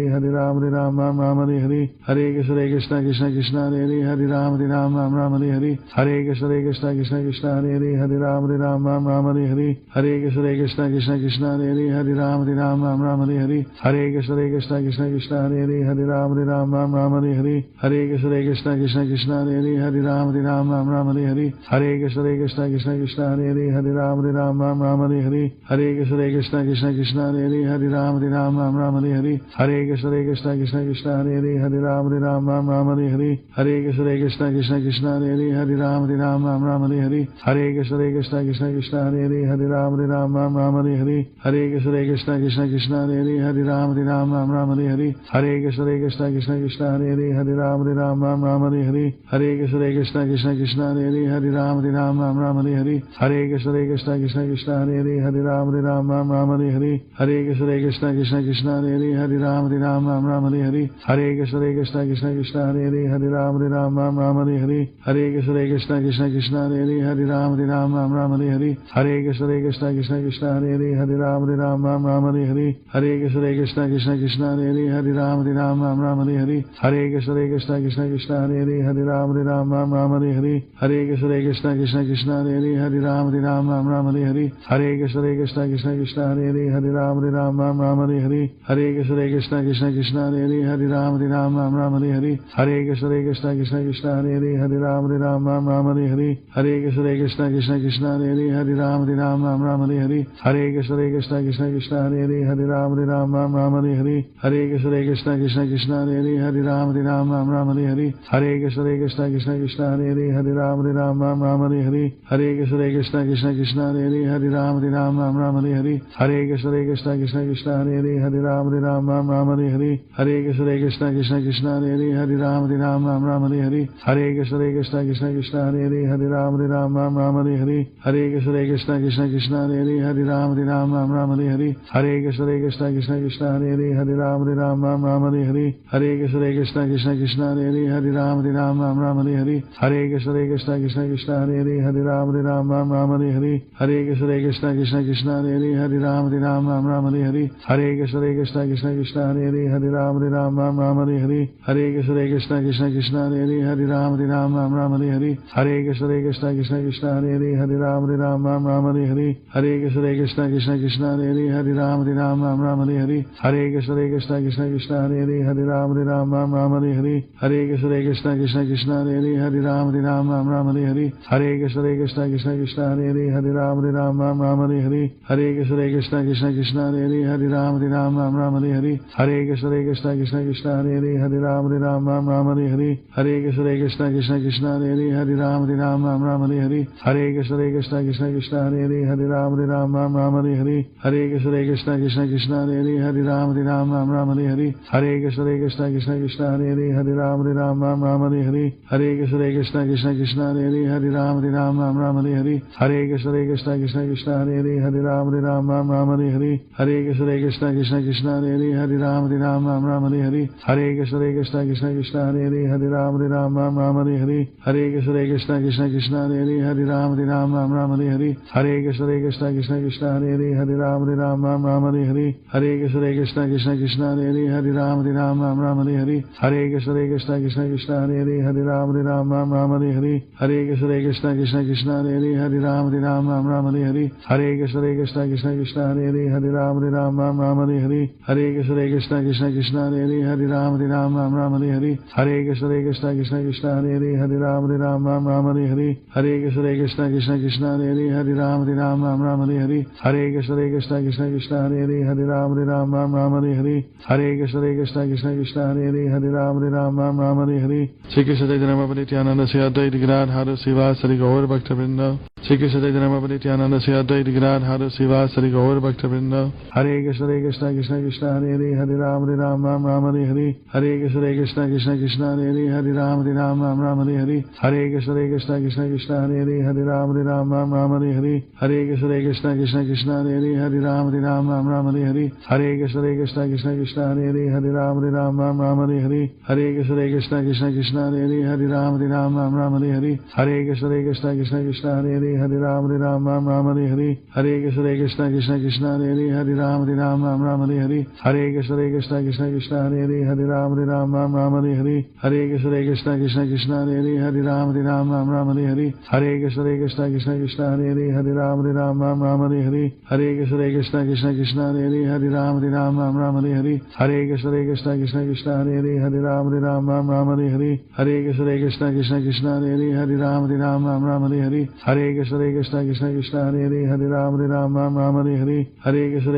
Hare Ram Ram Hare Hare Krishna Krishna Krishna Hare Ram Ram Hare Hare Krishna Krishna Krishna Hare Hare Hare Ram Hare Ram Ram Ram Hare Hare Hare Krishna Krishna Krishna Krishna Hare Hare Ram Hare Ram Ram Ram Hare Hare Hare Krishna Krishna Krishna Krishna Hare Hare Ram Hare Ram Ram Ram Hare Hare Hare Krishna Krishna Krishna Krishna Hare Hare Ram Hare Ram Ram Ram Hare Hare Hare Krishna Krishna Krishna Krishna Hare Hare Ram Hare Ram Ram Ram Hare Hare Hare Krishna Krishna Krishna Krishna Hare Hare Ram Hare Ram Ram Ram Hare Hare Hare Krishna Krishna Krishna Krishna Hare Hare Ram Hare Ram Ram Ram Hare Hare Hare Krishna Krishna Krishna Krishna Hare Hare Ram Hare Ram Ram Ram Hare Hare Hare Krishna Krishna Krishna Krishna Hare Hare Ram Hare Ram Ram Ram Hare Hare Hare Krishna Krishna Krishna Krishna Hare Hare Ram Hare Ram Ram Ram Hare Hare Hare Krishna Krishna Krishna Krishna Hare Hare Ram Hare Ram Ram Ram Hare Hare Hare Krishna Krishna Krishna Krishna Hare Hare Ram Hare Ram Ram Ram Hare Hare Hare Krishna Krishna Krishna Krishna Hare Hare Ram Hare Ram Ram Ram Hare Hare Hare Krishna Krishna Krishna Krishna Hare Hare Ram Hare Ram Ram Ram Hare Hare Hare Krishna Krishna Krishna Krishna Hare Hare Ram Hare Ram Ram Ram Hare Hare Hare Krishna Krishna Krishna Krishna Hare Hare Ram Hare Ram Ram Ram Hare Hare Hare Krishna Krishna Krishna Krishna Hare Hare Ram Hare Ram Ram Ram Hare Hare Hare Krishna Krishna Krishna Krishna Hare Hare Ram Hare Ram Ram Ram Hare Hare Hare Krishna Krishna Krishna Krishna Hare Hare Ram Hare Ram Ram Ram Hare Hare Hare Krishna Krishna Krishna Krishna Hare Hare Ram Hare Ram Ram Ram Hare Hare Hare Krishna Krishna Krishna Krishna Hare Hare Ram Hare Ram Ram Ram Hare Hare Hare Krishna Krishna Krishna Krishna Hare Hare Ram Hare Ram Ram Ram Hare Hare Hare Krishna Krishna Krishna Krishna Hare Hare Ram Hare Ram Ram Ram Hare Hare Hare Krishna Krishna Krishna Krishna Hare Hare Ram Hare Ram Ram Ram Hare Hare Hare Krishna Krishna Krishna Krishna Hare Hare Ram Hare Ram Ram Ram Hare Hare Hare Krishna Krishna Krishna Krishna Hare Hare Ram Hare Ram Ram Ram Hare Hare Hare Krishna Krishna Krishna Krishna Hare Hare Ram Hare Ram Ram Ram Hare Hare Hare Krishna Krishna Krishna Krishna Hare Hare Ram Hare Ram Ram Ram Hare Hare Hare Krishna Krishna Krishna Krishna Hare Hare Ram Hare Ram Ram Ram Hare Hare Hare Krishna Krishna Krishna Krishna Hare Hare Ram Hare Ram Ram Ram Hare Hare Hare Krishna Krishna Krishna Krishna Hare Hare Ram Hare Ram Ram Ram Hare Hare Hare Krishna Krishna Krishna Krishna Hare Hare Ram Hare Ram Ram Ram Hare Hare Hare Krishna Krishna Krishna Krishna Hare Hare Ram Hare Ram Ram Ram Hare Hare Hare Krishna Krishna Krishna Krishna Hare Hare Ram Hare Ram Ram Ram Hare Hare Hare Krishna Krishna Krishna Krishna Hare Hare Ram Hare Ram Ram Ram Hare Hare Hare Krishna Krishna Krishna Krishna Hare Hare Ram Hare Ram Ram Ram Hare Hare Hare Krishna Krishna Krishna Krishna Hare Hare Ram Hare Ram Ram Ram Hare Hare Hare Krishna Krishna Krishna Krishna Hare Hare Ram Hare Ram Ram Ram Hare Hare Hare Krishna Krishna Krishna Krishna Hare Hare Ram Hare Ram Ram Ram Hare Hare Hare Krishna Krishna Krishna Krishna Hare Hare Ram Hare Ram Ram Ram Hare Hare Hare Krishna Krishna Krishna Krishna Hare Hare Ram Hare Ram Ram Ram Hare Hare Hare Krishna Krishna Krishna Krishna Hare Hare Ram Hare Ram Ram Ram Hare Hare Hare Krishna Krishna Krishna Krishna Hare Hare Ram Hare Ram Ram Ram Hare Hare Hare Krishna Krishna Krishna Krishna Hare Hare Ram Hare Ram Ram Ram Hare Hare Hare Krishna Krishna Krishna Krishna Hare Hare Ram Hare Ram Ram Ram Hare Hare Hare Krishna Krishna Krishna Krishna Hare Hare Ram Hare Ram Ram Ram Hare Hare Hare Krishna Krishna Krishna Krishna Hare Hare Ram Hare Ram Ram Ram Hare Hare Hare Krishna Krishna Krishna Krishna Hare Hare Ram Hare Ram Ram Ram Hare Hare Hare Krishna Krishna Krishna Krishna Hare Hare Ram Hare Ram Ram Ram Hare Hare Hare Krishna Krishna Krishna Krishna Hare Hare Ram Hare Ram Ram Ram Hare Hare Hare Krishna Krishna Krishna Krishna Hare Hare Ram Hare Ram Ram Ram Hare Hare Hare Krishna Krishna Krishna Krishna Hare Hare Ram Hare Ram Ram Ram Hare Hare Hare Krishna Krishna Krishna Krishna Hare Hare Ram Hare Ram Ram Ram Hare Hare Hare Krishna Krishna Krishna Krishna Hare Hare Ram Hare Ram Ram Ram Hare Hare Hare Krishna Krishna Krishna Krishna Hare Hare Ram Hare Ram Ram Ram Hare Hare Hare Krishna Krishna Krishna Krishna Hare Hare Ram Hare Ram Ram Ram Hare Hare Hare Krishna Krishna Krishna Krishna Hare Hare Ram Hare Ram Ram Ram Hare Hare Hare Krishna Krishna Krishna Krishna Hare Hare Ram Hare Ram Ram Ram Hare Hare Hare Krishna Krishna Krishna Krishna Hare Hare Ram Hare Ram Ram Ram Hare Hare Hare Krishna Krishna Krishna Krishna Hare Hare Ram Hare Ram Ram Ram Hare Hare Hare Krishna Krishna Krishna Krishna Hare Hare Ram Hare Ram Ram Ram Hare Hare Hare Krishna Krishna Krishna Krishna Hare Hare Ram Hare Ram Ram Ram Hare Hare Hare Krishna Krishna Krishna Krishna Hare Hare Ram Hare Ram Ram Ram Hare Hare Hare Krishna Krishna Krishna Krishna Hare Hare Ram Hare Ram Ram Ram Hare Hare Shri Krishna Chaitanya Nityananda Sri Advaita Gadadhara Srivasari Gaur Bhaktivinoda Shri Krishna Chaitanya Nityananda Sri Advaita Gadadhara Srivasari Gaur Bhaktivinoda Hare Krishna Krishna Krishna Krishna Hare Hare Ram Hare Ram Ram Ram Hare Hare Hare Krishna Krishna Krishna Krishna Hare Hare Ram Hare Ram Ram Ram Hare Hare Hare Krishna Krishna Krishna Krishna Hare Hare Ram Hare Ram Ram Ram Hare Hare Hare Krishna Krishna Krishna Krishna Hare Hare Ram Hare Ram Ram Ram Hare Hare Hare Krishna Krishna Krishna Krishna Hare Hare Ram Hare Ram Ram Ram Hare Hare Hare Krishna Krishna Krishna Krishna Hare Hare Ram Hare Ram Ram Ram Hare Hare Hare Krishna Krishna Krishna Krishna Hare Hare Hare Ram Hare Ram Ram Ram Hare Hare Hare Krishna Krishna Krishna Hare Hare Ram Hare Ram Ram Ram Hare Hare Hare Krishna Krishna Krishna Hare Hare Ram Hare Ram Ram Ram Hare Hare Hare Krishna Krishna Krishna Krishna Hare Hare Ram Hare Ram Ram Ram Hare Hare Hare Krishna Krishna Krishna Krishna Hare Hare Ram Hare Ram Ram Ram Hare Hare Hare Krishna Krishna Krishna Krishna Hare Hare Ram Hare Ram Ram Ram Hare Hare Hare Krishna Krishna Krishna Krishna Hare Hare Ram Hare Ram Ram Ram Hare Hare Hare Krishna Krishna Krishna Krishna Hare Hare Ram Hare Ram Ram Ram Hare Hare Hare Krishna Krishna Krishna Krishna Hare Hare Ram Hare Ram Ram Ram Hare Hare Hare Krishna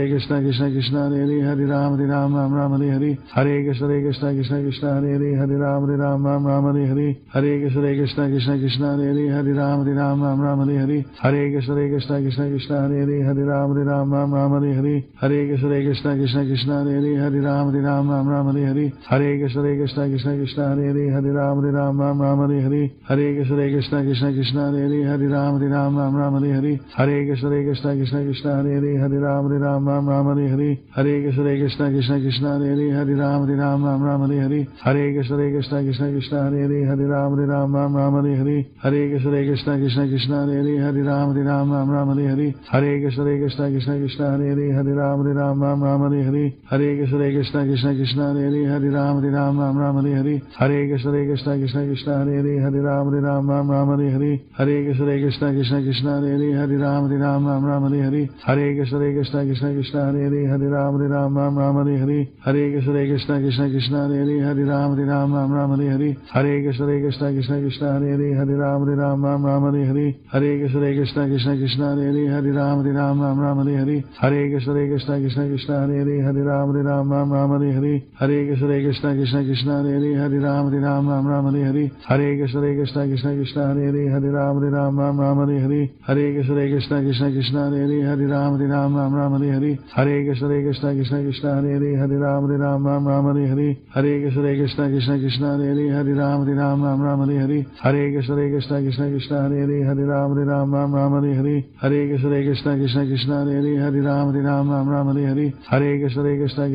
Krishna Krishna Krishna Hare Hare Ram Hare Ram Ram Ram Hare Hare Hare Krishna Krishna Krishna Krishna Hare Hare Ram Hare Ram Ram Ram Hare Hare Hare Krishna Krishna Krishna Krishna Hare Hare Ram Hare Ram Ram Ram Hare Hare Hare Krishna Krishna Krishna Krishna Hare Hare Ram Hare Ram Ram Ram Hare Hare Hare Krishna Krishna Krishna Krishna Hare Hare Ram Hare Ram Ram Ram Hare Hare Hare Krishna Krishna Krishna Krishna Hare Hare Ram Hare Ram Ram Ram Hare Hare Hare Krishna Krishna Krishna Krishna Hare Hare Ram Hare Ram Ram Ram Hare Hare Hare Krishna Krishna Krishna Krishna Hare Hare Ram Hare Ram Ram Ram Hare Hare Hare Krishna Krishna Krishna Krishna Hare Hare Ram Hare Ram Ram Ram Hare Hare Hare Krishna Krishna Krishna Krishna Hare Hare Ram Hare Ram Ram Ram Hare Hare Hare Krishna Krishna Krishna Krishna Hare Hare Ram Hare Ram Ram Ram Hare Hare Hare Krishna Krishna Krishna Krishna Hare Hare Ram Hare Ram Ram Ram Hare Hare Hare Krishna Krishna Krishna Krishna Hare Hare Ram Hare Ram Ram Ram Hare Hare Hare Krishna Krishna Krishna Krishna Hare Hare Ram Hare Ram Ram Ram Hare Hare Hare Krishna Krishna Krishna Krishna Hare Hare Ram Hare Ram Ram Ram Hare Hare Hare Krishna Krishna Krishna Krishna Hare Hare Ram Hare Ram Ram Ram Hare Hare Hare Krishna Krishna Krishna Krishna Hare Hare Ram Hare Ram Ram Ram Hare Hare Hare Krishna Krishna Krishna Krishna Hare Hare Ram Hare Ram Ram Ram Hare Hare Hare Krishna Krishna Krishna Krishna Hare Hare Ram Hare Ram Ram Ram Hare Hare Hare Krishna Krishna Krishna Krishna Hare Hare Ram Hare Ram Ram Ram Hare Hare Hare Krishna Krishna Krishna Krishna Hare Hare Ram Hare Ram Ram Ram Hare Hare Hare Krishna Krishna Krishna Krishna Hare Hare Ram Hare Ram Ram Ram Hare Hare Hare Krishna Krishna Krishna Krishna Hare Hare Ram Hare Ram Ram Ram Hare Hare Hare Krishna Krishna Krishna Krishna Hare Hare Ram Hare Ram Ram Ram Hare Hare Hare Krishna Krishna Krishna Krishna Hare Hare Ram Hare Ram Ram Ram Hare Hare Hare Krishna Krishna Krishna Krishna Hare Hare Ram Hare Ram Ram Ram Hare Hare Hare Krishna Krishna Krishna Krishna Hare Hare Ram Hare Ram Ram Ram Hare Hare Hare Krishna Krishna Krishna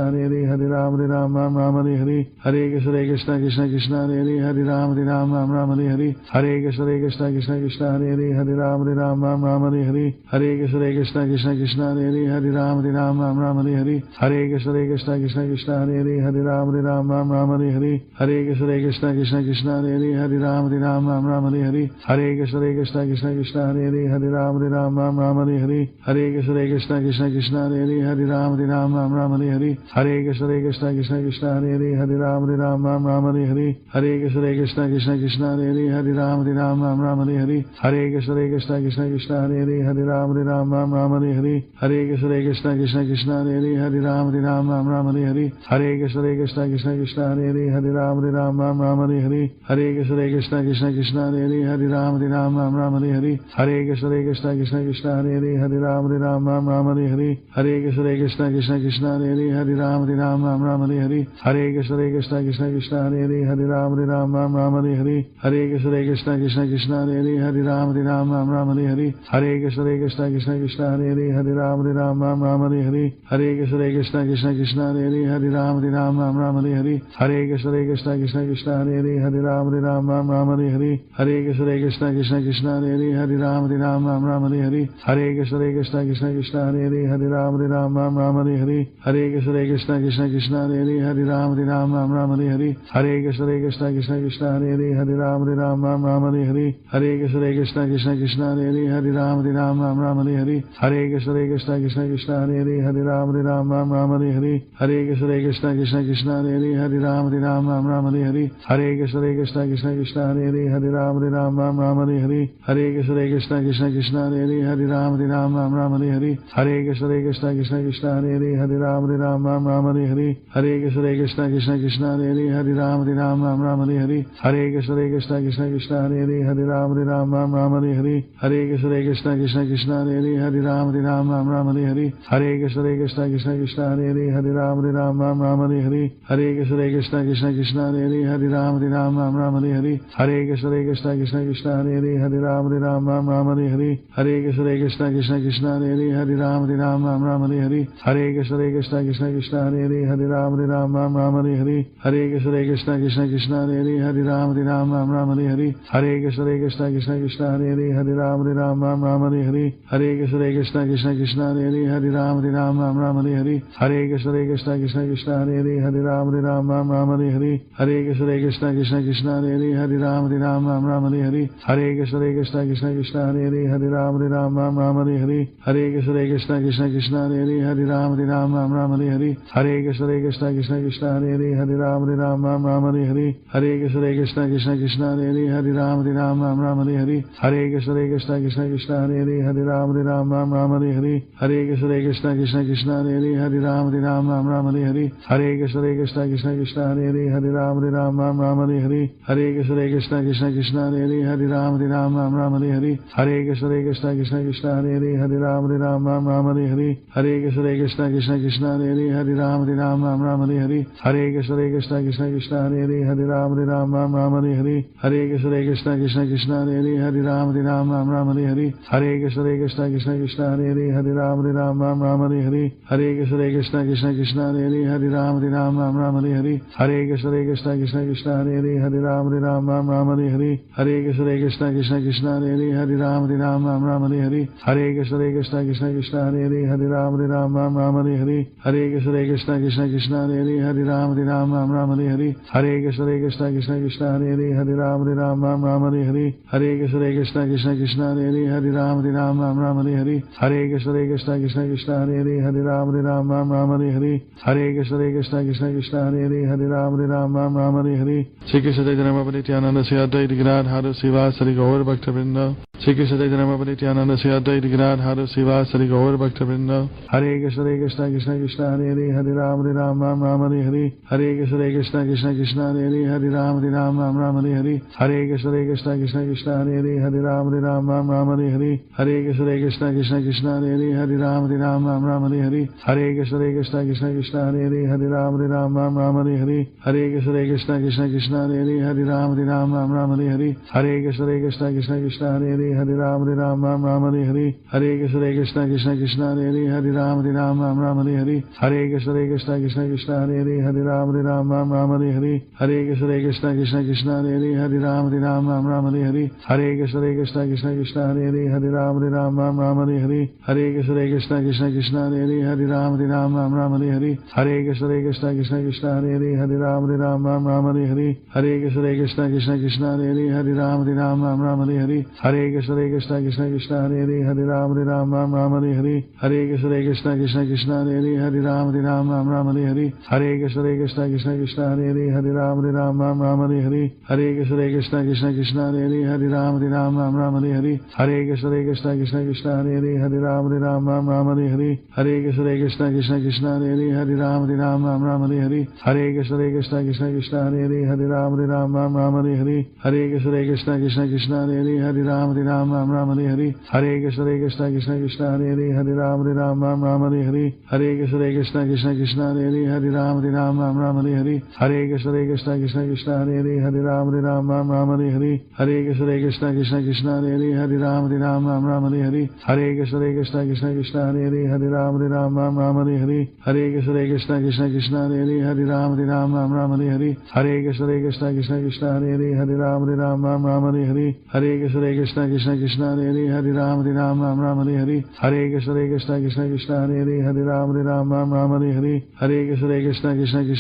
Krishna Hare Hare Ram Hare Ram Ram Ram Hare Hare Hare Krishna Krishna Krishna Krishna Hare Hare Ram Hare Ram Ram Ram Hare Hare Hare Krishna Krishna Krishna Krishna Hare Hare Ram Hare Ram Ram Ram Hare Hare Hare Krishna Krishna Krishna Krishna Hare Hare Ram Hare Ram Ram Ram Hare Hare Hare Krishna Krishna Krishna Krishna Hare Hare Ram Hare Ram Ram Ram Hare Hare Hare Krishna Krishna Krishna Krishna Hare Hare Ram Hare Ram Ram Ram Hare Hare Hare Krishna Krishna Krishna Krishna Hare Hare Ram Hare Ram Ram Ram Hare Hare Hare Krishna Krishna Krishna Krishna Hare Hare Ram Hare Ram Ram Ram Hare Hare Hare Krishna Krishna Krishna Krishna Hare Hare Ram Hare Ram Ram Ram Hare Hare Hare Krishna Krishna Krishna Krishna Hare Hare Ram Hare Ram Ram Ram Hare Hare Hare Krishna Krishna Krishna Krishna Hare Hare Ram Hare Ram Ram Ram Hare Hare Hare Krishna Krishna Krishna Krishna Hare Hare Ram Hare Ram Ram Ram Hare Hare Hare Krishna Krishna Krishna Krishna Hare Hare Ram Hare Ram Ram Ram Hare Hare Hare Krishna Krishna Krishna Krishna Hare Hare Ram Hare Ram Ram Ram Hare Hare Hare Krishna Krishna Krishna Krishna Hare Hare Ram Hare Ram Ram Ram Hare Hare Hare Krishna Krishna Krishna Krishna Hare Hare Ram Hare Ram Ram Ram Hare Hare Hare Krishna Krishna Krishna Krishna Hare Hare Ram Hare Ram Ram Ram Hare Hare Hare Krishna Krishna Krishna Krishna Hare Hare Ram Hare Ram Ram Ram Hare Hare Hare Krishna Krishna Krishna Krishna Hare Hare Ram Hare Ram Ram Ram Hare Hare Hare Krishna Krishna Krishna Krishna Hare Hare Ram Hare Ram Ram Ram Hare Hare Hare Krishna Krishna Krishna Krishna Hare Hare Ram Hare Ram Ram Ram Hare Hare Hare Krishna Krishna Krishna Krishna Hare Hare Ram Hare Ram Ram Ram Hare Hare Hare Krishna Krishna Krishna Krishna Hare Hare Ram Hare Ram Ram Ram Hare Hare Hare Krishna Krishna Krishna Krishna Hare Hare Ram Hare Ram Ram Ram Hare Hare Hare Krishna Krishna Krishna Krishna Hare Hare Ram Hare Ram Ram Ram Hare Hare Hare Krishna Krishna Krishna Krishna Hare Hare Ram Hare Ram Ram Ram Hare Hare Hare Krishna Krishna Krishna Krishna Hare Hare Ram Hare Ram Ram Ram Hare Hare Hare Krishna Krishna Krishna Krishna Hare Hare Ram Hare Ram Ram Ram Hare Hare Hare Krishna Krishna Krishna Krishna Hare Hare Ram Hare Ram Ram Ram Hare Hare Hare Krishna Krishna Krishna Krishna Hare Hare Ram Hare Ram Ram Ram Hare Hare Hare Krishna Krishna Krishna Krishna Hare Hare Ram Hare Ram Ram Ram Hare Hare Hare Krishna Krishna Krishna Krishna Hare Hare Ram Hare Ram Ram Ram Hare Hare Hare Krishna Krishna Krishna Krishna Hare Hare Ram Hare Ram Ram Ram Hare Hare Hare Krishna Krishna Krishna Krishna Hare Hare Ram Hare Ram Ram Ram Hare Hare Hare Krishna Krishna Krishna Krishna Hare Hare Ram Hare Ram Ram Ram Hare Hare Hare Krishna Krishna Krishna Krishna Hare Hare Ram Hare Ram Ram Ram Hare Hare Hare Krishna Krishna Krishna Krishna Hare Hare Ram Hare Ram Ram Ram Hare Hare Hare Krishna Krishna Krishna Krishna Hare Hare Ram Hare Ram Ram Ram Hare Hare Hare Krishna Krishna Krishna Krishna Hare Hare Ram Hare Ram Ram Ram Hare Hare Hare Krishna Krishna Krishna Krishna Hare Hare Ram Hare Ram Ram Ram Hare Hare Hare Krishna Krishna Krishna Krishna Hare Ram Ram Ram Hare Hare Krishna Krishna Krishna Hare Ram Ram Ram Hare Hare Krishna Krishna Krishna Hare Ram Ram Ram Hare Hare Krishna Krishna Krishna Hare Ram Ram Ram Hare Hare Krishna Krishna Krishna Hare Ram Ram Ram Hare Hare Krishna Krishna Krishna Hare Ram Ram Ram Hare Hare Krishna Krishna Krishna Hare Ram Ram Ram Hare Hare Krishna Krishna Krishna Hare Ram Ram Ram Hare Hare Krishna Krishna Krishna Hare Ram Ram Ram Hare Hare Krishna Krishna Krishna Hare Ram Ram Ram Hare Hare Krishna Krishna Krishna Hare Ram Ram Ram Hare Hare Krishna Krishna Krishna Hare Ram Ram Ram Hare Hare Krishna Krishna Krishna Hare Ram Ram Ram Hare Hare Krishna Krishna Krishna Hare Ram Ram Ram Hare Hare Krishna Krishna Krishna Hare Ram Ram Ram Hare Hare Krishna Krishna Krishna Hare Ram Ram Ram Hare Hare Krishna Krishna Krishna Hare Ram Ram Ram Hare Hare Krishna Krishna Krishna Hare Ram Ram Ram Hare Hare Krishna Krishna Krishna Hare Ram Ram Ram Hare Hare Krishna Krishna Krishna Hare Ram Ram Ram Hare Hare Krishna Krishna Krishna Hare Ram Ram Ram Hare Hare Krishna Krishna Krishna Hare Ram Ram Ram Hare Hare Krishna Krishna Krishna Hare Ram Ram Ram Hare Hare Krishna Krishna Krishna Hare Ram Ram Ram Hare Hare Krishna Krishna Krishna Hare Ram Ram Ram Hare Hare Krishna Krishna Krishna Hare Ram Ram Ram Hare Shri Krishna Chaitanya Nityananda Sri Advaita Gadadhara Srivasari Gaur Bhakta-vrinda Shri Krishna Chaitanya Nityananda Sri Advaita Gadadhara Srivasari Gaur Bhakta-vrinda Hare Krishna Krishna Krishna Hare Ram Ram Hare Hare Krishna Krishna Krishna Hare Ram Ram Hare Hare Krishna Krishna Krishna Hare Ram Ram Hare Hare Krishna Krishna Krishna Hare Ram Ram Hare Hare Krishna Krishna Krishna Hare Ram Ram Hare Hare Krishna Krishna Krishna Hare Ram Ram Hare Hare Krishna Krishna Krishna Hare Ram Ram Hare Hare Krishna Krishna Krishna Hare Ram Ram Hare Hare Krishna Krishna Krishna Hare Ram Ram Hare Hare Krishna Krishna Krishna Hare Ram Ram Hare Hare Krishna Krishna Krishna Hare Ram Ram Hare Hare Krishna Krishna Krishna Hare Ram Ram Hare Hare Krishna Krishna Krishna Hare Ram Ram Hare Hare Krishna Krishna Krishna Hare Ram Ram Hare Hare Krishna Krishna Krishna Hare Ram Ram Hare Hare Krishna Krishna Krishna Hare Ram Ram Hare Hare Krishna Krishna Krishna Hare Ram Ram Hare Hare Krishna Krishna Krishna Hare Ram Ram Hare Hare Krishna Krishna Krishna Hare Ram Ram Hare Hare Krishna Krishna Krishna Hare Ram Ram Hare Hare Krishna Krishna Krishna Hare Ram Ram Hare Hare Krishna Krishna Krishna Hare Ram Ram Hare Hare Krishna Krishna Krishna Hare Ram Ram Hare Hare Krishna Krishna Krishna Hare Ram Ram Hare Hare Krishna Krishna Krishna Hare Ram Ram Hare Hare Krishna Krishna Krishna Hare Ram Ram Hare Hare Krishna Krishna Krishna Hare Ram Ram Hare Hare Krishna Krishna Krishna Hare Ram Ram Hare Hare Krishna Krishna Krishna Hare Ram Ram Hare Hare Krishna Krishna Krishna Hare Ram Ram Hare Hare Krishna Krishna Krishna Hare Ram Ram Hare Hare Krishna Krishna Krishna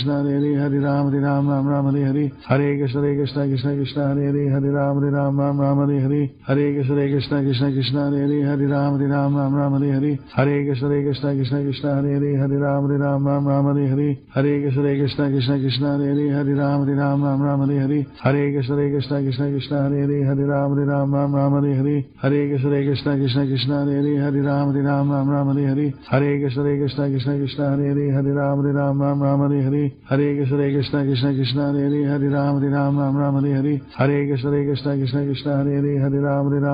Hare Ram Ram Hare Hare Krishna Krishna Krishna Hare Ram Ram Hare Hare Krishna Krishna Krishna Hare Ram Ram Hare Hare Krishna Krishna Krishna Hare Ram Ram Hare Hare Krishna Krishna Krishna Hare Ram Ram Hare Hare Krishna Krishna Krishna Hare Ram Ram Hare Hare Krishna Krishna Krishna Hare Ram Ram Hare Hare Krishna Krishna Krishna Hare Ram Ram Hare Hare Krishna Krishna Krishna Hare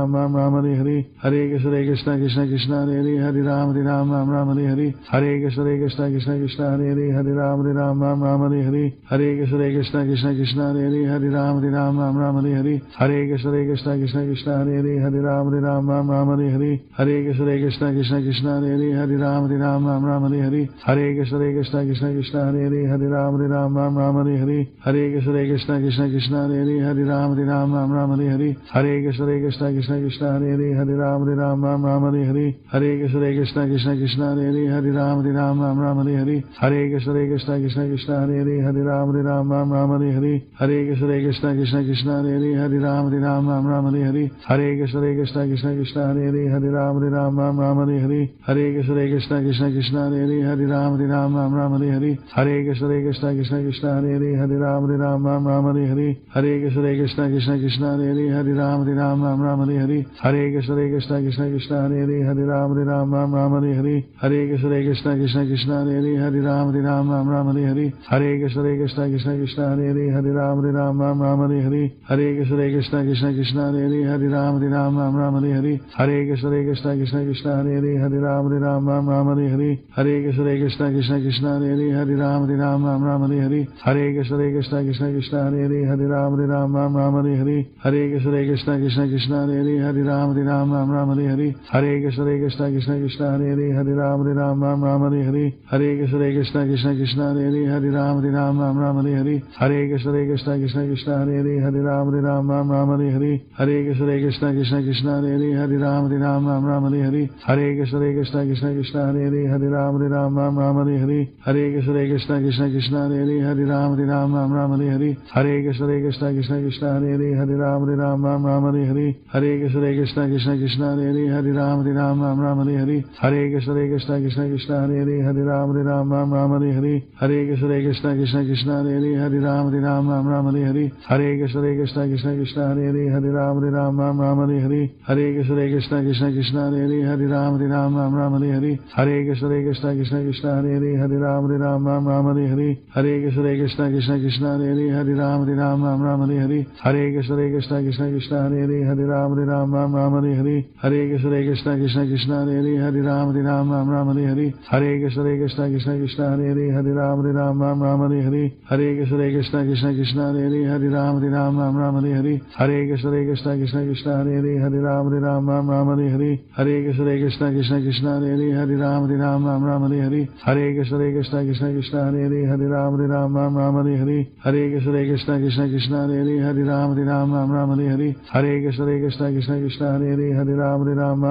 Ram Ram Hare Hare Krishna Krishna Krishna Hare Ram Ram Hare Hare Krishna Krishna Krishna Hare Ram Ram Hare Hare Krishna Krishna Krishna Hare Ram Ram Hare Hare Krishna Krishna Krishna Hare Ram Ram Hare Hare Krishna Krishna Krishna Hare Hare Hare Ram Hare Ram Ram Ram Hare Hare Hare Krishna Krishna Krishna Hare Hare Ram Hare Ram Ram Ram Hare Hare Hare Krishna Krishna Krishna Hare Hare Ram Hare Ram Ram Ram Hare Hare Hare Krishna Krishna Krishna Krishna Hare Hare Ram Hare Ram Ram Ram Hare Hare Hare Krishna Krishna Krishna Krishna Hare Hare Ram Hare Ram Ram Ram Hare Hare Hare Krishna Krishna Krishna Krishna Hare Hare Ram Hare Ram Ram Ram Hare Hare Hare Krishna Krishna Krishna Krishna Hare Hare Ram Hare Ram Ram Ram Hare Hare Hare Krishna Krishna Krishna Krishna Hare Hare Ram Hare Ram Ram Ram Hare Hare Hare Krishna Krishna Krishna Krishna Hare Hare Ram Hare Ram Ram Ram Hare Hare Hare Krishna Krishna Krishna Krishna Hare Hare Ram Hare Ram Ram Ram Hare Hare Hare Krishna Krishna Krishna Krishna Hare Hare Ram Hare Ram Ram Ram Hare Hare Hare Krishna Krishna Krishna Krishna Hare Hare Ram Hare Ram Ram Ram Hare Hare Hare Krishna Krishna Krishna Krishna Hare Hare Ram Hare Ram Ram Ram Hare Hare Hare Krishna Krishna Krishna Krishna Hare Hare Ram Hare Ram Ram Ram Hare Hare Hare Krishna Krishna Krishna Krishna Hare Hare Ram Hare Ram Ram Ram Hare Hare Hare Krishna Krishna Krishna Krishna Hare Hare Ram Hare Ram Ram Ram Hare Hare Hare Krishna Krishna Krishna Krishna Hare Hare Ram Hare Ram Ram Ram Hare Hare Hare Krishna Krishna Krishna Krishna Hare Hare Ram Hare Ram Ram Ram Hare Hare Hare Krishna Krishna Krishna Krishna Hare Hare Ram Hare Ram Ram Ram Hare Hare Hare Krishna Krishna Krishna Krishna Hare Hare Ram Hare Ram Ram Ram Hare Hare Hare Krishna Krishna Krishna Krishna Hare Hare Ram Hare Ram Ram Ram Hare Hare Hare Krishna Krishna Krishna Krishna Hare Hare Ram Hare Ram Ram Ram Hare Hare Hare Krishna Krishna Krishna Krishna Hare Hare Ram Hare Ram Ram Ram Hare Hare Hare Krishna Krishna Krishna Krishna Hare Hare Ram Hare Ram Ram Ram Hare Hare Hare Krishna Krishna Krishna Krishna Hare Hare Ram Hare Ram Ram Ram Hare Hare Hare Krishna Krishna Krishna Krishna Hare Hare Ram Hare Ram Ram Ram Hare Hare Hare Krishna Krishna Krishna Krishna Hare Hare Ram Hare Ram Ram Ram Hare Hare Hare Krishna Krishna Krishna Krishna Hare Hare Ram Hare Ram Ram Ram Hare Hare Hare Krishna Krishna Krishna Krishna Hare Hare Ram Hare Ram Ram Ram Hare Hare Hare Krishna Krishna Krishna Krishna Hare Hare Ram Hare Ram Ram Ram Hare Hare Hare Krishna Krishna Krishna Krishna Hare Hare Ram Hare Ram Ram Ram Hare Hare Hare Krishna Krishna Krishna Krishna Hare Hare Ram Hare Ram Ram Ram Hare Hare Hare Krishna Krishna Krishna Krishna Hare Hare Ram Hare Ram Ram Ram Hare Hare Hare Krishna Krishna Krishna Krishna Hare Hare Ram Hare Ram Ram Ram Hare Hare Hare Krishna Krishna Krishna Krishna Hare Hare Ram Hare Ram Ram Ram Hare Hare Hare Krishna Krishna Krishna Krishna Hare Hare Ram Hare Ram Ram Ram Hare Hare Hare Krishna Krishna Krishna Krishna Hare Hare Ram Hare Ram Ram Ram Hare Hare Hare Krishna Krishna Krishna Krishna Hare Hare Ram Hare Ram Ram Ram Hare Hare Hare Krishna Krishna Krishna Krishna Hare Hare Ram Hare Ram Ram Ram Hare Hare Hare Krishna Krishna Krishna Krishna Hare Hare Ram Hare Ram Ram Ram Hare Hare Hare Krishna Krishna Krishna Krishna Hare Hare Ram Hare Ram Ram Ram Hare Hare Hare Krishna Krishna Krishna Krishna Hare Hare Ram Hare Ram Ram Ram Hare Hare Hare Krishna Krishna Krishna Krishna Hare Hare Ram Hare Ram Ram Ram Hare Hare Hare Krishna Krishna Krishna Krishna Hare Hare Ram Hare Ram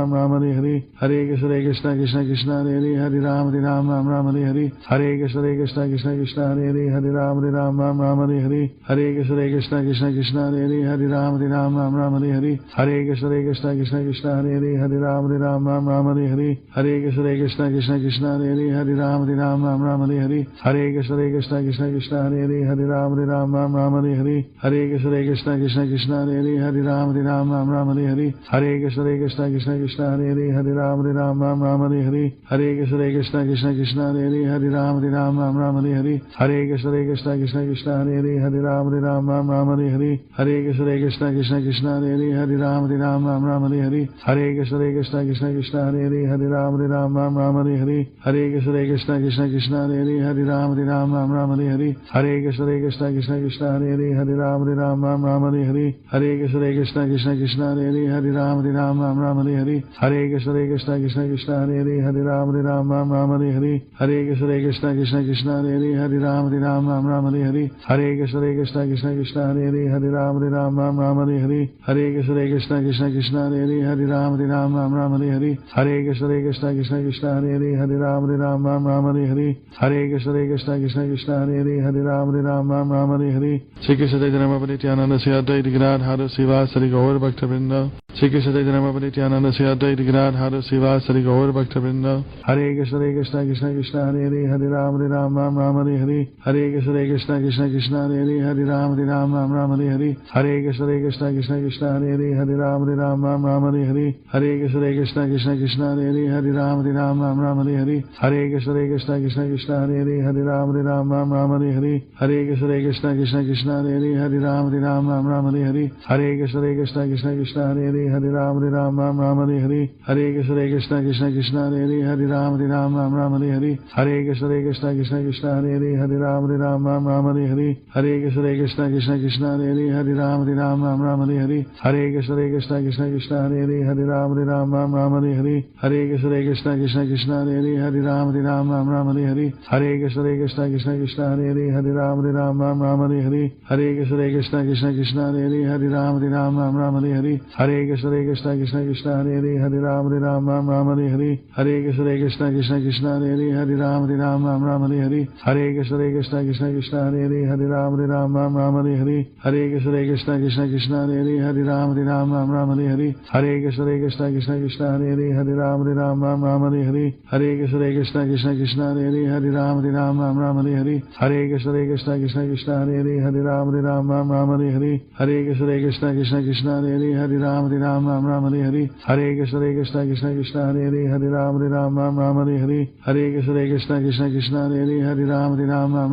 Ram Ram Hare Hare Hare Krishna Krishna Krishna Krishna Hare Hare Ram Hare Ram Ram Ram Hare Hare Hare Krishna Krishna Krishna Krishna Hare Hare Ram Hare Ram Ram Ram Hare Hare Hare Krishna Krishna Krishna Krishna Hare Hare Ram Hare Ram Ram Ram Hare Hare Hare Krishna Krishna Krishna Krishna Hare Hare Ram Hare Ram Ram Ram Hare Hare Hare Krishna Krishna Krishna Krishna Hare Hare Ram Hare Ram Ram Ram Hare Hare Hare Krishna Krishna Krishna Krishna Hare Hare Ram Hare Ram Ram Ram Hare Hare Hare Krishna Krishna Krishna Krishna Hare Hare Ram Hare Ram Ram Ram Hare Hare Hare Krishna Krishna Krishna Krishna Hare Hare Ram Hare Ram Ram Ram Hare Hare Hare Krishna Krishna Krishna Krishna Hare Hare Ram Hare Ram Ram Ram Hare Hare Hare Krishna Krishna Krishna Krishna Hare Hare Ram Hare Ram Ram Ram Hare Hare Hare Krishna Krishna Krishna Krishna Hare Hare Ram Hare Ram Ram Ram Hare Hare Hare Krishna Krishna Krishna Krishna Hare Hare Ram Hare Ram Ram Ram Hare Hare Hare Krishna Krishna Krishna Krishna Hare Hare Ram Hare Ram Ram Ram Hare Hare Hare Krishna Krishna Krishna Krishna Hare Hare Ram Hare Ram Ram Ram Hare Hare Hare Krishna Krishna Krishna Krishna Hare Hare Ram Hare Ram Ram Ram Hare Hare Hare Krishna Krishna Krishna Krishna Hare Hare Ram Hare Ram Ram Ram Hare Hare Hare Krishna Krishna Krishna Krishna Hare Hare Ram Hare Ram Ram Ram Hare Hare Hare Krishna Krishna Krishna Krishna Hare Hare Ram Hare Ram Ram Ram Hare Hare Hare Krishna Krishna Krishna Krishna Hare Hare Ram Hare Ram Ram Ram Hare Hare Hare Krishna Krishna Krishna Krishna Hare Hare Ram Hare Ram Ram Ram Hare Hare Shri Krishna Chaitanya Nityananda Sri Advaita Gadadhara Srivasari Gaur Bhaktivinoda Shri Krishna Chaitanya Nityananda Sri Advaita Gadadhara Srivasari Gaur Bhaktivinoda Hare Krishna Krishna Krishna Krishna Hare Hare Ram Hare Ram Ram Ram Hare Hare Hare Krishna Krishna Krishna Krishna Hare Hare Ram Hare Ram Ram Ram Hare Hare Hare Krishna Krishna Krishna Krishna Hare Hare Ram Hare Ram Ram Ram Hare Hare Hare Krishna Krishna Krishna Krishna Hare Hare Ram Hare Ram Ram Ram Hare Hare Hare Krishna Krishna Krishna Krishna Hare Hare Ram Hare Ram Ram Ram Hare Hare Hare Krishna Krishna Krishna Krishna Hare Hare Ram Hare Ram Ram Ram Hare Hare Hare Krishna Krishna Krishna Krishna Hare Hare Hare Ram Ram Hare Hare Hare Krishna Krishna Krishna Hare Hare Ram Ram Hare Hare Hare Krishna Krishna Krishna Hare Hare Ram Ram Hare Hare Hare Krishna Krishna Krishna Hare Hare Ram Ram Hare Hare Hare Krishna Krishna Krishna Hare Hare Ram Ram Hare Hare Hare Krishna Krishna Krishna Hare Hare Ram Ram Hare Hare Hare Krishna Krishna Krishna Hare Hare Ram Ram Hare Hare Hare Krishna Krishna Krishna Hare Hare Ram Ram Hare Hare Hare Krishna Krishna Krishna Hare Hare Ram Ram Hare Hare Hare Krishna Krishna Krishna Hare Hare Ram Ram Hare Hare Hare Krishna Krishna Krishna Hare Hare Ram Ram Hare Hare Hare Krishna Krishna Krishna Hare Hare Ram Ram Hare Hare Hare Krishna Krishna Krishna Hare Hare Ram Ram Hare Hare Hare Krishna Krishna Krishna Hare Hare Ram Ram Hare Hare Hare Krishna Krishna Krishna Hare Hare Ram Ram Hare Hare Hare Krishna Krishna Krishna Hare Hare Ram Ram Hare Hare Hare Krishna Krishna Krishna Hare Hare Ram Ram Hare Hare Hare Krishna Krishna Krishna Hare Hare Ram Ram Hare Hare Hare Krishna Krishna Krishna Hare Hare Ram Ram Hare Hare Hare Krishna Krishna Krishna Hare Hare Ram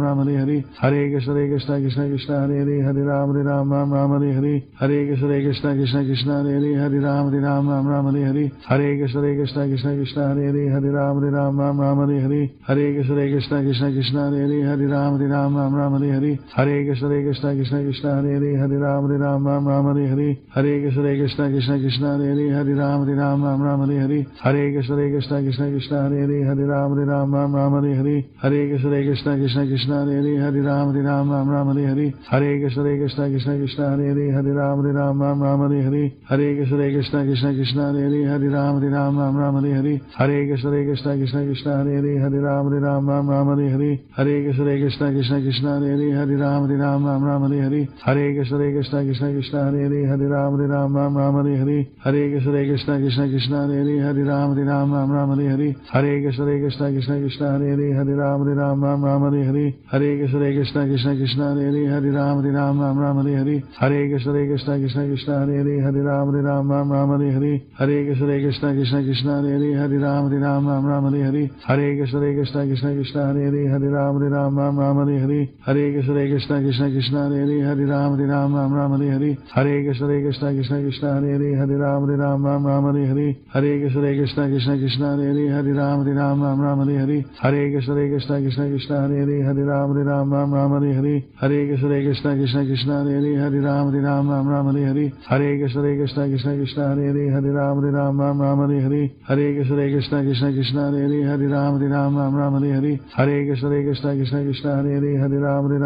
Ram Hare Hare Hare Krishna Krishna Krishna Hare Hare Ram Ram Hare Hare Hare Krishna Krishna Krishna Hare Hare Ram Ram Hare Hare Hare Krishna Krishna Krishna Hare Hare Ram Ram Hare Hare Hare Krishna Krishna Krishna Hare Hare Ram Ram Hare Hare Hare Krishna Krishna Krishna Hare Hare Ram Ram Hare Hare Hare Krishna Krishna Krishna Hare Hare Ram Ram Hare Hare Hare Krishna Krishna Krishna Hare Hare Ram Ram Hare Hare Hare Krishna Krishna Krishna Hare Hare Ram Ram Hare Hare Hare Krishna Krishna Krishna Hare Hare Ram Ram Hare Hare Hare Krishna Krishna Krishna Hare Hare Ram Ram Hare Hare Hare Krishna Krishna Krishna Hare Hare Ram Ram Hare Hare Hare Krishna Krishna Krishna Hare Hare Ram Ram Hare Hare Hare Krishna Krishna Krishna Hare Hare Ram Ram Hare Hare Hare Krishna Krishna Krishna Hare Hare Ram Ram Hare Hare Hare Krishna Krishna Krishna Hare Hare Ram Ram Hare Hare Hare Krishna Krishna Krishna Hare Hare Ram Ram Hare Hare Hare Krishna Krishna Krishna Hare Hare Ram Ram Hare Hare Hare Krishna Krishna Krishna Hare Hare Ram Ram Hare Hare Hare Krishna Krishna Krishna Hare Hare Ram Ram Hare Hare Hare Krishna Krishna Krishna Hare Hare Ram Ram Hare Hare Hare Krishna Krishna Krishna Hare Hare Ram Ram Hare Hare Hare Krishna Krishna Krishna Hare Hare Ram Ram Hare Hare Hare Krishna Krishna Krishna Hare Hare Ram Ram Hare Hare Hare Krishna Krishna Krishna Hare Hare Ram Ram Hare Hare Hare Krishna Krishna Krishna Hare Hare Ram Ram Hare Hare Hare Krishna Krishna Krishna Hare Hare Ram Ram Hare Hare Hare Krishna Krishna Krishna Hare Hare Ram Ram Hare Hare Hare Krishna Krishna Krishna Hare Hare Ram Ram Hare Hare Hare Krishna Krishna Krishna Hare Hare Ram Ram Hare Hare Hare Krishna Krishna Krishna Hare Hare Ram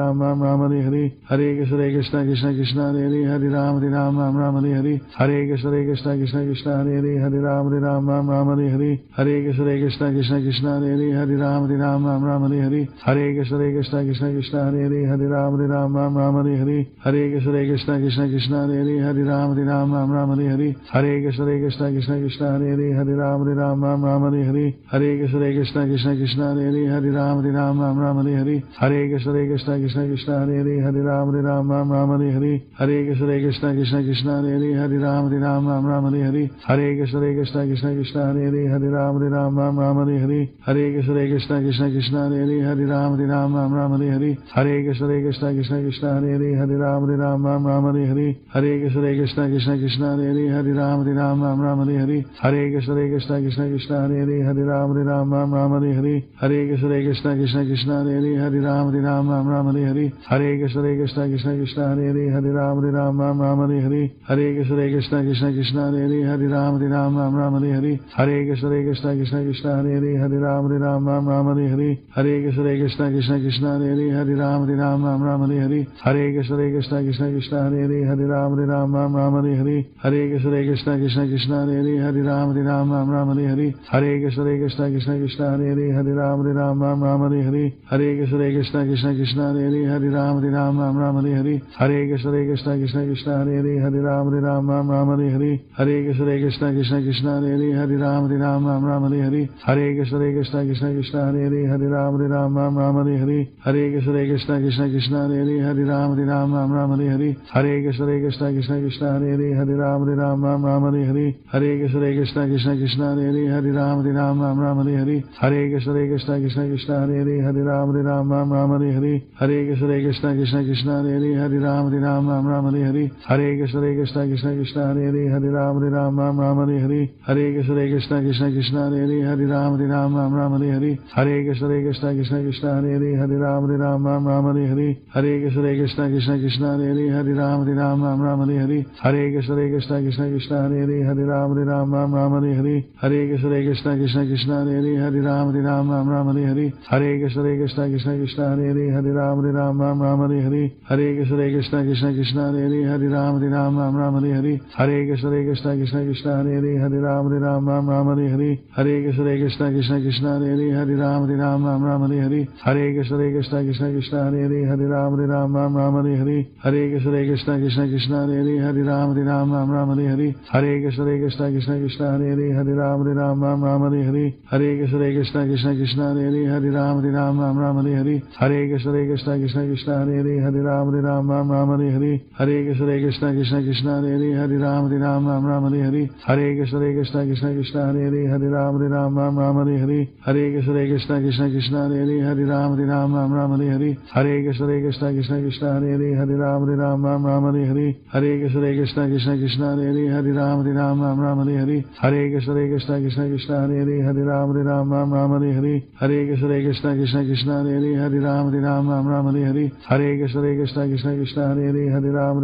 Ram Hare Hare Hare Krishna Krishna Krishna Hare Hare Ram Ram Hare Hare Hare Krishna Krishna Krishna Hare Hare Ram Ram Hare Hare Hare Krishna Krishna Krishna Hare Hare Ram Ram Hare Hare Hare Krishna Krishna Krishna Hare Hare Ram Ram Hare Hare Hare Krishna Krishna Krishna Hare Hare Ram Ram Hare Hare Hare Krishna Krishna Krishna Hare Hare Ram Ram Hare Hare Hare Krishna Krishna Krishna Hare Hare Ram Ram Hare Hare Hare Krishna Krishna Krishna Hare Hare Ram Ram Hare Hare Hare Krishna Krishna Krishna Hare Hare Ram Ram Hare Hare Hare Krishna Krishna Krishna Hare Hare Ram Ram Hare Hare Hare Krishna Krishna Krishna Hare Hare Ram Ram Hare Hare Hare Krishna Krishna Krishna Hare Hare Ram Ram Hare Hare Hare Krishna Krishna Krishna Hare Hare Ram Ram Hare Hare Hare Krishna Krishna Krishna Hare Hare Ram Ram Hare Hare Hare Krishna Krishna Krishna Hare Hare Ram Ram Hare Hare Hare Krishna Krishna Krishna Hare Hare Ram Ram Hare Hare Hare Krishna Krishna Krishna Hare Hare Ram Ram Hare Hare Hare Krishna Krishna Krishna Hare Hare Ram Ram Hare Hare Hare Krishna Krishna Krishna Hare Hare Ram Ram Hare Hare Hare Krishna Krishna Krishna Hare Hare Ram Ram Hare Hare Hare Krishna Krishna Krishna Hare Hare Ram Ram Hare Hare Hare Krishna Krishna Krishna Hare Hare Ram Ram Hare Hare Hare Krishna Krishna Krishna Hare Hare Ram Ram Hare Hare Hare Krishna Krishna Krishna Hare Hare Ram Ram Hare Hare Hare Krishna Krishna Krishna Hare Hare Ram Ram Hare Hare Hare Krishna Krishna Krishna Hare Hare Ram Ram Hare Hare Hare Krishna Krishna Krishna Hare Hare Hare Ram Ram Hare Hare Hare Krishna Krishna Krishna Hare Hare Ram Ram Hare Hare Hare Krishna Krishna Krishna Hare Hare Ram Ram Hare Hare Hare Krishna Krishna Krishna Hare Hare Ram Ram Hare Hare Hare Krishna Krishna Krishna Hare Hare Ram Ram Hare Hare Hare Krishna Krishna Krishna Hare Hare Ram Ram Hare Hare Hare Krishna Krishna Krishna Hare Hare Ram Ram Hare Hare Hare Krishna Krishna Krishna Hare Hare Ram Ram Hare Hare Hare Krishna Krishna Krishna Hare Hare Ram Ram Hare Hare Hare Krishna Krishna Krishna Hare Hare Ram Ram Hare Hare Hare Krishna Krishna Krishna Hare Hare Ram Ram Hare Hare Hare Krishna Krishna Krishna Hare Hare Ram Ram Hare Hare Hare Krishna Krishna Krishna Hare Hare Ram Ram Hare Hare Hare Krishna Krishna Krishna Hare Hare Ram Ram Hare Hare Hare Krishna Krishna Krishna Hare Hare Ram Ram Hare Hare Hare Krishna Krishna Krishna Hare Hare Ram Ram Hare Hare Hare Krishna Krishna Krishna Hare Hare Ram Ram Hare Hare Hare Krishna Krishna Krishna Hare Hare Ram Ram Hare Hare Hare Krishna Krishna Krishna Hare Hare Ram Ram Hare Hare Hare Krishna Krishna Krishna Hare Hare Ram Ram Hare Hare Hare Krishna Krishna Krishna Hare Hare Ram Ram Hare Hare Hare Krishna Krishna Krishna Hare Hare Ram Ram Hare Hare Hare Krishna Krishna Krishna Hare Hare Ram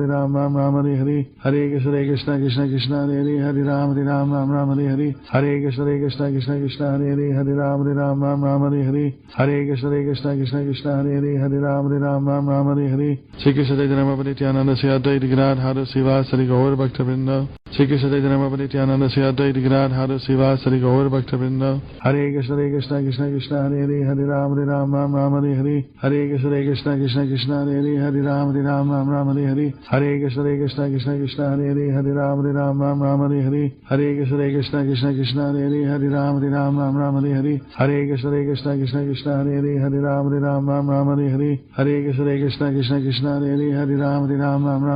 Ram Hare Hare Hare Krishna Krishna Krishna Hare Hare Ram Ram Hare Hare Hare Krishna Krishna Krishna Hare Hare Ram Ram Hare Hare Hare Krishna Krishna Krishna Hare Hare Ram Hare Hare Shri Krishna Chaitanya Nityananda Sri Advaita Gadadhara Srivasari Gaur Bhaktavrinda Shri Krishna Chaitanya Nityananda Sri Advaita Gadadhara Srivasari Gaur Bhaktavrinda Hare Krishna Krishna Krishna Hare Hare Ram Hare Hare Hare Krishna Krishna Krishna Hare Hare Ram Hare Hare Hare Krishna Krishna Krishna Hare Hare Ram Hare Hare Hare Krishna Krishna Krishna Hare Hare Ram Hare Hare Hare Krishna Krishna Krishna Hare Hare Ram Hare Hare Hare Krishna Krishna Krishna Hare Hare Ram Hare Hare Hare Krishna Krishna Krishna Hare Hare Ram Hare Hare Hare Krishna Krishna Krishna Hare Hare Ram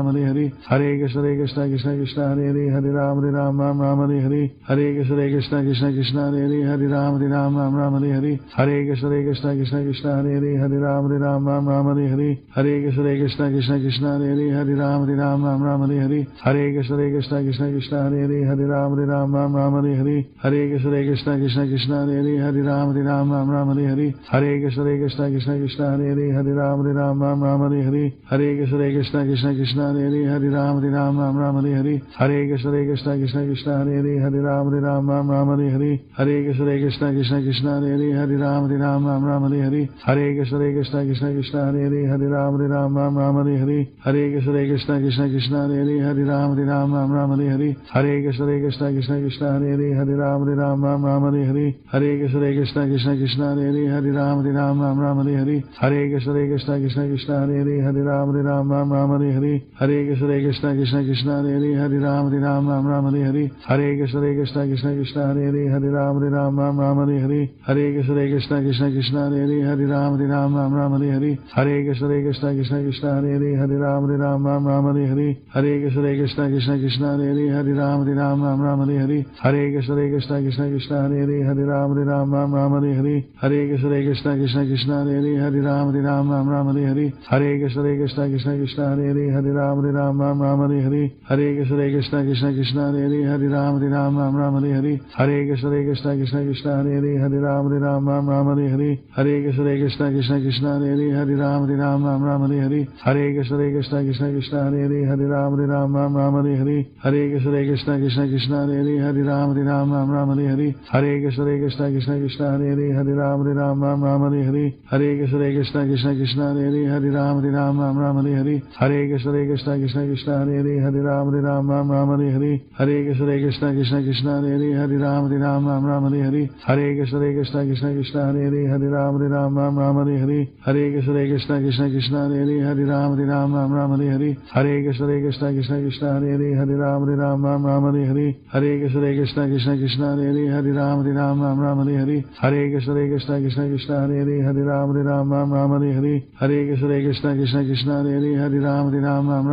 Hare Hare Hare Krishna Krishna Krishna Hare Hare Ram Hare Hare Hare Krishna Krishna Krishna Hare Hare Ram Hare Hare Hare Krishna Krishna Krishna Hare Hare Ram Hare Hare Hare Krishna Krishna Krishna Hare Hare Ram Hare Hare Hare Krishna Krishna Krishna Hare Hare Ram Hare Hare Hare Krishna Krishna Krishna Hare Hare Ram Hare Hare Hare Krishna Krishna Krishna Hare Hare Ram Hare Hare Hare Krishna Krishna Krishna Hare Hare Ram Hare Hare Hare Krishna Krishna Krishna Hare Hare Ram Hare Hare Hare Krishna Krishna Krishna Hare Hare Ram Hare Hare Hare Krishna Krishna Krishna Hare Hare Ram Hare Hare Hare Krishna Krishna Krishna Hare Hare Ram Hare Hare Hare Krishna Krishna Krishna Hare Hare Ram Hare Hare Hare Krishna Krishna Krishna Hare Hare Ram Hare Hare Hare Krishna Krishna Krishna Hare Hare Ram Hare Hare Hare Krishna Krishna Krishna Hare Hare Ram Hare Hare Hare Krishna Krishna Krishna Hare Hare Ram Hare Hare Hare Krishna Krishna Krishna Hare Hare Ram Hare Hare Hare Krishna Krishna Krishna Hare Hare Ram Hare Hare Hare Krishna Krishna Krishna Hare Hare Ram Hare Hare Hare Krishna Krishna Krishna Hare Hare Ram Hare Hare Hare Krishna Krishna Krishna Hare Hare Ram Hare Hare Hare Krishna Krishna Krishna Hare Hare Ram Hare Hare Hare Krishna Krishna Krishna Hare Hare Ram Hare Hare Hare Krishna Krishna Krishna Hare Hare Ram Hare Hare Hare Krishna Krishna Krishna Hare Hare Ram Hare Hare Hare Krishna Krishna Krishna Hare Hare Ram Hare Hare Hare Krishna Krishna Krishna Hare Hare Ram Hare Hare Hare Krishna Krishna Krishna Hare Hare Ram Hare Hare Hare Krishna Krishna Krishna Hare Hare Ram Hare Hare Hare Krishna Krishna Krishna Hare Hare Ram Hare Hare Hare Krishna Krishna Krishna Hare Hare Ram Hare Hare Hare Krishna Krishna Krishna Hare Hare Ram Hare Hare Hare Krishna Krishna Krishna Hare Hare Ram Hare Hare Hare Krishna Krishna Krishna Hare Hare Ram Hare Hare Hare Krishna Krishna Krishna Hare Hare Ram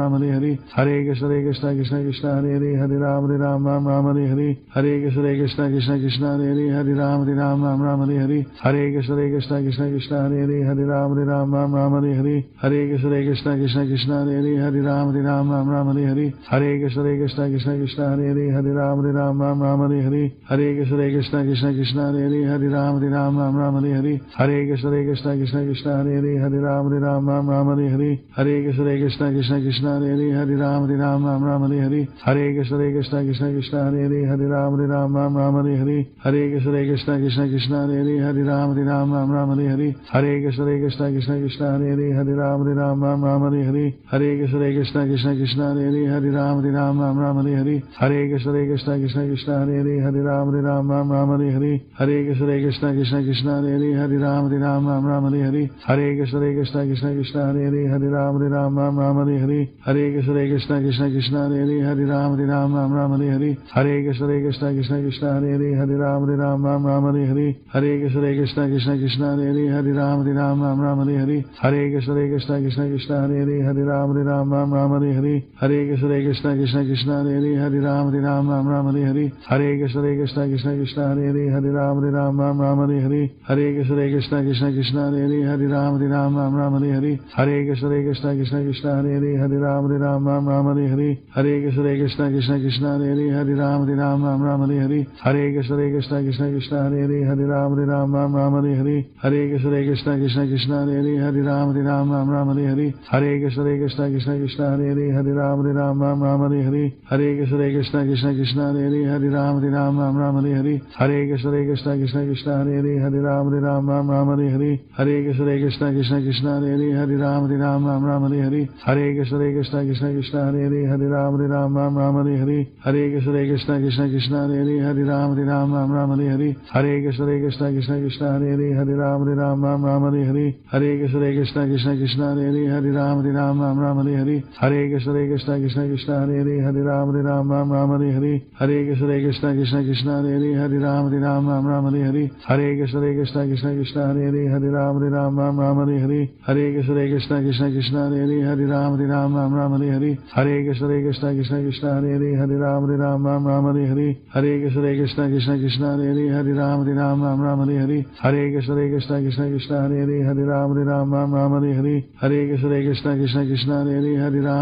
Hare Hare Hare Krishna Krishna Krishna Hare Hare Hare Ram Hare Ram Ram Ram Hare Hare Hare Krishna Krishna Krishna Hare Hare Ram Hare Ram Ram Ram Hare Hare Hare Krishna Krishna Krishna Hare Hare Ram Hare Ram Ram Ram Hare Hare Hare Krishna Krishna Krishna Krishna Hare Hare Ram Hare Ram Ram Ram Hare Hare Hare Krishna Krishna Krishna Krishna Hare Hare Ram Hare Ram Ram Ram Hare Hare Hare Krishna Krishna Krishna Krishna Hare Hare Ram Hare Ram Ram Ram Hare Hare Hare Krishna Krishna Krishna Krishna Hare Hare Ram Hare Ram Ram Ram Hare Hare Hare Krishna Krishna Krishna Krishna Hare Hare Ram Hare Ram Ram Ram Hare Hare Hare Krishna Krishna Krishna Krishna Hare Hare Ram Hare Ram Ram Ram Hare Hare Hare Krishna Krishna Krishna Krishna Hare Hare Ram Hare Ram Ram Ram Hare Hare Hare Krishna Krishna Krishna Krishna Hare Hare Ram Hare Ram Ram Ram Hare Hare Hare Krishna Krishna Krishna Krishna Hare Hare Ram Hare Ram Ram Ram Hare Hare Hare Krishna Krishna Krishna Krishna Hare Hare Ram Hare Ram Ram Ram Hare Hare Hare Krishna Krishna Krishna Krishna Hare Hare Ram Hare Ram Ram Ram Hare Hare Hare Krishna Krishna Krishna Krishna Hare Hare Ram Hare Ram Ram Ram Hare Hare Hare Krishna Krishna Krishna Krishna Hare Hare Ram Hare Ram Ram Ram Hare Hare Hare Krishna Krishna Krishna Krishna Hare Hare Ram Hare Ram Ram Ram Hare Hare Hare Krishna Krishna Krishna Krishna Hare Hare Ram Hare Ram Ram Ram Hare Hare Hare Krishna Krishna Krishna Krishna Hare Hare Ram Hare Ram Ram Ram Hare Hare Hare Krishna Krishna Krishna Krishna Hare Hare Ram Hare Ram Ram Ram Hare Hare Hare Krishna Krishna Krishna Krishna Hare Hare Ram Hare Ram Ram Ram Hare Hare Hare Krishna Krishna Krishna Krishna Hare Hare Ram Hare Ram Ram Ram Hare Hare Hare Krishna Krishna Krishna Krishna Hare Hare Ram Hare Ram Ram Ram Hare Hare Hare Krishna Krishna Krishna Krishna Hare Hare Ram Hare Ram Ram Ram Hare Hare Hare Krishna Krishna Krishna Krishna Hare Hare Ram Hare Ram Ram Ram Hare Hare Hare Krishna Krishna Krishna Krishna Hare Hare Ram Hare Ram Ram Ram Hare Hare Hare Krishna Krishna Krishna Krishna Hare Hare Ram Hare Ram Ram Ram Hare Hare Hare Krishna Krishna Krishna Krishna Hare Hare Ram Hare Ram Ram Ram Hare Hare Hare Krishna Krishna Krishna Krishna Hare Hare Ram Hare Ram Ram Ram Hare Hare Hare Krishna Krishna Krishna Krishna Hare Hare Ram Hare Ram Ram Ram Hare Hare Hare Krishna Krishna Krishna Krishna Hare Hare Ram Hare Ram Ram Ram Hare Hare Hare Krishna Krishna Krishna Krishna Hare Hare Ram Hare Ram Ram Ram Hare Hare Hare Krishna Krishna Krishna Krishna Hare Hare Ram Hare Ram Ram Ram Hare Hare Hare Krishna Krishna Krishna Krishna Hare Hare Ram Hare Ram Ram Ram Hare Hare Hare Krishna Krishna Krishna Krishna Hare Hare Ram Hare Ram Ram Ram Hare Hare Hare Krishna Krishna Krishna Krishna Hare Hare Ram Hare Ram Ram Ram Hare Hare Hare Krishna Krishna Krishna Krishna Hare Hare Ram Hare Ram Ram Ram Hare Hare Hare Krishna Krishna Krishna Krishna Hare Hare Ram Hare Ram Ram Ram Hare Hare Hare Krishna Krishna Krishna Krishna Hare Hare Ram Hare Ram Ram Ram Hare Hare Hare Krishna Krishna Krishna Krishna Hare Hare Ram Hare Ram Ram Ram Hare Hare Hare Krishna Krishna Krishna Krishna Hare Hare Ram Hare Ram Ram Ram Hare Hare Hare Krishna Krishna Krishna Krishna Hare Hare Ram Hare Ram Ram Ram Hare Hare Hare Krishna Krishna Krishna Krishna Hare Hare Ram Hare Ram Ram Ram Hare Hare Hare Krishna Krishna Krishna Krishna Hare Hare Ram Hare Ram Ram Ram Hare Hare Hare Krishna Krishna Krishna Krishna Hare Hare Ram Hare Ram Ram Ram Hare Hare Hare Krishna Krishna Krishna Krishna Hare Hare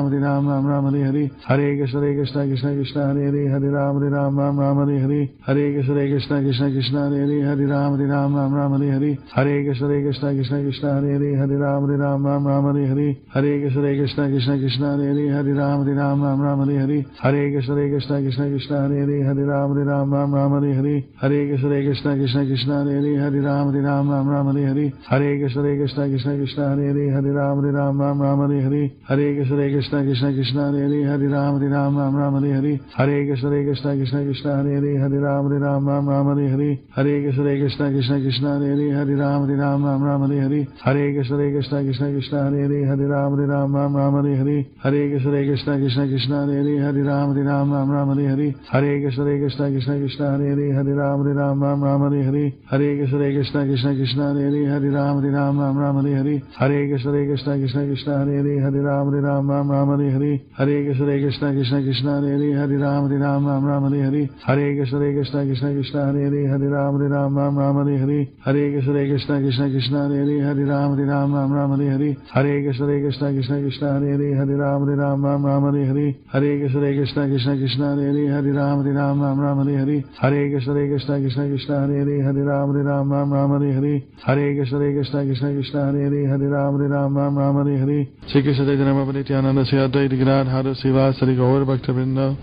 Ram Hare Ram Ram Ram Hare Hare Hare Krishna Krishna Krishna Krishna Hare Hare Ram Hare Ram Ram Ram Hare Hare Hare Krishna Krishna Krishna Krishna Hare Hare Ram Hare Ram Ram Ram Hare Hare Hare Krishna Krishna Krishna Krishna Hare Hare Ram Hare Ram Ram Ram Hare Hare Hare Krishna Krishna Krishna Krishna Hare Hare Ram Hare Ram Ram Ram Hare Hare Hare Krishna Krishna Krishna Krishna Hare Hare Ram Hare Ram Ram Ram Hare Hare Hare Krishna Krishna Krishna Krishna Hare Hare Ram Hare Ram Ram Ram Hare Hare Hare Krishna Krishna Krishna Krishna Hare Hare Ram Hare Ram Ram Ram Hare Hare Hare Krishna Krishna Krishna Krishna Hare Hare Ram Hare Ram Ram Ram Hare Hare Hare Krishna Krishna Krishna Krishna Hare Hare Ram Hare Ram Ram Ram Hare Hare Hare Krishna Krishna Krishna Krishna Hare Hare Ram Hare Ram Ram Ram Hare Hare Hare Krishna Krishna Krishna Krishna Hare Hare Ram Hare Ram Ram Ram Hare Hare Hare Krishna Krishna Krishna Krishna Hare Hare Ram Hare Ram Ram Ram Hare Hare Hare Krishna Krishna Krishna Krishna Hare Hare Ram Hare Ram Ram Ram Hare Hare Hare Krishna Krishna Krishna Krishna Hare Hare Ram Hare Ram Ram Ram Hare Hare Hare Krishna Krishna Krishna Krishna Hare Hare Ram Hare Ram Ram Ram Hare Hare Hare Krishna Krishna Krishna Krishna Hare Hare Ram Hare Ram Ram Ram Hare Hare Hare Krishna Krishna Krishna Krishna Hare Hare Ram Hare Ram Ram Ram Hare Hare Hare Krishna Krishna Krishna Krishna Hare Hare Ram Hare Ram Ram Ram Hare Hare Shri Krishna Chaitanya Prabhu Nityananda Sri Advaita Gadadhara Srivasadi Gaur Bhakta Vrinda